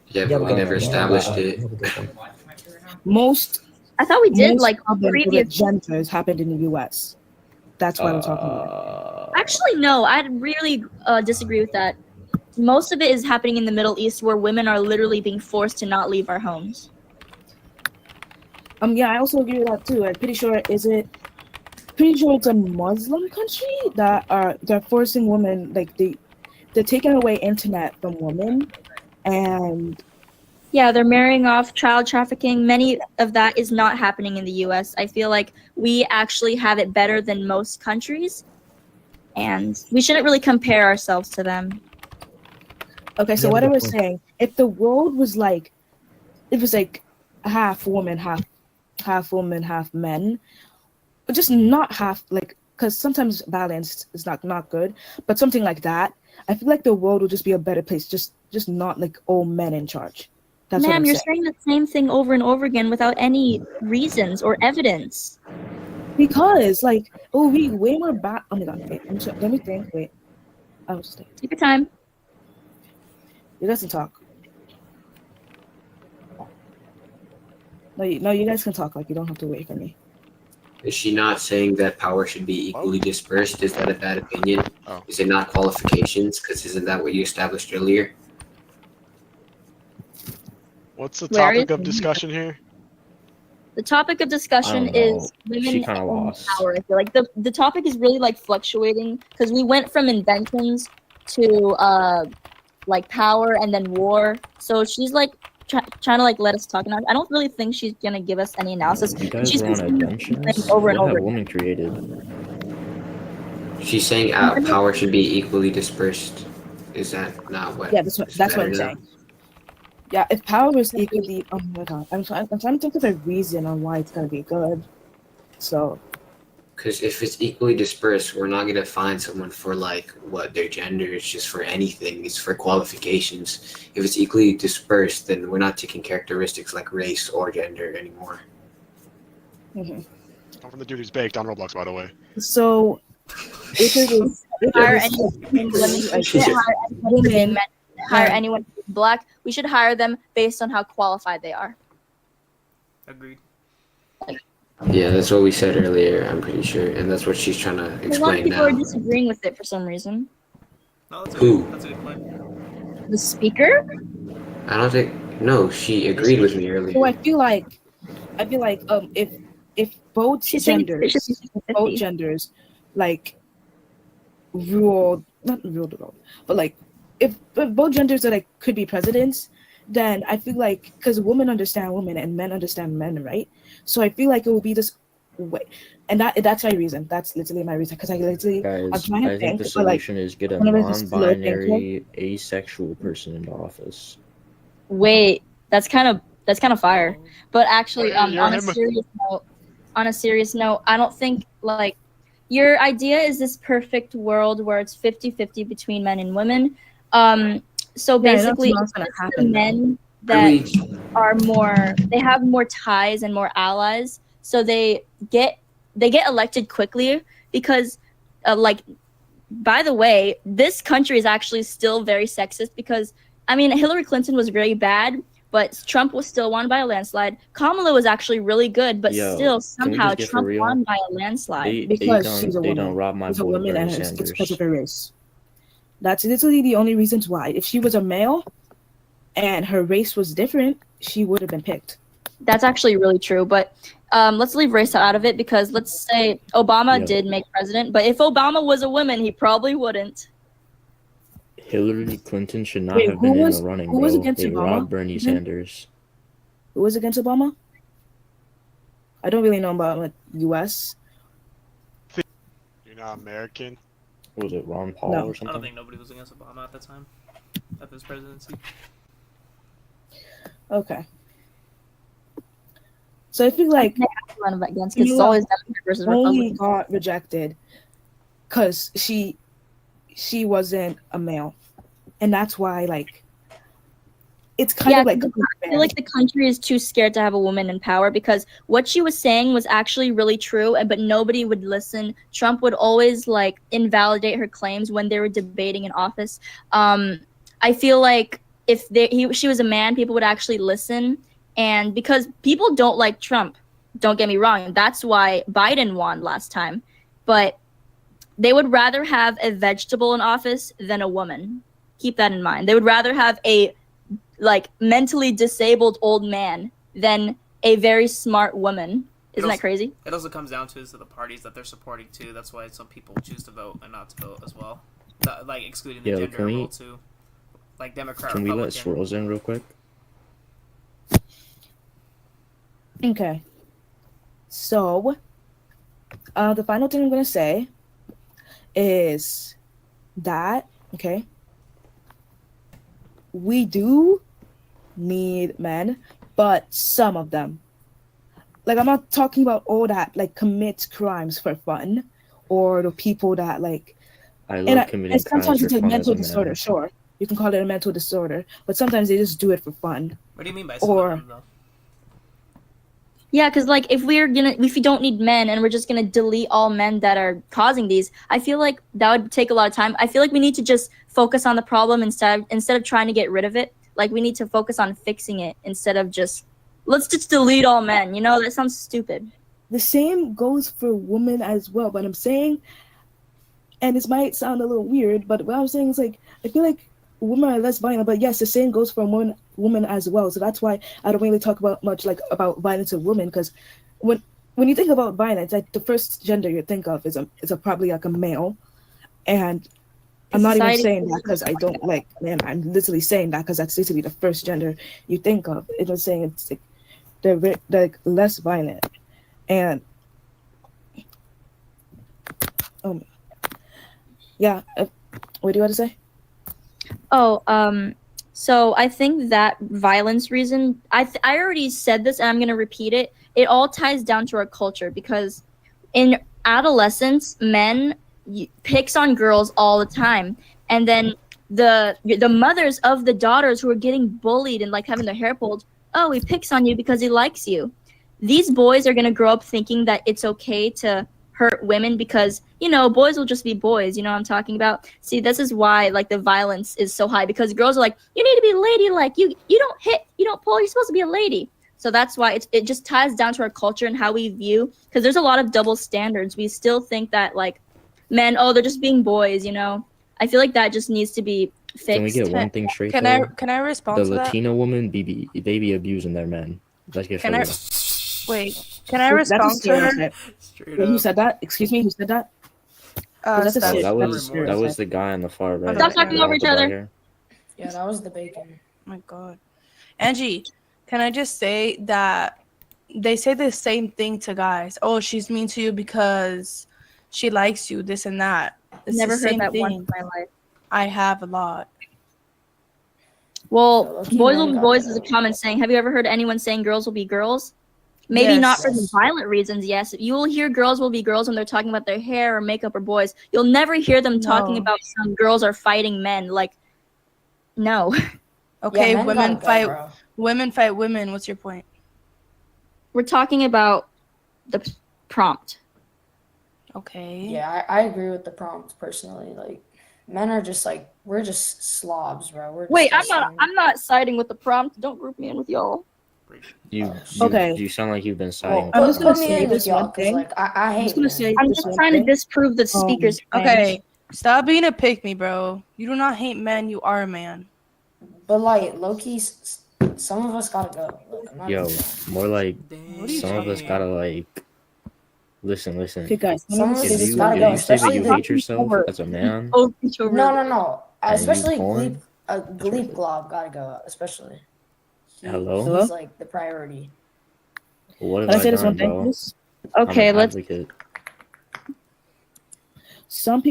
S28: Yeah, but we never established it.
S7: I thought we did like
S24: previous genders happened in the U.S. That's what I'm talking about.
S7: Actually, no, I really disagree with that. Most of it is happening in the Middle East where women are literally being forced to not leave our homes.
S24: Yeah, I also agree with that too. I'm pretty sure it's a Muslim country that they're forcing women, like they're taking away internet from women, and
S7: yeah, they're marrying off, child trafficking. Many of that is not happening in the U.S. I feel like we actually have it better than most countries, and we shouldn't really compare ourselves to them.
S24: Okay, so what I was saying, if the world was like, it was like half woman, half half woman, half men, but just not half like because sometimes balance is not good, but something like that. I feel like the world will just be a better place. Just not like all men in charge. That's what
S7: Ma'am,
S24: I'm
S7: you're
S24: saying.
S7: saying the same thing over and over again without any reasons or evidence.
S24: Because like, oh, we way more bad. Oh my god, wait. Let me think. Wait, I was thinking.
S7: Take your time.
S24: You guys can talk. No, you guys can talk. Like, you don't have to wait for me.
S28: Is she not saying that power should be equally dispersed? Is that a bad opinion?
S14: Oh.
S28: Is it not qualifications? Because isn't that what you established earlier?
S14: What's the
S7: Where
S14: topic
S7: is
S14: of discussion here?
S7: The topic of discussion is women in power. I feel like the topic is really like fluctuating because we went from inventions to like power and then war. So she's like trying to like let us talk. And I don't really think she's gonna give us any analysis.
S2: You guys
S7: She's
S2: were on
S7: saying the same
S2: inventions?
S7: thing over and
S2: What
S7: over
S2: have
S7: again.
S2: women created?
S28: She's saying power should be equally dispersed. Is that not what?
S24: Yeah, that's what I'm saying. Yeah, if power was equally, oh my god, I'm trying to think of a reason on why it's gonna be good. So,
S28: because if it's equally dispersed, we're not gonna find someone for like what their gender. It's just for anything. It's for qualifications. If it's equally dispersed, then we're not taking characteristics like race or gender anymore.
S24: mm-hmm.
S14: I'm from the dude who's baked on Roblox, by the way.
S24: So if it was
S7: hire anyone who's black, we should hire them based on how qualified they are.
S1: Agreed.
S28: Yeah, that's what we said earlier, I'm pretty sure. And that's what she's trying to
S7: A lot of
S28: explain
S7: people
S28: now.
S7: are disagreeing with it for some reason.
S1: No,
S28: Who?
S1: That's a good point.
S7: The speaker?
S28: I don't think. No, she agreed with me earlier.
S24: So I feel like if both
S7: She's saying it should be 50-50.
S24: genders like not ruled at all, but like if both genders are like could be presidents, then I feel like because women understand women and men understand men, right? So I feel like it will be this way, and that's my reason. That's literally my reason because I'm
S2: Guys,
S24: trying to
S2: I think the
S24: but, like,
S2: solution is get a
S24: whenever it's just low thinking-
S2: non-binary, asexual person into office.
S7: Wait, that's kind of fire. But actually,
S14: You're
S7: on a
S14: him.
S7: serious note, I don't think like your idea is this perfect world where it's 50-50 between men and women. So basically,
S24: that's gonna
S7: it's
S24: happen,
S7: the men that are more, they have more ties and more allies, so they get elected quickly because, like, by the way, this country is actually still very sexist because, I mean, Hillary Clinton was very bad, but Trump was still won by a landslide. Kamala was actually really good, but still somehow Trump won by a landslide.
S24: Because she's a woman.
S2: Don't rob my
S24: she's a
S2: boy
S24: woman
S2: Bernie
S24: and
S2: Sanders.
S24: it's because of her race. That's literally the only reasons why. If she was a male and her race was different, she would have been picked.
S7: That's actually really true, but let's leave race out of it because let's say Obama did make president, but if Obama was a woman, he probably wouldn't.
S2: Hillary Clinton should not have been in the running,
S24: who was
S2: bro.
S24: against
S2: They
S24: Obama?
S2: robbed Bernie Sanders.
S24: Who was against Obama? I don't really know about like U.S.
S14: You're not American.
S2: Was it Ron Paul or something?
S1: I don't think nobody was against Obama at the time of his presidency.
S24: Okay. So I feel like
S7: run against because it's always Democrat versus Republican.
S24: got rejected because she wasn't a male, and that's why like it's kind of like
S7: I feel like the country is too scared to have a woman in power because what she was saying was actually really true, but nobody would listen. Trump would always like invalidate her claims when they were debating in office. I feel like if she was a man, people would actually listen. And because people don't like Trump, don't get me wrong, that's why Biden won last time. But they would rather have a vegetable in office than a woman. Keep that in mind. They would rather have a like mentally disabled old man than a very smart woman. Isn't that crazy?
S1: It also comes down to the parties that they're supporting too. That's why some people choose to vote and not to vote as well. Like excluding the gender role too. Like Democrat.
S2: Can we
S1: Republican.
S2: let Swirls in real quick?
S24: Okay. So, the final thing I'm gonna say is that we do need men, but some of them. like I'm not talking about all that like commit crimes for fun, or the people that like.
S2: I love committing crimes
S24: sometimes
S2: for
S24: it's a
S2: fun
S24: mental
S2: as a
S24: disorder.
S2: man.
S24: Sure, you can call it a mental disorder, but sometimes they just do it for fun.
S1: What do you mean by some of them, though?
S7: Yeah, because like if we don't need men and we're just gonna delete all men that are causing these, I feel like that would take a lot of time. I feel like we need to just focus on the problem instead of trying to get rid of it. Like we need to focus on fixing it instead of let's just delete all men. You know, that sounds stupid.
S24: The same goes for women as well, but I'm saying, and this might sound a little weird, but what I'm saying is like I feel like women are less violent, but yes, the same goes for women as well. So that's why I don't really talk about much like about violence of women, because when you think about violence, like the first gender you think of is a probably like a male, and I'm not even saying that because I don't like men. I'm literally saying that because that's literally the first gender you think of. It was saying it's like they're like less violent, and yeah. What do you want to say?
S7: Oh, so I think that violence reason, I already said this and I'm going to repeat it. It all ties down to our culture because in adolescence, men picks on girls all the time. And then the mothers of the daughters who are getting bullied and like having their hair pulled, oh, he picks on you because he likes you. These boys are going to grow up thinking that it's okay to hurt women because, you know, boys will just be boys. You know what I'm talking about? See, this is why like the violence is so high because girls are like, you need to be ladylike. You don't hit, you don't pull. You're supposed to be a lady. So that's why it just ties down to our culture and how we view, because there's a lot of double standards. We still think that like men, oh, they're just being boys, you know? I feel like that just needs to be fixed.
S2: Can we get one thing straight?
S5: Can I respond to that?
S2: The Latino women they be abusing their men. Let's get
S5: Can I
S24: Can I
S5: respond to her?
S24: Who said that? Excuse me, who said that?
S2: that was the guy on the far right.
S7: Stop talking over each other.
S5: Yeah, that was the bacon. Oh my God. Angie, can I just say that they say the same thing to guys. Oh, she's mean to you because she likes you, this and that. It's
S7: Never
S5: the
S7: heard
S5: same
S7: that
S5: thing.
S7: once in my life.
S5: I have a lot.
S7: Well, boys will be boys is a common saying. Have you ever heard anyone saying girls will be girls? Maybe not for the violent reasons, yes. You will hear girls will be girls when they're talking about their hair or makeup or boys. You'll never hear them talking about some girls are fighting men. Like, no.
S5: Okay, women fight women. What's your point?
S7: We're talking about the prompt.
S5: Okay.
S15: Yeah, I agree with the prompt personally. Like, men are just like, we're just slobs, bro.
S7: Wait, I'm not siding with the prompt. Don't group me in with y'all.
S2: You sound like you've been siding.
S24: I'm just gonna say this one thing.
S15: Like, I hate.
S7: I'm just trying to disprove the speaker's.
S5: Okay, stop being a pick me, bro. You do not hate men. You are a man.
S15: But like, low-key, some of us gotta go. Like,
S2: Yo, more like some of us gotta like. Listen.
S24: Okay, guys,
S15: some of us
S2: If you
S15: gotta go.
S2: say that
S15: Especially
S2: you hate yourself as a man,
S15: no. Especially
S2: porn?
S15: Gleep Glob gotta go. Especially.
S2: Hello?
S15: He's like the priority.
S2: What
S24: Can I say this one
S2: done,
S24: thing,
S2: bro?
S24: please?
S7: Okay,
S2: I'm an
S7: let's.
S2: advocate.
S24: Some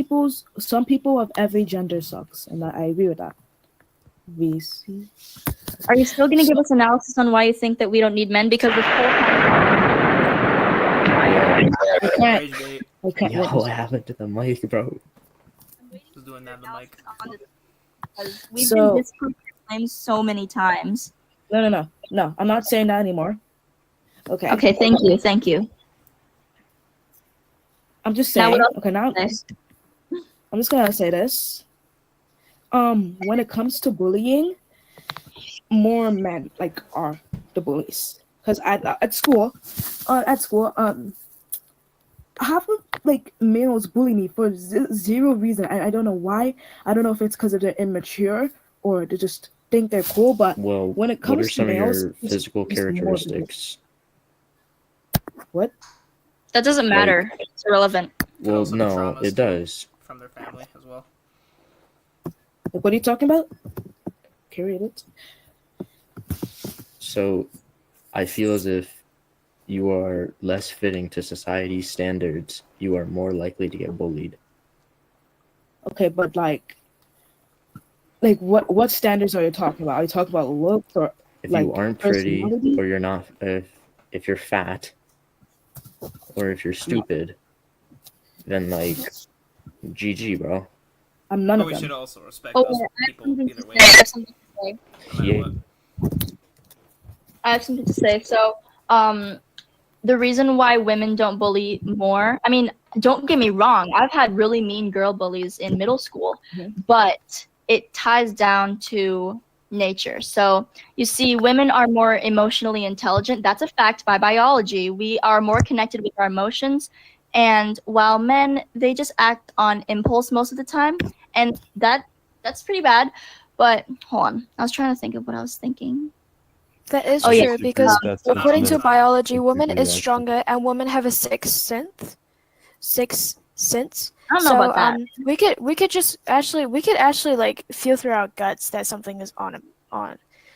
S24: people of every gender sucks, and I agree with that. VC.
S7: Are you still gonna give us analysis on why you think that we don't need men? Because this whole
S24: I can't.
S2: Yo, what happened to the mic, bro?
S1: Who's doing that in the mic?
S7: We've been disproved your claims so many times.
S24: No. I'm not saying that anymore. Okay.
S7: Okay, thank you.
S24: I'm just saying. Now I'm just gonna say this. When it comes to bullying, more men like are the bullies. Because at school, half of like males bully me for zero reason. I don't know why. I don't know if it's because of they're immature or they just think they're cool. But when it comes
S2: what are some
S24: to males,
S2: of your physical characteristics?
S24: What?
S7: That doesn't matter. It's irrelevant.
S2: Well, no, it does.
S1: From their family as well.
S24: Like, what are you talking about? Carry it.
S2: So, I feel as if you are less fitting to society's standards, you are more likely to get bullied.
S24: Okay, but like what standards are you talking about? Are you talking about looks or
S2: if
S24: like
S2: you aren't pretty
S24: personality?
S2: or you're not if you're fat Or if you're stupid, then like, GG, bro.
S24: I'm none
S1: But
S24: of
S1: we
S24: them.
S1: should also respect
S7: Oh,
S1: those
S7: I have
S1: people
S7: something
S1: either
S7: to
S1: way.
S7: say. I have something to say.
S1: No matter what.
S7: I have something to say. So, the reason why women don't bully more, I mean, don't get me wrong, I've had really mean girl bullies in middle school, but it ties down to nature. So, you see, women are more emotionally intelligent. That's a fact by biology. We are more connected with our emotions. And while men, they just act on impulse most of the time. And that's pretty bad. But hold on. I was trying to think of what I was thinking.
S6: That is
S7: Oh, yeah.
S6: true because according to biology, women
S2: Disagree,
S6: is
S2: actually.
S6: stronger and women have a sixth sense.
S7: I don't know
S6: So
S7: about that.
S6: we could actually like feel through our guts that something is on.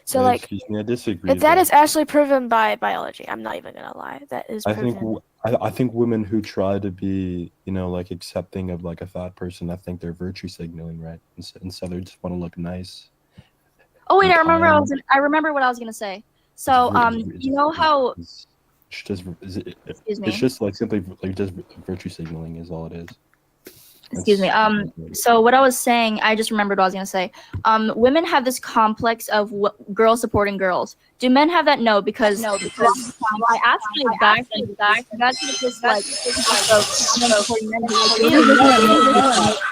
S6: So like
S9: Excuse me, I disagree.
S6: that is actually proven by biology. I'm not even gonna lie. That is
S9: I
S6: proven.
S9: think I think women who try to be, like accepting of like a fat person, I think they're virtue signaling, right? And so they just want to look nice.
S7: Oh wait,
S9: and
S7: I remember.
S9: kind.
S7: I remember what I was gonna say. So, you know how?
S9: It's just
S7: Excuse me.
S9: it's just like simply like just virtue signaling is all it is.
S7: Excuse me. So what I was saying, I just remembered what I was gonna say. Women have this complex of girls supporting girls. Do men have that? No, because I actually back that's just like men supporting men.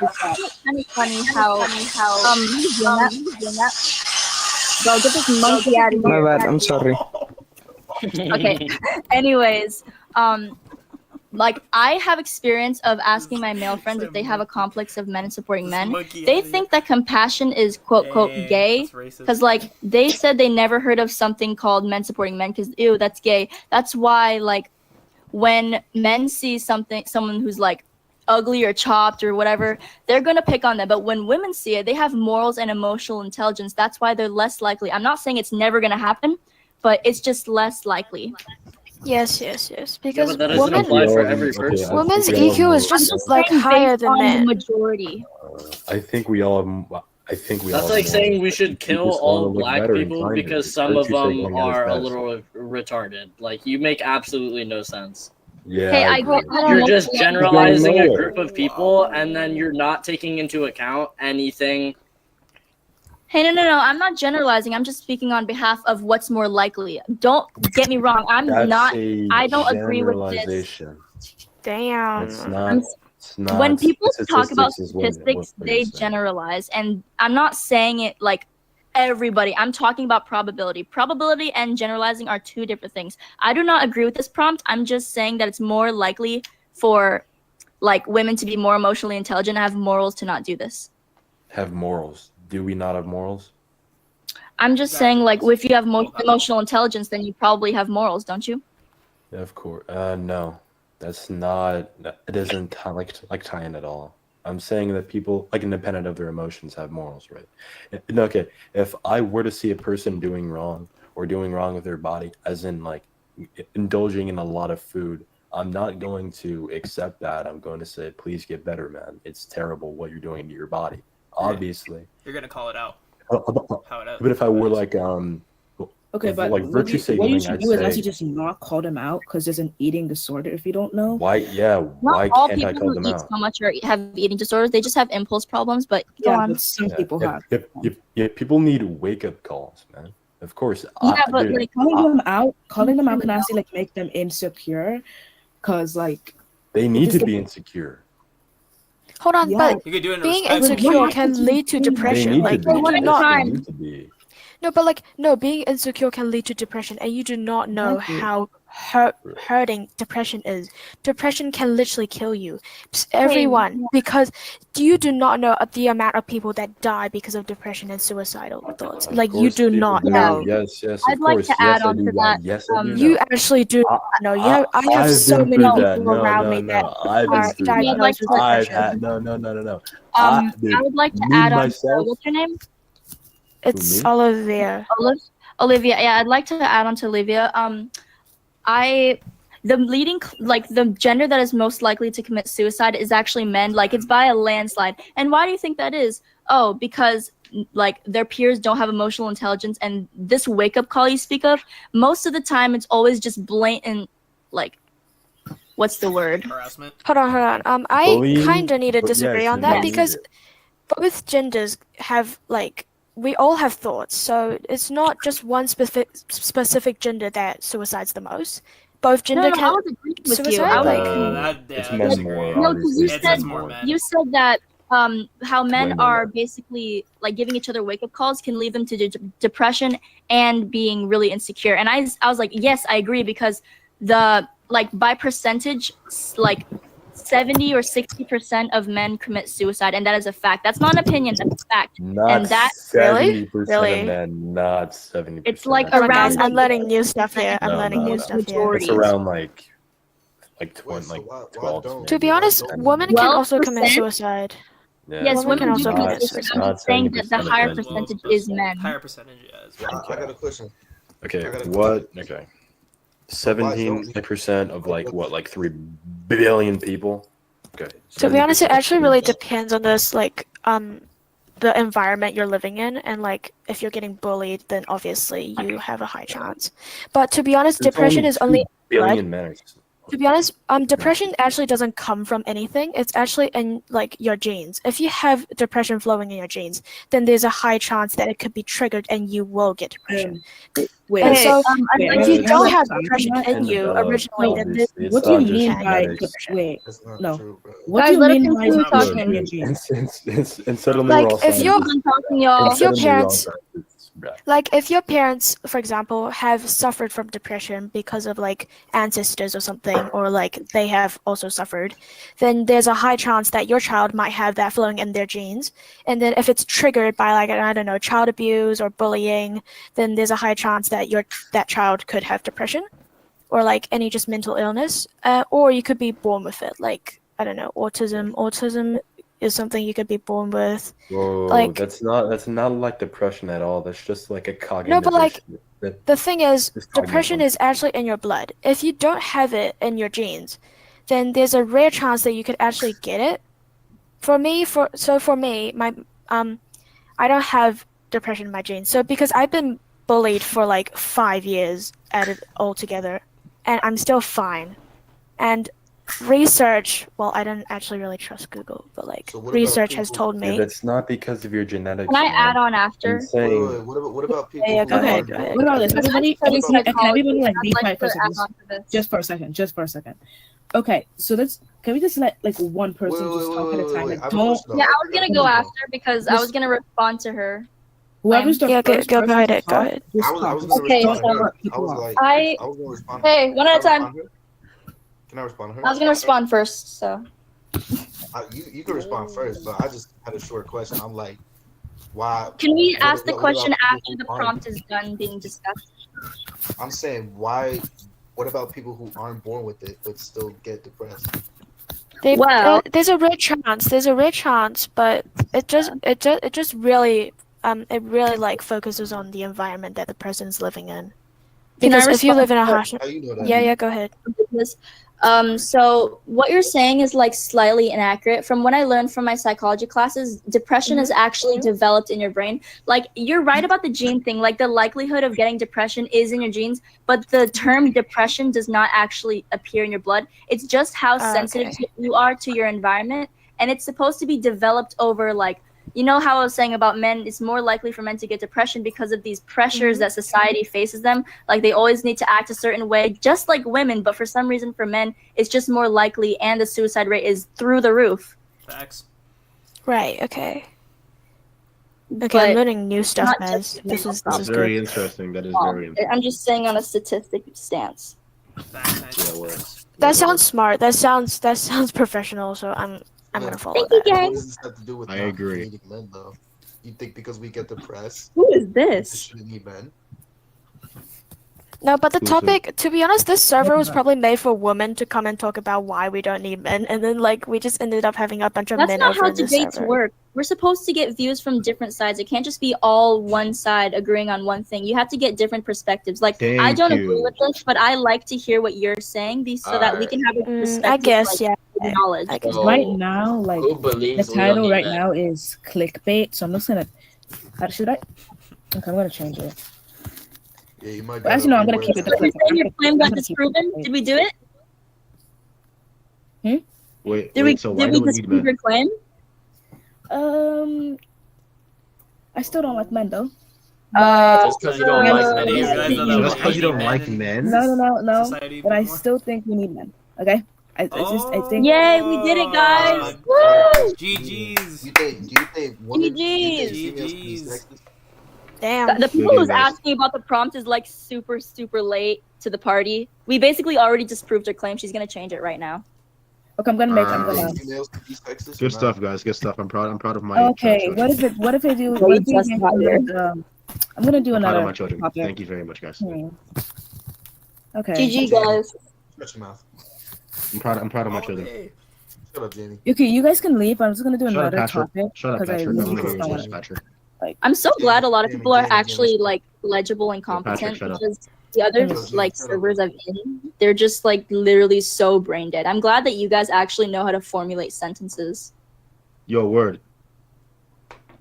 S7: It's kind of funny how who's doing that? Bro, get this monkey out of here.
S18: My bad. I'm sorry.
S7: Okay. Anyways, like I have experience of asking my male friends if they have a complex of men supporting men. They think that compassion is quote gay because like they said they never heard of something called men supporting men because ew, that's gay. That's why like when men see someone who's like ugly or chopped or whatever, they're gonna pick on them. But when women see it, they have morals and emotional intelligence. That's why they're less likely. I'm not saying it's never gonna happen, but it's just less likely.
S6: Yes. Because
S19: but that doesn't apply for every person.
S6: Women's EQ is just like higher than men.
S7: Majority.
S9: I think we all have.
S19: That's like saying we should kill all black people because some of them are a little retarded. Like you make absolutely no sense.
S9: Yeah.
S7: Hey,
S19: You're just generalizing a group of people, and then you're not taking into account anything.
S7: Hey, no, I'm not generalizing. I'm just speaking on behalf of what's more likely. Don't get me wrong. I don't agree with this.
S6: Damn.
S9: It's not.
S7: When people talk about statistics, they generalize. And I'm not saying it like everybody. I'm talking about probability. Probability and generalizing are two different things. I do not agree with this prompt. I'm just saying that it's more likely for like women to be more emotionally intelligent and have morals to not do this.
S9: Have morals. Do we not have morals?
S7: I'm just saying, like, if you have emotional intelligence, then you probably have morals, don't you?
S9: Yeah, of course. No, that's not. It doesn't tie in at all. I'm saying that people, like, independent of their emotions, have morals, right? Okay, if I were to see a person doing wrong with their body, as in like indulging in a lot of food, I'm not going to accept that. I'm going to say, please get better, man. It's terrible what you're doing to your body. Obviously,
S1: you're gonna call it out.
S9: But if I were like
S24: okay, but
S9: like virtue signaling,
S24: what you should do is actually just not call them out because there's an eating disorder. If you don't know,
S9: why can't I call them out?
S7: So much or have eating disorders, they just have impulse problems. But go on.
S24: But some people have.
S9: People need wake up calls, man. Of course.
S24: But like calling them out can actually like make them insecure, because like
S9: they need to be insecure.
S6: Hold on, but being insecure can lead to depression. Like you do not. Being insecure can lead to depression, and you do not know how hurting depression is. Depression can literally kill you. Everyone, because you do not know the amount of people that die because of depression and suicidal thoughts. Like you do not know.
S9: Yes,
S7: I'd like to add on to that.
S9: Yes,
S6: you actually do not know. I have so many people around me that are diagnosed with depression.
S9: No.
S7: I would like to add on. What's your name?
S6: It's Olivia.
S7: Olivia. Yeah, I'd like to add on to Olivia. The gender that is most likely to commit suicide is actually men. Like it's by a landslide. And why do you think that is? Oh, because like their peers don't have emotional intelligence, and this wake up call you speak of, most of the time it's always just blatant, like what's the word?
S1: Harassment.
S6: Hold on. I
S9: Bullying?
S6: kind of need to
S9: But
S6: disagree
S9: yes,
S6: on that
S9: you
S6: because
S9: need it.
S6: both genders have like we all have thoughts, so it's not just one specific gender that suicides the most. Both gender
S7: No, I
S6: can
S7: was agreeing with you.
S6: suicide.
S7: I was
S6: Like
S9: It's
S1: I
S9: men
S1: disagree.
S9: more,
S7: no, because
S9: obviously.
S1: It's more men.
S7: you said that how men
S9: women.
S7: are basically like giving each other wake up calls can lead them to depression and being really insecure. And I was like, yes, I agree, because the like by percentage, like 70 or 60% of men commit suicide, and that is a fact. That's not an opinion, that's a fact.
S9: Not
S7: And that
S9: 70%
S6: Really?
S9: of men, not 70%.
S7: it's like
S6: Come on,
S7: around
S6: guys, I'm learning new stuff here. I'm
S9: No,
S6: learning
S9: no,
S6: new
S9: no.
S6: stuff here.
S7: majority.
S9: It's around like 20, like 12.
S6: To be honest, women can also commit
S7: 12%?
S6: suicide.
S9: Yeah,
S7: Yes,
S6: Women can
S7: women do
S6: also
S7: commit
S6: commit
S7: suicide.
S6: suicide.
S7: I'm just saying that the
S9: 70% of
S7: higher
S9: men.
S7: percentage is men.
S1: Higher percentage, yeah.
S10: I got a question.
S9: Okay,
S10: I got a
S9: what? Okay. 17% of like 3 billion people? Okay.
S6: To be honest, it
S9: 70%
S6: actually really
S9: of people.
S6: depends on this, like, the environment you're living in, and like, if you're getting bullied, then obviously you have a high chance. But to be honest,
S9: There's
S6: depression is
S9: 2
S6: only
S9: billion men.
S6: To be honest, depression actually doesn't come from anything. It's actually in like your genes. If you have depression flowing in your genes, then there's a high chance that it could be triggered and you will get depression.
S24: Wait,
S6: And so,
S24: wait,
S6: if you
S24: wait,
S6: don't
S24: wait,
S6: have
S24: sorry,
S6: depression
S24: sorry.
S6: in you originally, then this
S24: What do you mean
S6: can
S24: by
S6: get depression.
S24: wait? No.
S10: True,
S24: What
S7: Guys,
S24: do you
S7: let us
S24: mean by
S7: continue
S24: depression
S7: talking.
S24: in your genes?
S9: And suddenly
S6: Like,
S9: we're all
S6: if you're-
S9: scientists.
S7: talking, y'all.
S9: And
S6: If your
S9: suddenly we're all
S6: parents-
S9: scientists. Yeah.
S6: Like, if your parents, for example, have suffered from depression because of like ancestors or something, or like they have also suffered, then there's a high chance that your child might have that flowing in their genes. And then if it's triggered by like, I don't know, child abuse or bullying, then there's a high chance that that child could have depression or like any just mental illness, or you could be born with it. Like, I don't know, autism. Autism is something you could be born with.
S9: Whoa,
S6: Like-
S9: that's not like depression at all. That's just like a cognitive
S6: No, but like,
S9: issue. That-
S6: the thing is,
S9: Just cognitive
S6: depression is actually in your blood. If you don't have it in your genes, then there's a rare chance that you could actually get it. For me, my I don't have depression in my genes. So because I've been bullied for like 5 years at it altogether, and I'm still fine. And research, well, I don't actually really trust Google, but like
S10: So what about
S6: research has
S10: people-
S6: told
S9: Yeah,
S6: me.
S9: that's not because of your genetics.
S7: Can I
S9: man.
S7: add on after?
S9: I'm saying,
S10: Wait, what about people
S6: Yeah,
S10: who
S6: go ahead,
S10: aren't
S6: go
S10: born
S6: ahead.
S24: What about this?
S10: with it?
S24: Everybody,
S10: What
S24: can
S10: about
S24: everybody like
S7: I'd
S24: be quiet for a
S7: to
S24: second?
S7: add on to this.
S24: Just for a second. Okay, so can we just let like one person just talk at a time?
S10: Wait,
S24: Like,
S10: I have a
S24: don't
S10: question, though.
S7: Yeah, I was gonna go after because I
S24: Just-
S7: was gonna respond to her.
S24: whoever's the
S6: Yeah,
S24: first
S6: go
S24: person
S6: ahead,
S24: to
S6: go
S24: talk,
S6: ahead.
S24: just
S10: I was
S24: talk.
S10: gonna
S7: Okay,
S10: respond to
S24: don't
S10: her.
S24: cut
S10: I
S24: people
S10: was
S24: off.
S10: like,
S7: I-
S10: I was gonna respond.
S7: Hey, one at a
S10: Can I
S7: time.
S10: respond to her? Can I respond to her?
S7: I was gonna respond first, so.
S10: You can respond first, but I just had a short question. I'm like, why?
S7: Can we
S10: what-
S7: ask the
S10: what
S7: question
S10: about
S7: after
S10: people
S7: the
S10: who aren't-
S7: prompt is done being discussed?
S10: I'm saying, why? What about people who aren't born with it but still get depressed?
S6: There's a rare chance. There's a rare chance, but it just really like focuses on the environment that the person's living in.
S7: Can I
S6: Because if you live in a
S7: respond
S6: harsh,
S10: How you know that?
S6: yeah, go ahead.
S7: So what you're saying is like slightly inaccurate. From what I learned from my psychology classes, depression is actually developed in your brain. Like, you're right about the gene thing. Like, the likelihood of getting depression is in your genes, but the term depression does not actually appear in your blood. It's just how sensitive you are to your environment, and it's supposed to be developed over like, you know how I was saying about men, it's more likely for men to get depression because of these pressures that society faces them. Like, they always need to act a certain way, just like women, but for some reason for men, it's just more likely, and the suicide rate is through the roof.
S1: Facts.
S6: Right. Okay. Okay,
S7: But
S6: I'm learning new stuff,
S7: not
S6: guys.
S7: just
S6: This is
S9: That's very interesting. That is very interesting.
S7: I'm just saying on a statistic stance.
S6: That sounds smart. That sounds professional. So I'm gonna follow that.
S10: What does this have to do with
S9: I
S10: not
S9: agree.
S10: needing men, though? You think because we get depressed,
S7: Who is
S10: we
S7: this?
S10: just shouldn't need men?
S6: No, but the
S9: Exclusive.
S6: topic, to be honest, this server was probably made for women to come and talk about why we don't need men, and then like we just ended up having a bunch of
S7: That's
S6: men
S7: not
S6: over
S7: how
S6: in this
S7: debates
S6: server.
S7: work. We're supposed to get views from different sides. It can't just be all one side agreeing on one thing. You have to get different perspectives. Like, I
S9: Thank
S7: don't
S9: you.
S7: agree with this, but I like to hear what you're saying so that we can have a perspective.
S6: I guess,
S7: like, knowledge.
S24: Right now, like
S28: Who
S24: the
S28: believes we
S24: title
S28: don't
S24: right
S28: need men?
S24: now is clickbait, so I'm just gonna. Should I? Okay, I'm gonna change it.
S10: Yeah, you might.
S24: But actually, no, I'm gonna keep it.
S7: So you're saying your claim got disproven? Did we do it?
S28: Wait,
S7: Did we
S28: so why
S7: did we
S28: do we need
S7: disprove your
S28: men?
S7: claim?
S24: I still don't like men though.
S9: Just because you don't like men
S1: didn't
S9: doesn't
S1: realize
S9: mean
S1: that
S9: you
S28: Just because you don't
S1: men
S28: like
S1: in
S28: men?
S24: No.
S1: society
S24: But I
S1: before.
S24: still think we need men. Okay. I think.
S7: Yay, we did it, guys! Woo!
S1: GG's.
S10: Do you think women? Do you think
S7: GG's.
S10: females can be sexist?
S6: Damn.
S7: The people
S28: Good
S7: who's
S28: game, guys.
S7: asking about the prompt is like super late to the party. We basically already disproved her claim. She's gonna change it right now.
S24: Okay, I'm gonna make. I'm
S10: Do you
S24: gonna.
S10: think females can be sexist? or
S28: Good
S10: not?
S28: stuff, guys. Good stuff. I'm proud of my
S24: Okay.
S28: children.
S24: What if I do?
S7: Well,
S24: What
S7: you
S24: if we
S7: just
S24: make
S7: got here.
S24: I'm gonna do
S28: I'm proud of
S24: another
S28: my children.
S24: topic.
S28: Thank you very much, guys.
S24: Okay.
S7: GG, guys.
S10: Shut your mouth.
S28: I'm proud of my children.
S10: Shut up, Jamie.
S24: Okay, you guys can leave. I'm just gonna do
S28: Shut up,
S24: another
S28: Patrick.
S24: topic
S28: Shut up,
S24: because I
S28: Patrick. I
S24: really
S28: don't hear
S24: just
S28: your
S24: don't
S28: voice,
S24: want
S28: Patrick.
S7: I'm so glad a lot of
S10: Jamie,
S7: people are
S10: Jamie,
S7: actually like legible and
S28: Patrick,
S7: competent
S28: shut up.
S7: because the other
S10: Jamie,
S7: like
S10: shut up.
S7: servers I've in, they're just like literally so brain dead. I'm glad that you guys actually know how to formulate sentences.
S28: Yo, word.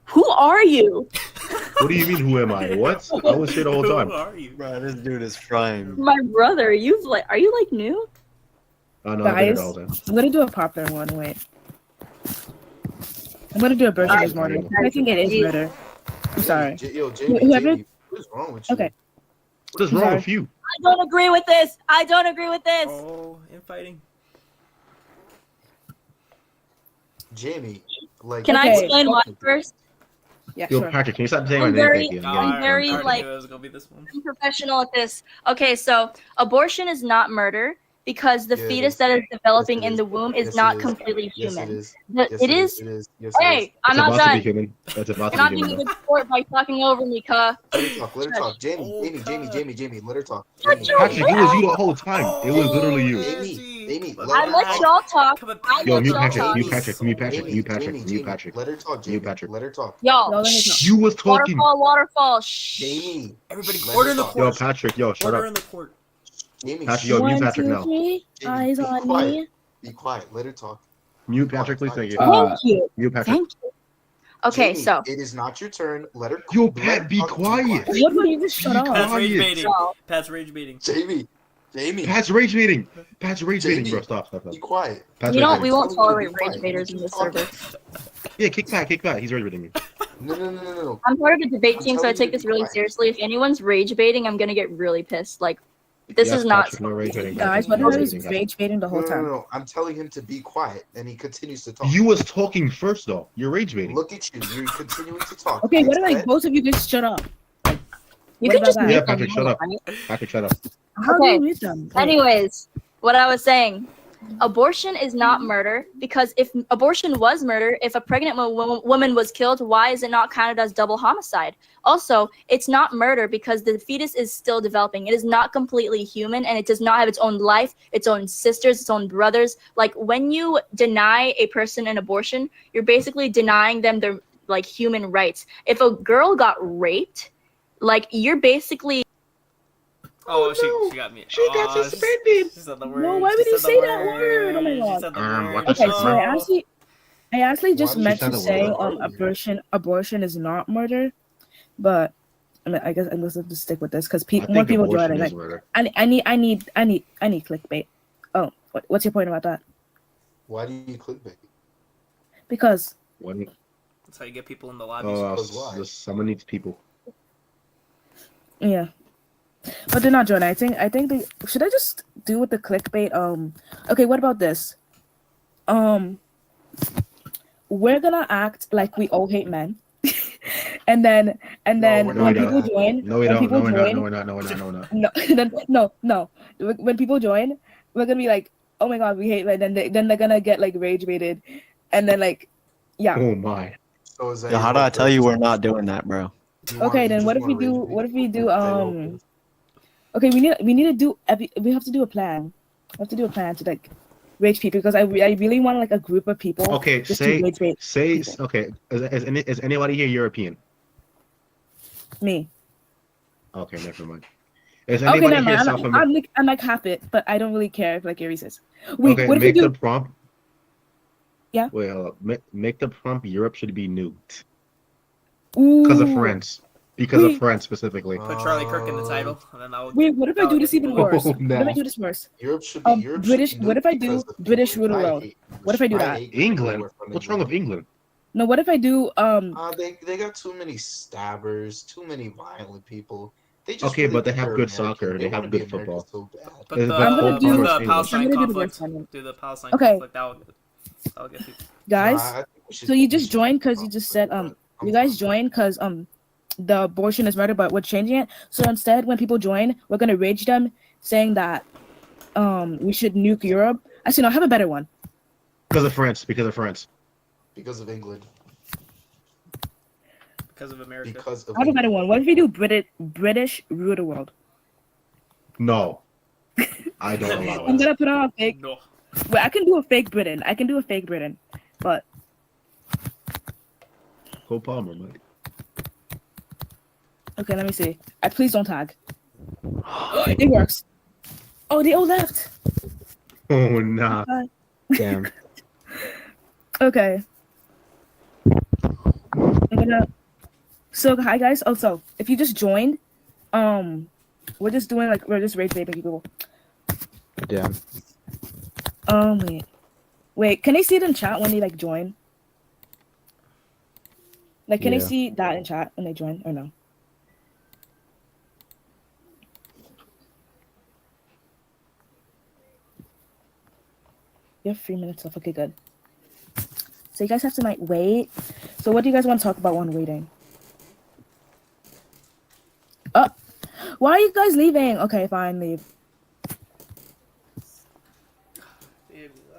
S7: Who are you?
S28: What do you mean? Who am I? What? I was here the whole time.
S1: Who are you?
S14: Bro, this dude is frying.
S7: My brother. Are you like new?
S28: Oh no, I've been here
S24: Guys,
S28: the whole time.
S24: I'm gonna do a popular one. Wait. I'm gonna do a version
S28: Alright,
S24: of murder.
S28: alright.
S24: I think it is murder. I'm sorry.
S10: Yo, Jamie,
S24: Whoever.
S10: Jamie, what is wrong with you?
S24: Okay.
S28: What is
S24: I'm
S28: wrong
S24: sorry.
S28: with you?
S7: I don't agree with this. I don't agree with this.
S1: Oh, infighting.
S10: Jamie, like.
S7: Can I
S24: Okay.
S7: explain why first?
S24: Yeah,
S28: Yo,
S24: sure.
S28: Patrick, can you stop saying my
S7: I'm
S28: name?
S7: very,
S28: Thank you.
S7: I'm very
S1: I already
S7: like
S1: knew it was gonna be this one.
S7: unprofessional at this. Okay, so abortion is not murder because the
S10: Yeah, it
S7: fetus
S10: is.
S7: that is developing
S10: Yes, it
S7: in
S10: is.
S7: the womb is
S10: Yes,
S7: not
S10: it is.
S7: completely
S10: Yes,
S7: human.
S10: it is.
S7: The-
S10: Yes,
S7: it is.
S10: It is. Yes, it is.
S7: Hey, I'm
S28: It's
S7: not
S28: about to be
S7: done.
S28: human. That's about
S7: You're
S28: to
S7: not
S28: be
S7: being a
S28: human.
S7: good sport by talking over me, cuh.
S10: Let her talk. Let her talk. Jamie,
S1: Oh,
S10: Jamie. Let her talk.
S7: Shut
S10: Jamie,
S7: your
S28: Patrick, it was you the whole time. It was literally you.
S10: Jamie,
S7: I let y'all talk. I
S28: Yo,
S7: let
S28: mute
S7: y'all
S28: Patrick,
S7: talk.
S28: mute Patrick, mute Patrick,
S10: Jamie,
S28: mute Patrick,
S10: Jamie,
S28: mute Patrick.
S10: Let her talk, Jamie.
S28: Mute Patrick.
S10: Let her talk.
S7: Y'all.
S24: Y'all let me talk.
S28: You was talking.
S7: Waterfall. Shh.
S10: Jamie,
S1: Everybody,
S10: let
S1: order
S10: her
S1: in the
S10: talk.
S1: court.
S28: Yo, Patrick, yo, shut
S1: Order
S28: up.
S1: in the court.
S10: Jamie,
S28: Patrick, yo, mute
S24: 1,
S28: Patrick
S24: 2,
S28: now.
S24: 3.
S10: Jamie,
S24: Eyes
S10: be
S24: on
S10: quiet.
S24: me.
S10: Be quiet. Let her talk.
S28: Mute Patrick, please. Thank you.
S7: Thank you.
S28: Mute Patrick.
S7: Thank you. Okay,
S10: Jamie,
S7: so
S10: it is not your turn. Let her.
S28: Yo,
S10: let her
S28: Pat, be
S10: talk.
S28: quiet.
S24: What would you just shut up?
S1: Pat's rage
S28: Quiet.
S1: baiting. Pat's rage baiting.
S10: Jamie.
S28: Pat's rage baiting. Pat's rage baiting,
S10: Jamie,
S28: bro. Stop.
S10: Be quiet.
S28: Pat's
S7: we
S28: rage
S7: don't. We
S28: baiting.
S7: won't tolerate
S10: Be
S7: rage
S10: quiet.
S7: baiters in this server.
S28: Yeah, kick Pat. He's rage baiting me.
S10: No.
S7: I'm part of the debate
S10: I'm
S7: team, so I
S10: telling you
S7: take
S10: to
S7: this
S10: be
S7: really
S10: quiet.
S7: seriously. If anyone's rage baiting, I'm gonna get really pissed. Like, this
S28: Yes,
S7: is not.
S28: Patrick, no rage baiting.
S24: Guys,
S28: Patrick,
S24: what
S28: no
S24: if I
S28: rage
S24: was
S28: baiting, Patrick.
S24: rage baiting the whole time?
S10: No. I'm telling him to be quiet, and he continues to talk.
S28: You was talking first, though. You're rage baiting.
S10: Look at you. You're continuing to talk.
S24: Okay, what if
S10: I
S24: like both of you just shut up?
S7: You
S24: What
S7: can
S24: about
S7: just
S24: that?
S7: mute
S28: Yeah,
S7: them,
S28: Patrick, shut up.
S7: right?
S28: Patrick, shut up.
S24: How do
S7: Okay.
S24: you mute them? Wait.
S7: Anyways, what I was saying, abortion is not murder because if abortion was murder, if a pregnant woman was killed, why is it not counted as double homicide? Also, it's not murder because the fetus is still developing. It is not completely human and it does not have its own life, its own sisters, its own brothers. Like when you deny a person an abortion, you're basically denying them their like human rights. If a girl got raped, like you're basically
S1: Oh, she got me.
S24: She got suspended.
S1: She said the word.
S24: No, why would
S1: She
S24: you
S1: said the
S24: say that word? Oh my
S1: She
S24: god.
S1: said the word.
S28: What the
S24: Okay,
S28: fuck,
S24: so
S28: man?
S24: I actually just
S10: Why did
S24: meant
S28: she
S24: to
S28: say the
S24: say
S10: word?
S24: abortion is not murder, but I mean I guess I'm gonna have to stick with this because
S28: I
S24: more
S28: think
S24: people join
S28: abortion
S24: it.
S28: is
S24: Like
S28: murder.
S24: I need clickbait. Oh, what's your point about that?
S10: Why do you clickbait?
S24: Because
S28: When,
S1: That's how you get people in the lobby.
S10: Because why?
S28: someone needs people.
S24: yeah, but they're not joining. I think they should. I just do with the clickbait. Okay, what about this? We're gonna act like we all hate men, and then
S10: we're
S24: when
S10: not
S24: people
S10: gonna.
S24: join,
S28: No, we
S24: when
S28: don't.
S24: people
S28: No, we're not.
S24: join,
S28: No, we're not. No, we're not. No, we're not.
S24: no. When people join, we're gonna be like, oh my god, we hate men. Then they're gonna get like rage baited, and then like, yeah.
S28: Oh my.
S10: So is that
S14: Yo,
S10: your
S14: how do
S10: whole
S14: I tell you
S10: purpose?
S14: we're not doing that, bro?
S24: Okay, then what if we do? Okay, we need to do. We have to do a plan. We have to do a plan to like rage people because I really want like a group of people.
S28: Okay,
S24: just to rage bait people.
S28: okay. Is anybody here European?
S24: Me.
S28: Okay, never mind. Is
S24: Okay,
S28: anybody
S24: never
S28: here
S24: mind.
S28: South American?
S24: I'm like half it, but I don't really care if like Aries is. Wait,
S28: Okay,
S24: what if we
S28: make
S24: do?
S28: the prompt.
S24: Yeah.
S28: Wait, hold up. Make the prompt. Europe should be nuked because of
S24: Ooh.
S28: France.
S3: Because of France specifically.
S1: Put Charlie Kirk in the title, and then I'll.
S24: Wait, what if I do this even worse? What if I do this worse?
S10: Europe should be
S24: British. What if I do British rule the world? What if I do that?
S3: England. What's wrong with England?
S24: No, what if I do
S10: They got too many stabbers, too many violent people. They just
S3: Okay,
S10: really
S3: but they
S10: think
S3: have
S10: they're
S3: good
S10: American.
S3: soccer. They have
S10: wanna be
S3: good
S10: American
S3: football.
S10: so bad.
S1: But
S24: I'm gonna do
S1: the
S24: I'm
S1: Palestine
S24: gonna do the
S1: conflict.
S24: worst one.
S1: Do the Palestine
S24: Okay.
S1: conflict. That'll get people.
S24: Guys, so you just joined because you just said you guys joined because the abortion is murder, but we're changing it. So instead, when people join, we're gonna rage them, saying that we should nuke Europe. Actually, no, I have a better one.
S3: Because of France. Because of France.
S10: Because of England.
S1: Because of America.
S10: Because of
S24: I have a better one. What if we do British rule the world?
S3: No. I don't allow
S24: I'm
S3: it.
S24: gonna put on a fake.
S1: No.
S24: Well, I can do a fake Britain. But
S3: Cole Palmer, man.
S24: okay, let me see. Please don't tag. It works. Oh, they all left.
S3: Oh, nah.
S2: Damn.
S24: Okay. I'm gonna. So hi guys. Also, if you just joined, we're just rage baiting people.
S2: Damn.
S24: Wait. Can they see it in chat when they join? Can they
S2: Yeah.
S24: see that in chat when they join or no? You have 3 minutes left. Okay, good. So you guys have to wait. So what do you guys want to talk about when waiting? Why are you guys leaving? Okay, fine, leave.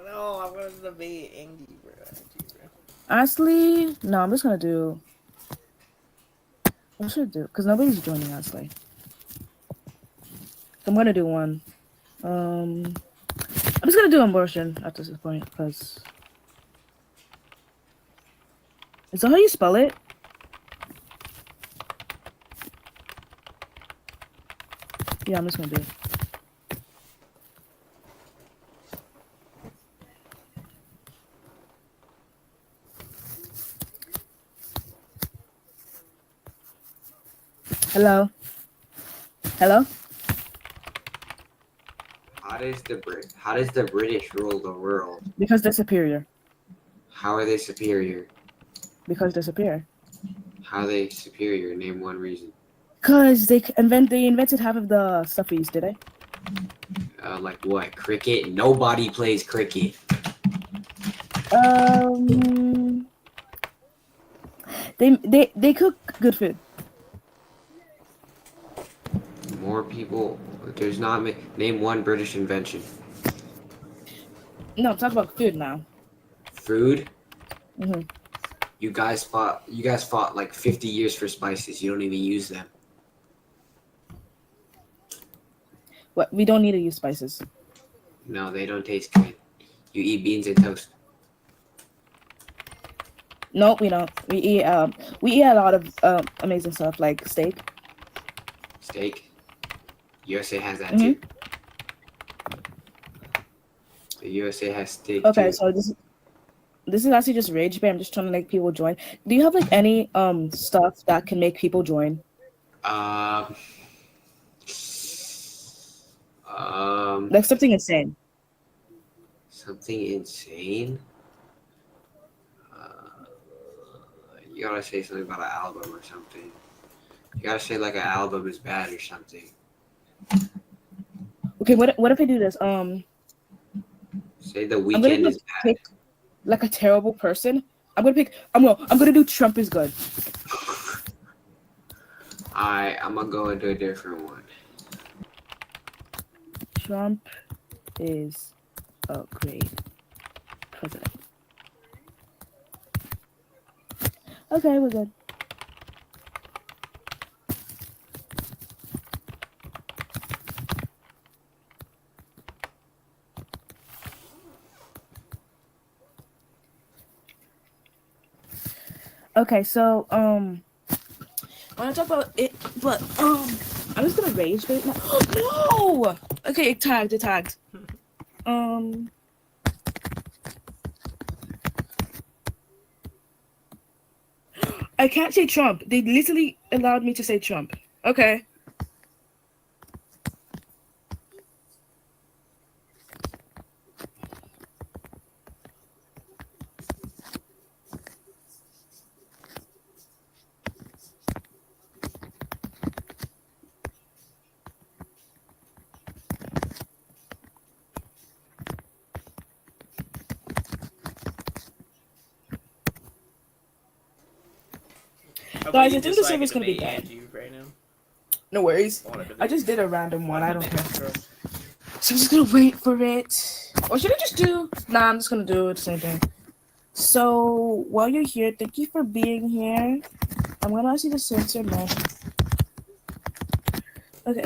S1: No, I wanted to be angry, bro.
S24: Honestly, no, I'm just gonna do. What should I do? Because nobody's joining, honestly. I'm gonna do one. I'm just gonna do abortion at this point, because. Is that how you spell it? Yeah, I'm just gonna do it. Hello? Hello?
S28: How does the British rule the world?
S24: Because they're superior.
S28: How are they superior?
S24: Because they're superior.
S28: How are they superior? Name one reason.
S24: Because they invented half of the stuff we use, did they?
S28: Like what? Cricket? Nobody plays cricket.
S24: They cook good food.
S28: More people. There's not. Name one British invention.
S24: No, I'm talking about food now.
S28: Food.
S24: Mm-hmm.
S28: You guys fought like 50 years for spices. You don't even use them.
S24: What? We don't need to use spices.
S28: No, they don't taste good. You eat beans and toast.
S24: No, we don't. We eat a lot of amazing stuff like steak.
S28: Steak. USA has that too. The USA has steak.
S24: Okay,
S28: too.
S24: so this is actually just rage bait. I'm just trying to make people join. Do you have any stuff that can make people join? Like something insane.
S28: Something insane. You gotta say something about an album or something. You gotta say like an album is bad or something.
S24: Okay, what if I do this?
S28: Say The Weeknd is bad.
S24: Pick like a terrible person. I'm gonna do Trump is good.
S28: I'm gonna go into a different one.
S24: Trump is a great president. Okay, we're good. Okay, so I want to talk about it, but I'm just gonna rage bait now. No. Okay, it tagged. I can't say Trump. They literally allowed me to say Trump. Okay. Guys, I think the server's gonna be bad.
S1: Right now.
S24: No worries. I just did a random one. I don't care. So I'm just gonna wait for it. Or should I just do? Nah, I'm just gonna do the same thing. So while you're here, thank you for being here. I'm gonna ask you to censor man. Okay.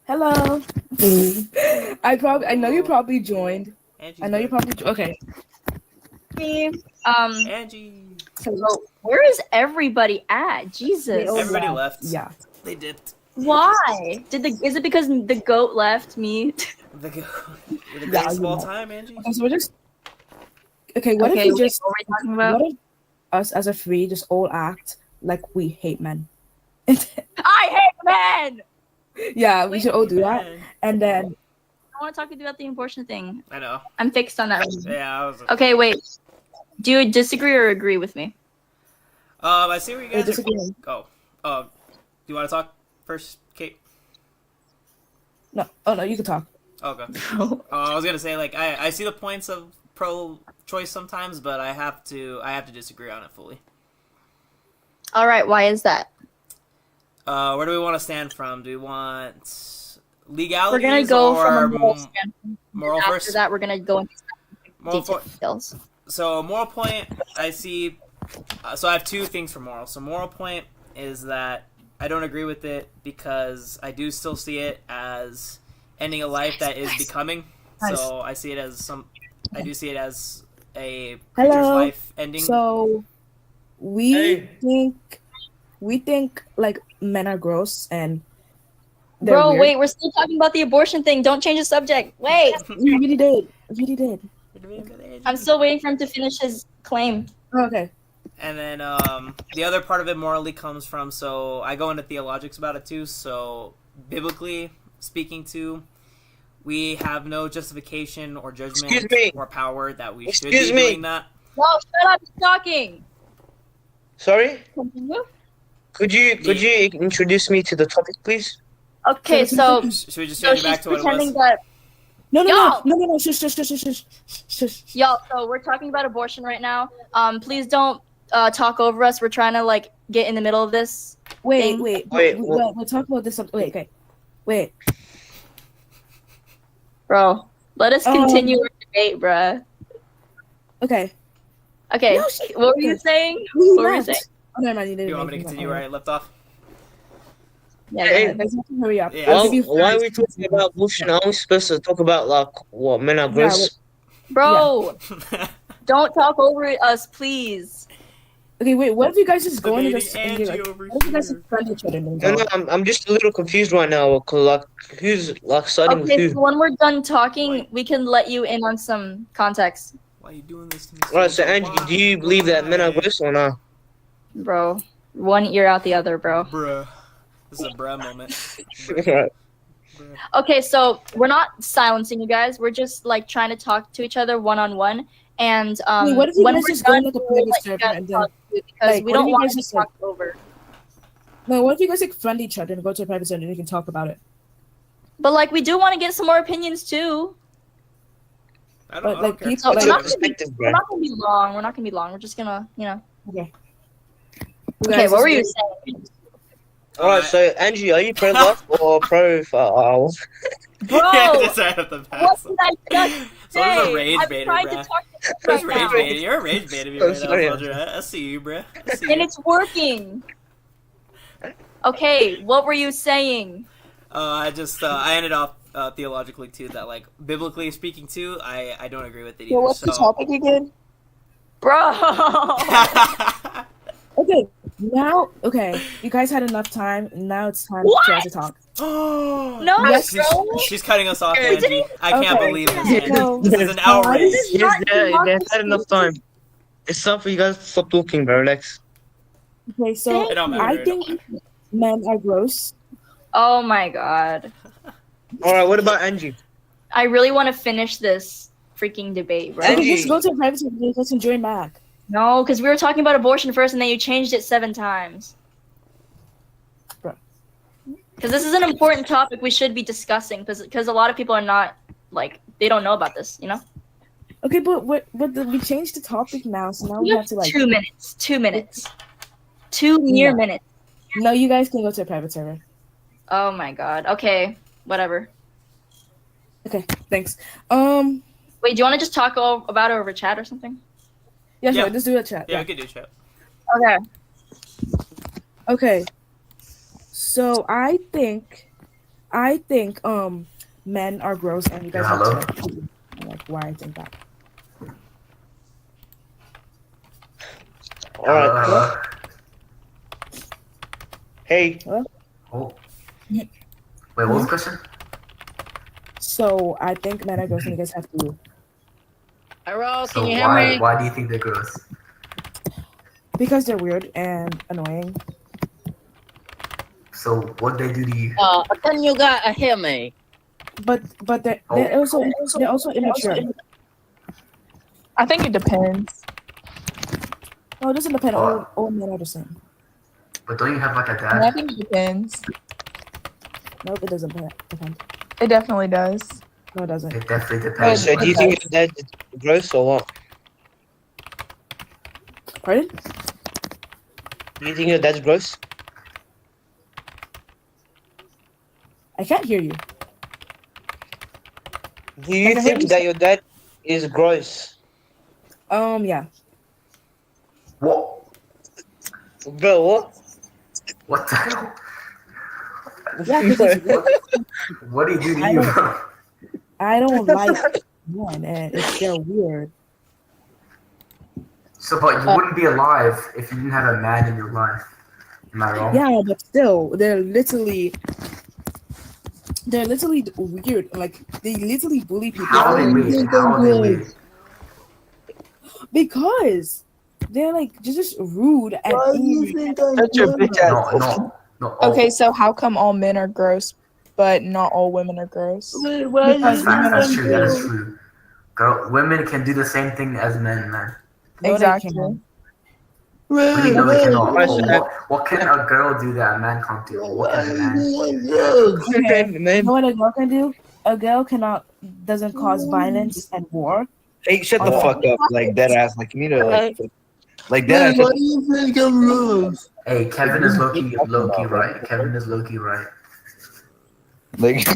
S24: Hello. I know you probably joined. I know you probably okay.
S1: Angie.
S7: So where is everybody at? Jesus.
S1: Everybody left.
S24: Yeah.
S1: They dipped.
S7: Why? Is it because the goat left me?
S1: The greatest of all time, Angie.
S24: Okay, so we're just. Okay, what if we just?
S7: What are we talking about?
S24: What if us as a free just all act like we hate men?
S7: I hate men.
S24: Yeah, we should all do that, and then.
S7: I want to talk to you about the abortion thing.
S1: I know.
S7: I'm fixed on that.
S1: Yeah, I was.
S7: Okay, wait. Do you disagree or agree with me?
S1: I see where you guys are.
S24: Disagree.
S1: Oh. Do you want to talk first, Kate?
S24: No. Oh no, you can talk.
S1: Okay. I was gonna say like I see the points of pro-choice sometimes, but I have to disagree on it fully.
S7: All right. Why is that?
S1: Where do we want to stand from? Do we want legalities?
S7: We're gonna go
S1: or
S7: from a moral standpoint.
S1: Moral
S7: After
S1: first.
S7: that, we're gonna go into
S1: Moral
S7: details.
S1: So moral point, I see. So I have two things for moral. So moral point is that I don't agree with it because I do still see it as ending a life that is becoming. So I see it as I do see it as a creature's life ending.
S24: So we think like men are gross and.
S7: Bro,
S24: weird.
S7: wait, we're still talking about the abortion thing. Don't change the subject. Wait.
S24: You really did. You really did.
S7: I'm still waiting for him to finish his claim.
S24: Okay.
S1: And then the other part of it morally comes from, so I go into theologics about it too, so biblically speaking too, we have no justification or judgment or power that we should be doing that.
S7: No, shut up, he's talking.
S11: Sorry?
S7: Continue.
S11: Could you introduce me to the topic, please?
S7: Okay, so
S1: should we just change it back to what it was?
S7: That...
S24: No, shush.
S7: Y'all, so we're talking about abortion right now. Please don't talk over us. We're trying to like get in the middle of this.
S24: Wait. We'll talk about this. Wait.
S7: Bro, let us continue our debate, bruh.
S24: Okay.
S7: Okay.
S24: No,
S7: what were you saying? What were you saying?
S24: Oh, never mind.
S1: You want me to continue where I left off?
S7: Yeah,
S24: hurry up.
S1: Yeah.
S11: Why are we talking about abortion? Aren't we supposed to talk about like what men are gross?
S7: Bro, don't talk over us, please.
S24: Okay, wait. What if you guys just go into this
S1: and
S24: be like, what if you guys just friend each other?
S11: No, I'm just a little confused right now. Cause like, who's like siding with
S7: Okay,
S11: who?
S7: so when we're done talking, we can let you in on some context.
S1: Why are you doing this to me?
S11: Alright, so Angie, do you believe that men are gross or not?
S7: Bro, one ear out the other, bro.
S1: Bruh. This is a bruh moment.
S11: Right.
S7: Okay, so we're not silencing you guys. We're just like trying to talk to each other one-on-one. And
S24: wait, what if you
S7: when
S24: guys
S7: we're
S24: just go
S7: done,
S24: into the
S7: we'll
S24: private
S7: let you
S24: server
S7: guys
S24: and then
S7: talk too, because
S24: like,
S7: we
S24: what if
S7: don't
S24: you
S7: want
S24: guys
S7: to be
S24: just, like-
S7: talked over.
S24: No, what if you guys like friend each other and go to a private server and you can talk about it?
S7: But like, we do want to get some more opinions too.
S1: I
S24: But like people,
S7: So
S24: like,
S7: we're not gonna be long. We're not gonna be long. We're just gonna,
S24: okay.
S7: Okay, what were you saying?
S11: Alright, so Angie, are you pro life or pro?
S7: Bro,
S1: Yeah, just right off the bat.
S7: what did I just
S1: So there's
S7: say?
S1: a rage
S7: I'm
S1: baiter,
S7: trying to
S1: bruh.
S7: talk to you
S1: There's
S7: right
S1: rage
S7: now.
S1: baiting. You're a rage baiting me
S11: I'm
S1: right now,
S11: sorry.
S1: soldier. I see you, bruh. I see
S7: And
S1: you.
S7: it's working. Okay, what were you saying?
S1: I just I ended off theologically too that like biblically speaking too I don't agree with it either.
S24: So what's the topic again?
S7: Bro.
S24: Okay, now you guys had enough time. Now it's time for us to talk.
S7: No,
S1: Yes,
S7: bro.
S1: she's cutting us off,
S7: We
S1: Angie.
S7: didn't
S1: I can't
S7: Okay.
S1: believe this,
S7: Yeah.
S1: Angie.
S7: No.
S1: This is an outrage.
S11: Yes, they've had enough time. It's time for you guys to stop talking, bro. Relax.
S24: Okay, so
S1: It don't matter.
S24: I
S1: It don't
S24: think
S1: matter.
S24: men are gross.
S7: Oh my god.
S11: All right, what about Angie?
S7: I really want to finish this freaking debate, bro.
S24: Okay, just go to a private server. Let's enjoy Mac.
S7: No, because we were talking about abortion first, and then you changed it 7 times.
S24: Bro.
S7: Because this is an important topic we should be discussing. Because a lot of people are not like they don't know about this. You know.
S24: Okay, but we changed the topic now, so now we
S7: You
S24: have to like
S7: 2 minutes. 2 minutes. 2 mere
S24: No.
S7: minutes.
S24: No, you guys can go to a private server.
S7: Oh my god. Okay. Whatever.
S24: Okay, thanks.
S7: Wait, do you want to just talk about it over chat or something?
S24: Yeah, sure.
S1: Yeah.
S24: Just do a chat.
S1: Yeah, we could do chat.
S7: Okay.
S24: Okay. So I think men are gross, and you guys have to like why I think that.
S11: All right. Hey.
S24: Hello?
S28: Oh. Wait, what was the question?
S24: So I think men are gross, and you guys have to.
S12: Hello,
S28: So
S12: can you hear me?
S28: why do you think they're gross?
S24: Because they're weird and annoying.
S28: So what they do to you?
S12: Can you guys hear me?
S24: But they're also immature.
S5: I think it depends.
S24: No, it doesn't depend. All men are the same.
S28: But don't you have like a
S5: I
S28: dad?
S5: think it depends.
S24: Nope, it doesn't depend.
S5: It definitely does.
S24: No, it doesn't.
S28: It definitely depends.
S11: So do you think your dad is gross or what?
S24: Pardon?
S11: Do you think your dad's gross?
S24: I can't hear you.
S11: Do you think that your dad is gross?
S24: Yeah.
S28: What?
S11: Bro, what?
S28: What the hell?
S24: Yeah, 'cause it's weird.
S28: What do you do to
S24: I
S28: you,
S24: don't-
S28: bro?
S24: I don't like men, and they're weird.
S28: So, but you wouldn't be alive if you didn't have a man in your life. Am I wrong?
S24: Yeah, but still, they're literally weird. Like they literally bully people.
S28: How are they weird? How are they weird?
S24: Because they're like just rude and angry.
S28: No.
S5: Okay, so how come all men are gross, but not all women are gross?
S24: Because women
S28: That's
S24: are
S28: true. That is true. Women can do the same thing as men, man.
S5: Exactly.
S28: What do you know they cannot? What can a girl do that a man can't do? What can a man do?
S24: Okay. You know what a girl can do? A girl doesn't cause violence and war.
S13: Hey, shut the fuck up, like dead ass. Like you need to like
S28: Man,
S13: dead ass.
S28: why do you think I'm gross? Hey, Kevin is low-key right. Kevin is low-key right.
S13: Like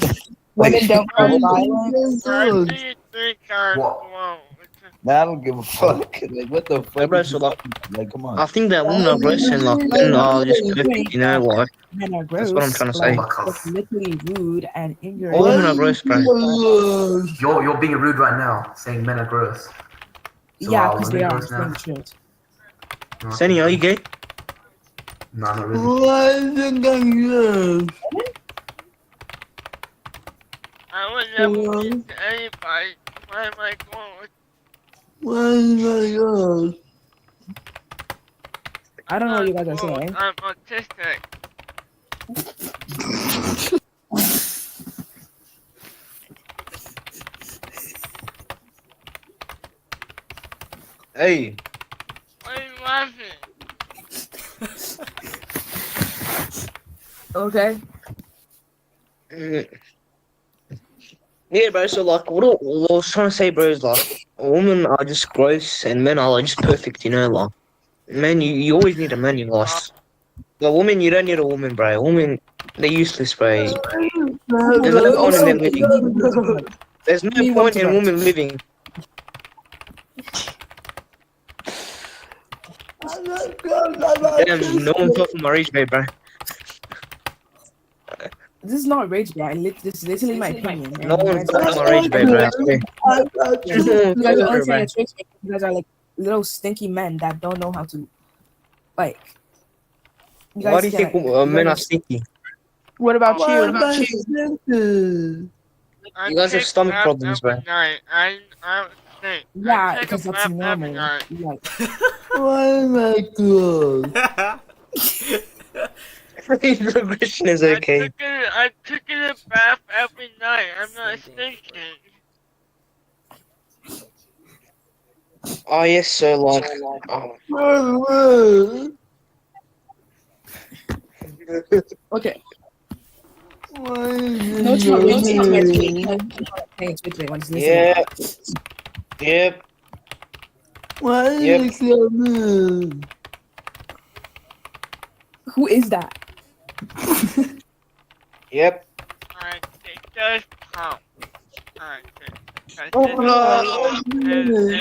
S5: women don't cause violence.
S28: What?
S13: Nah, I don't give a fuck. Like what the fuck? Like come on.
S11: I think that women are gross and like men are just perfect. You know what?
S24: Men are gross.
S11: That's what I'm trying to say.
S24: Like, literally rude and ignorant.
S11: All women are gross, bro.
S28: You're being rude right now, saying men are gross. So
S24: Yeah,
S28: are
S24: because
S28: women
S24: they are.
S28: gross now?
S24: Saying the truth.
S11: Senny, are you gay?
S28: No, not really.
S11: Why is it gross?
S16: I would never meet anybody. Why am I going?
S28: Why is that gross?
S24: I don't know what you guys are saying.
S16: I'm autistic.
S11: Hey.
S16: Why are you laughing?
S24: Okay.
S11: Yeah, bro. So like, what I was trying to say, bro, is like, women are just gross and men are like just perfect. You know, like, man, you always need a man in your life. But women, you don't need a woman, bro. Women, they're useless, bro. There's no point in them living. There's no point in women living. Damn, no one talking my rage, bro.
S24: This is not rage bait. This is literally my opinion.
S11: No one's talking my rage, bro.
S24: You guys are only saying it's rage bait. You guys are like little stinky men that don't know how to, like.
S11: Why do you think men are stinky?
S5: What about you?
S11: You guys have stomach problems, man.
S16: Night. I think.
S24: Yeah,
S16: I take a
S24: because that's
S16: bath every
S24: normal.
S16: night.
S24: Like,
S27: Why my God?
S11: Regression is okay.
S16: I took a bath every night. I'm not stinking.
S11: Oh yes, sir, like. Oh.
S24: okay.
S27: Why
S24: No, it's not racist. Wait,
S11: Yeah. Yep.
S27: Why
S11: Yep.
S24: Who is that?
S11: Yep.
S16: I think there's pump. I think.
S11: Oh,
S16: His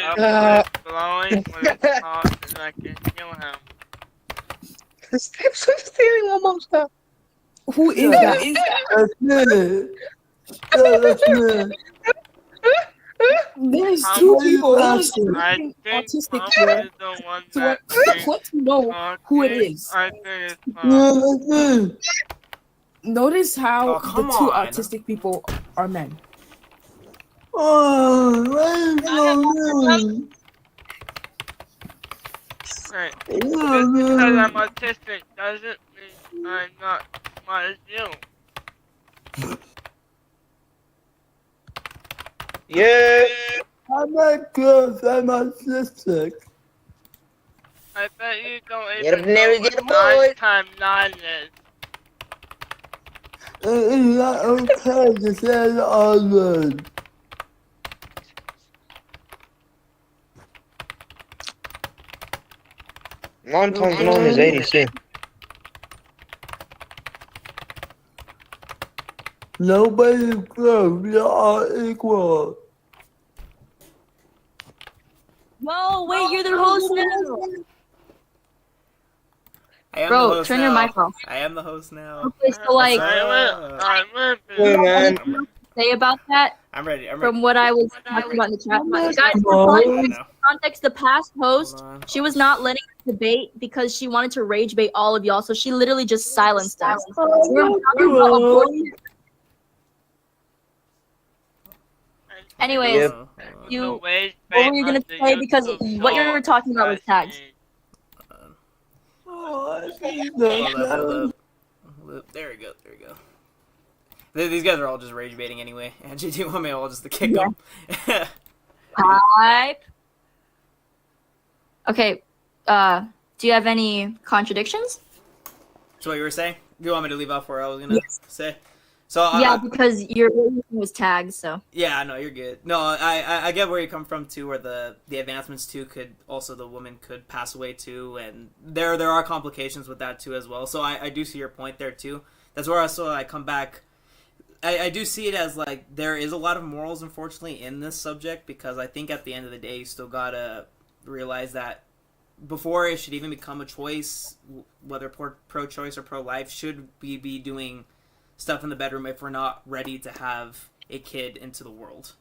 S16: upper blowing when it's hot and I can feel him.
S11: Stop stealing my mom's stuff.
S24: Who is that?
S27: That's me.
S24: There's two people.
S16: I think
S24: Autistic
S16: Pump
S24: here.
S16: is the one
S24: So
S16: that
S24: what to know who it is?
S16: I think it's Pump.
S24: Notice how
S1: Oh,
S24: the
S1: come
S24: two
S1: on.
S24: autistic people are men.
S27: Oh, why so
S16: Right. Just because I'm autistic doesn't mean I'm not smart as you.
S11: Yeah.
S27: I'm not good. I'm autistic.
S16: I bet you don't
S11: Get
S16: even
S11: him, Nary,
S16: know
S11: get
S16: what
S11: him, boy.
S16: nighttime 9 is.
S27: It's not okay to say the R-word.
S11: Nine times 9 is 82.
S27: Nobody's good. We are all equal.
S7: No, wait, you're the host now.
S1: I am
S7: Bro,
S1: the host
S7: turn
S1: now.
S7: your mic off.
S1: I am the host now.
S7: Okay, so like,
S11: Hey, man.
S7: say about that.
S1: I'm ready. I'm ready.
S7: From what I was talking about in the chat, guys, for context, the past host, she was not letting us debate because she wanted to rage bait all of y'all, so she literally just silenced us. We were talking about abortion. Anyways, what were you gonna say? Because what you were talking about was tags.
S1: Hold up. There we go. There we go. These guys are all just rage baiting anyway. Angie, do you want me all just to kick them?
S7: Hi. Okay. Do you have any contradictions?
S1: So what you were saying? Do you want me to leave off where I was gonna say? So
S7: yeah, because your name was tagged. So
S1: yeah, no, you're good. No, I get where you come from too, where the advancements too could also the woman could pass away too, and there are complications with that too as well. So I do see your point there too. That's where I come back. I do see it as like there is a lot of morals unfortunately in this subject, because I think at the end of the day you still gotta realize that before it should even become a choice, whether pro-choice or pro-life, should we be doing stuff in the bedroom if we're not ready to have a kid into the world?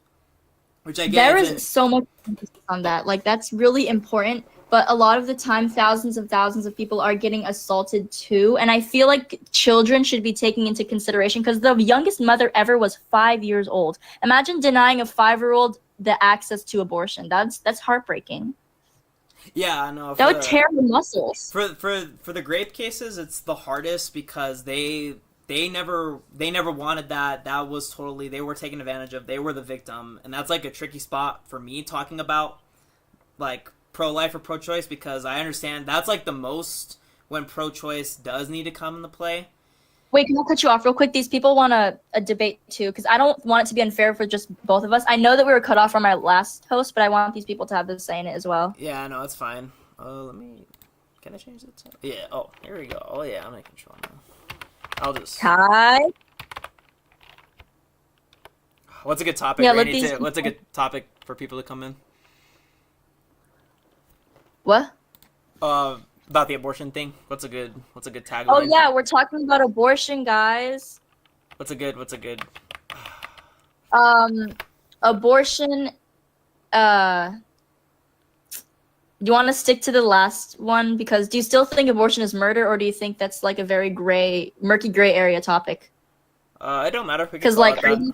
S1: Which I get
S7: there is so much emphasis on that. Like that's really important. But a lot of the time, thousands and thousands of people are getting assaulted too. And I feel like children should be taken into consideration, because the youngest mother ever was 5 years old. Imagine denying a 5-year-old the access to abortion. That's heartbreaking.
S1: Yeah, I know.
S7: That would tear the muscles.
S1: For the grape cases, it's the hardest because they never wanted that. That was totally, they were taken advantage of. They were the victim, and that's like a tricky spot for me talking about like pro-life or pro-choice, because I understand that's like the most when pro-choice does need to come into play.
S7: Wait, can I cut you off real quick? These people want a debate too, because I don't want it to be unfair for just both of us. I know that we were cut off from our last host, but I want these people to have the say in it as well.
S1: Yeah, no, it's fine. Can I change the time? Yeah, oh, here we go. Oh yeah, I'm in control now. I'll just...
S7: Hi.
S1: What's a good topic?
S7: Yeah,
S1: what's a good topic for people to come in?
S7: What?
S1: About the abortion thing. What's a good tagline?
S7: Oh yeah, we're talking about abortion, guys.
S1: What's a good?
S7: Abortion. Do you want to stick to the last one? Because do you still think abortion is murder, or do you think that's like a very murky gray area topic?
S1: It don't matter if we can
S7: Because
S1: call
S7: like,
S1: it
S7: are
S1: that.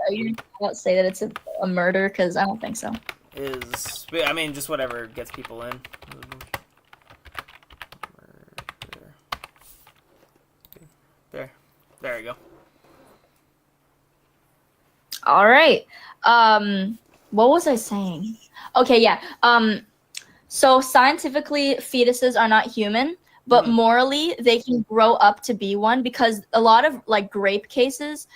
S7: you about to say that it's a murder? Because I don't think so.
S1: I mean, just whatever gets people in. There you go.
S7: All right. What was I saying? Okay, yeah. So scientifically, fetuses are not human, but morally, they can grow up to be one, because a lot of like grape cases,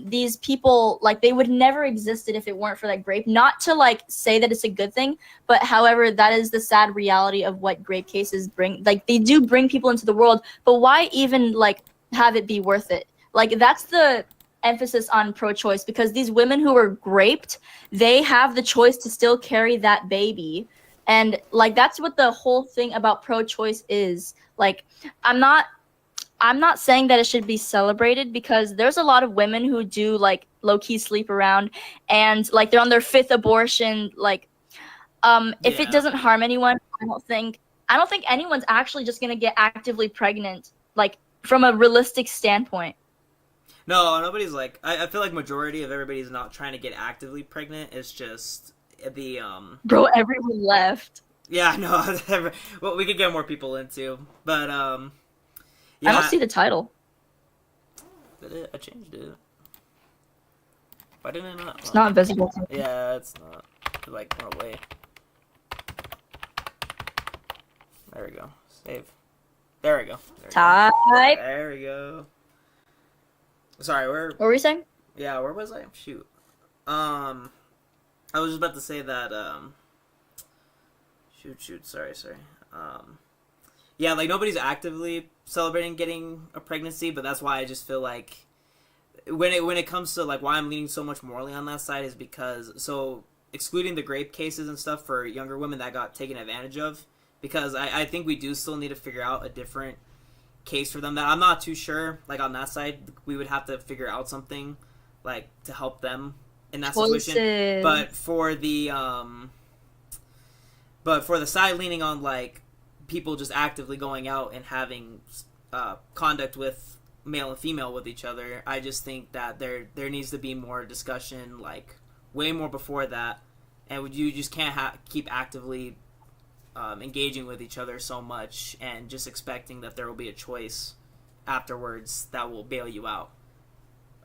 S7: these people, like, they would never existed if it weren't for that grape. Not to like say that it's a good thing, but however, that is the sad reality of what grape cases bring. Like, they do bring people into the world, but why even like have it be worth it? Like, that's the emphasis on pro-choice, because these women who were raped, they have the choice to still carry that baby. And like, that's what the whole thing about pro-choice is. Like, I'm not saying that it should be celebrated, because there's a lot of women who do like low-key sleep around, and like they're on their 5th abortion. Like, if it doesn't harm anyone, I don't think anyone's actually just gonna get actively pregnant, like from a realistic standpoint.
S1: No, nobody's like. I feel like majority of everybody's not trying to get actively pregnant. It's just the
S7: Bro, everyone left.
S1: Yeah, no. Well, we could get more people into, but yeah.
S7: I don't see the title.
S1: I changed it. Why didn't I not?
S7: It's not visible.
S1: Yeah, it's not. It like went away. There we go. Save. There we go.
S7: Type.
S1: There we go. Sorry,
S7: what were you saying?
S1: Yeah, where was I? Shoot. I was just about to say that. Shoot. Sorry. Yeah, like nobody's actively celebrating getting a pregnancy, but that's why I just feel like when it comes to like why I'm leaning so much morally on that side is because excluding the grape cases and stuff for younger women that got taken advantage of, because I think we do still need to figure out a different case for them that I'm not too sure. Like on that side, we would have to figure out something like to help them in that situation. But for the side leaning on like people just actively going out and having conduct with male and female with each other, I just think that there needs to be more discussion, like way more before that, and you just can't keep actively engaging with each other so much and just expecting that there will be a choice afterwards that will bail you out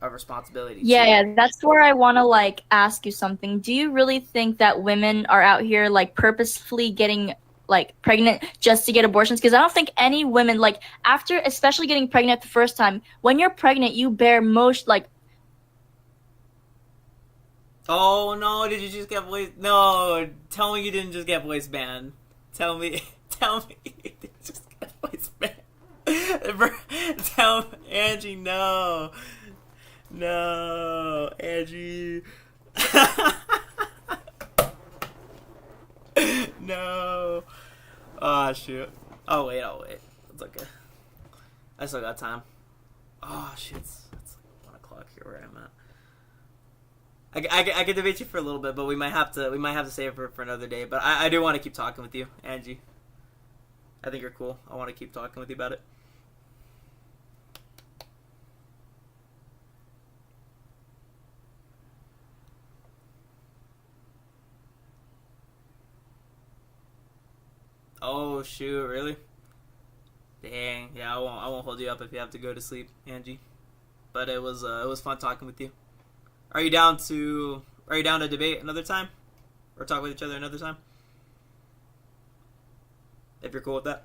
S1: of responsibility.
S7: Yeah, that's where I want to like ask you something. Do you really think that women are out here like purposefully getting like pregnant just to get abortions? Because I don't think any women, like after especially getting pregnant the first time, when you're pregnant you bear most like.
S1: Oh no, did you just get voice? No, tell me you didn't just get voice banned. Tell me you didn't just get voice banned. Tell me, Angie, no, Angie. No. Oh shoot. I'll wait. It's okay. I still got time. Oh shit. It's like 1 o'clock here where I'm at. I could debate you for a little bit, but we might have to save it for another day. But I do want to keep talking with you, Angie. I think you're cool. I want to keep talking with you about it. Oh shoot, really? Dang, yeah, I won't hold you up if you have to go to sleep, Angie. But it was fun talking with you. Are you down to debate another time? Or talk with each other another time? If you're cool with that.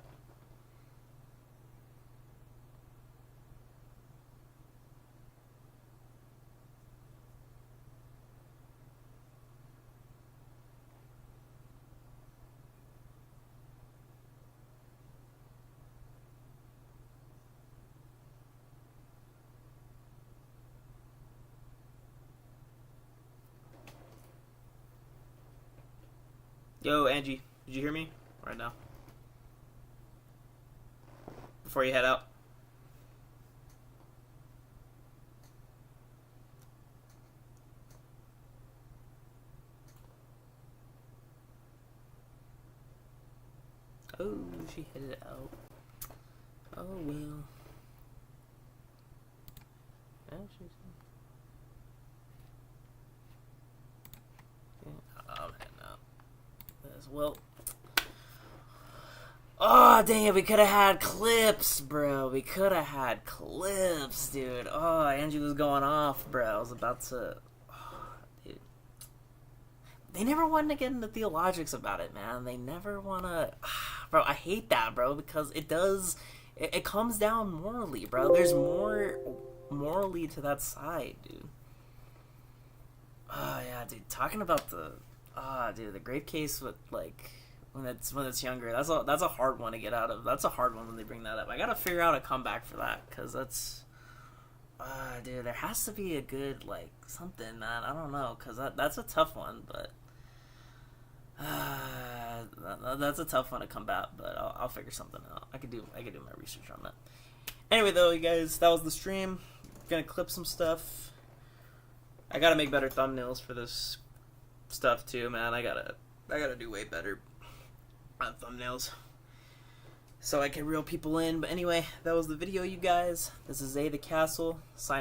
S1: Yo, Angie, did you hear me right now? Before you head out. Oh, she hit it out. Oh, well. Yeah, she's... Yeah. Oh, man, no. As well. Oh, dang it, we could have had clips, bro. We could have had clips, dude. Oh, Angie was going off, bro. I was about to... Oh, dude. They never want to get into theologics about it, man. They never want to... Bro, I hate that, bro, because it does... It comes down morally, bro. There's more morally to that side, dude. Oh, yeah, dude. Talking about the... Ah, dude, the grape case with, like... When it's younger, that's a hard one to get out of. That's a hard one when they bring that up. I gotta figure out a comeback for that, because that's, dude, there has to be a good, like, something, man. I don't know, because that's a tough one, but that's a tough one to combat. But I'll figure something out. I could do my research on that. Anyway, though, you guys, that was the stream. Gonna clip some stuff. I gotta make better thumbnails for this stuff too, man. I gotta do way better on thumbnails so I can reel people in. But anyway, that was the video, you guys. This is A the Castle signing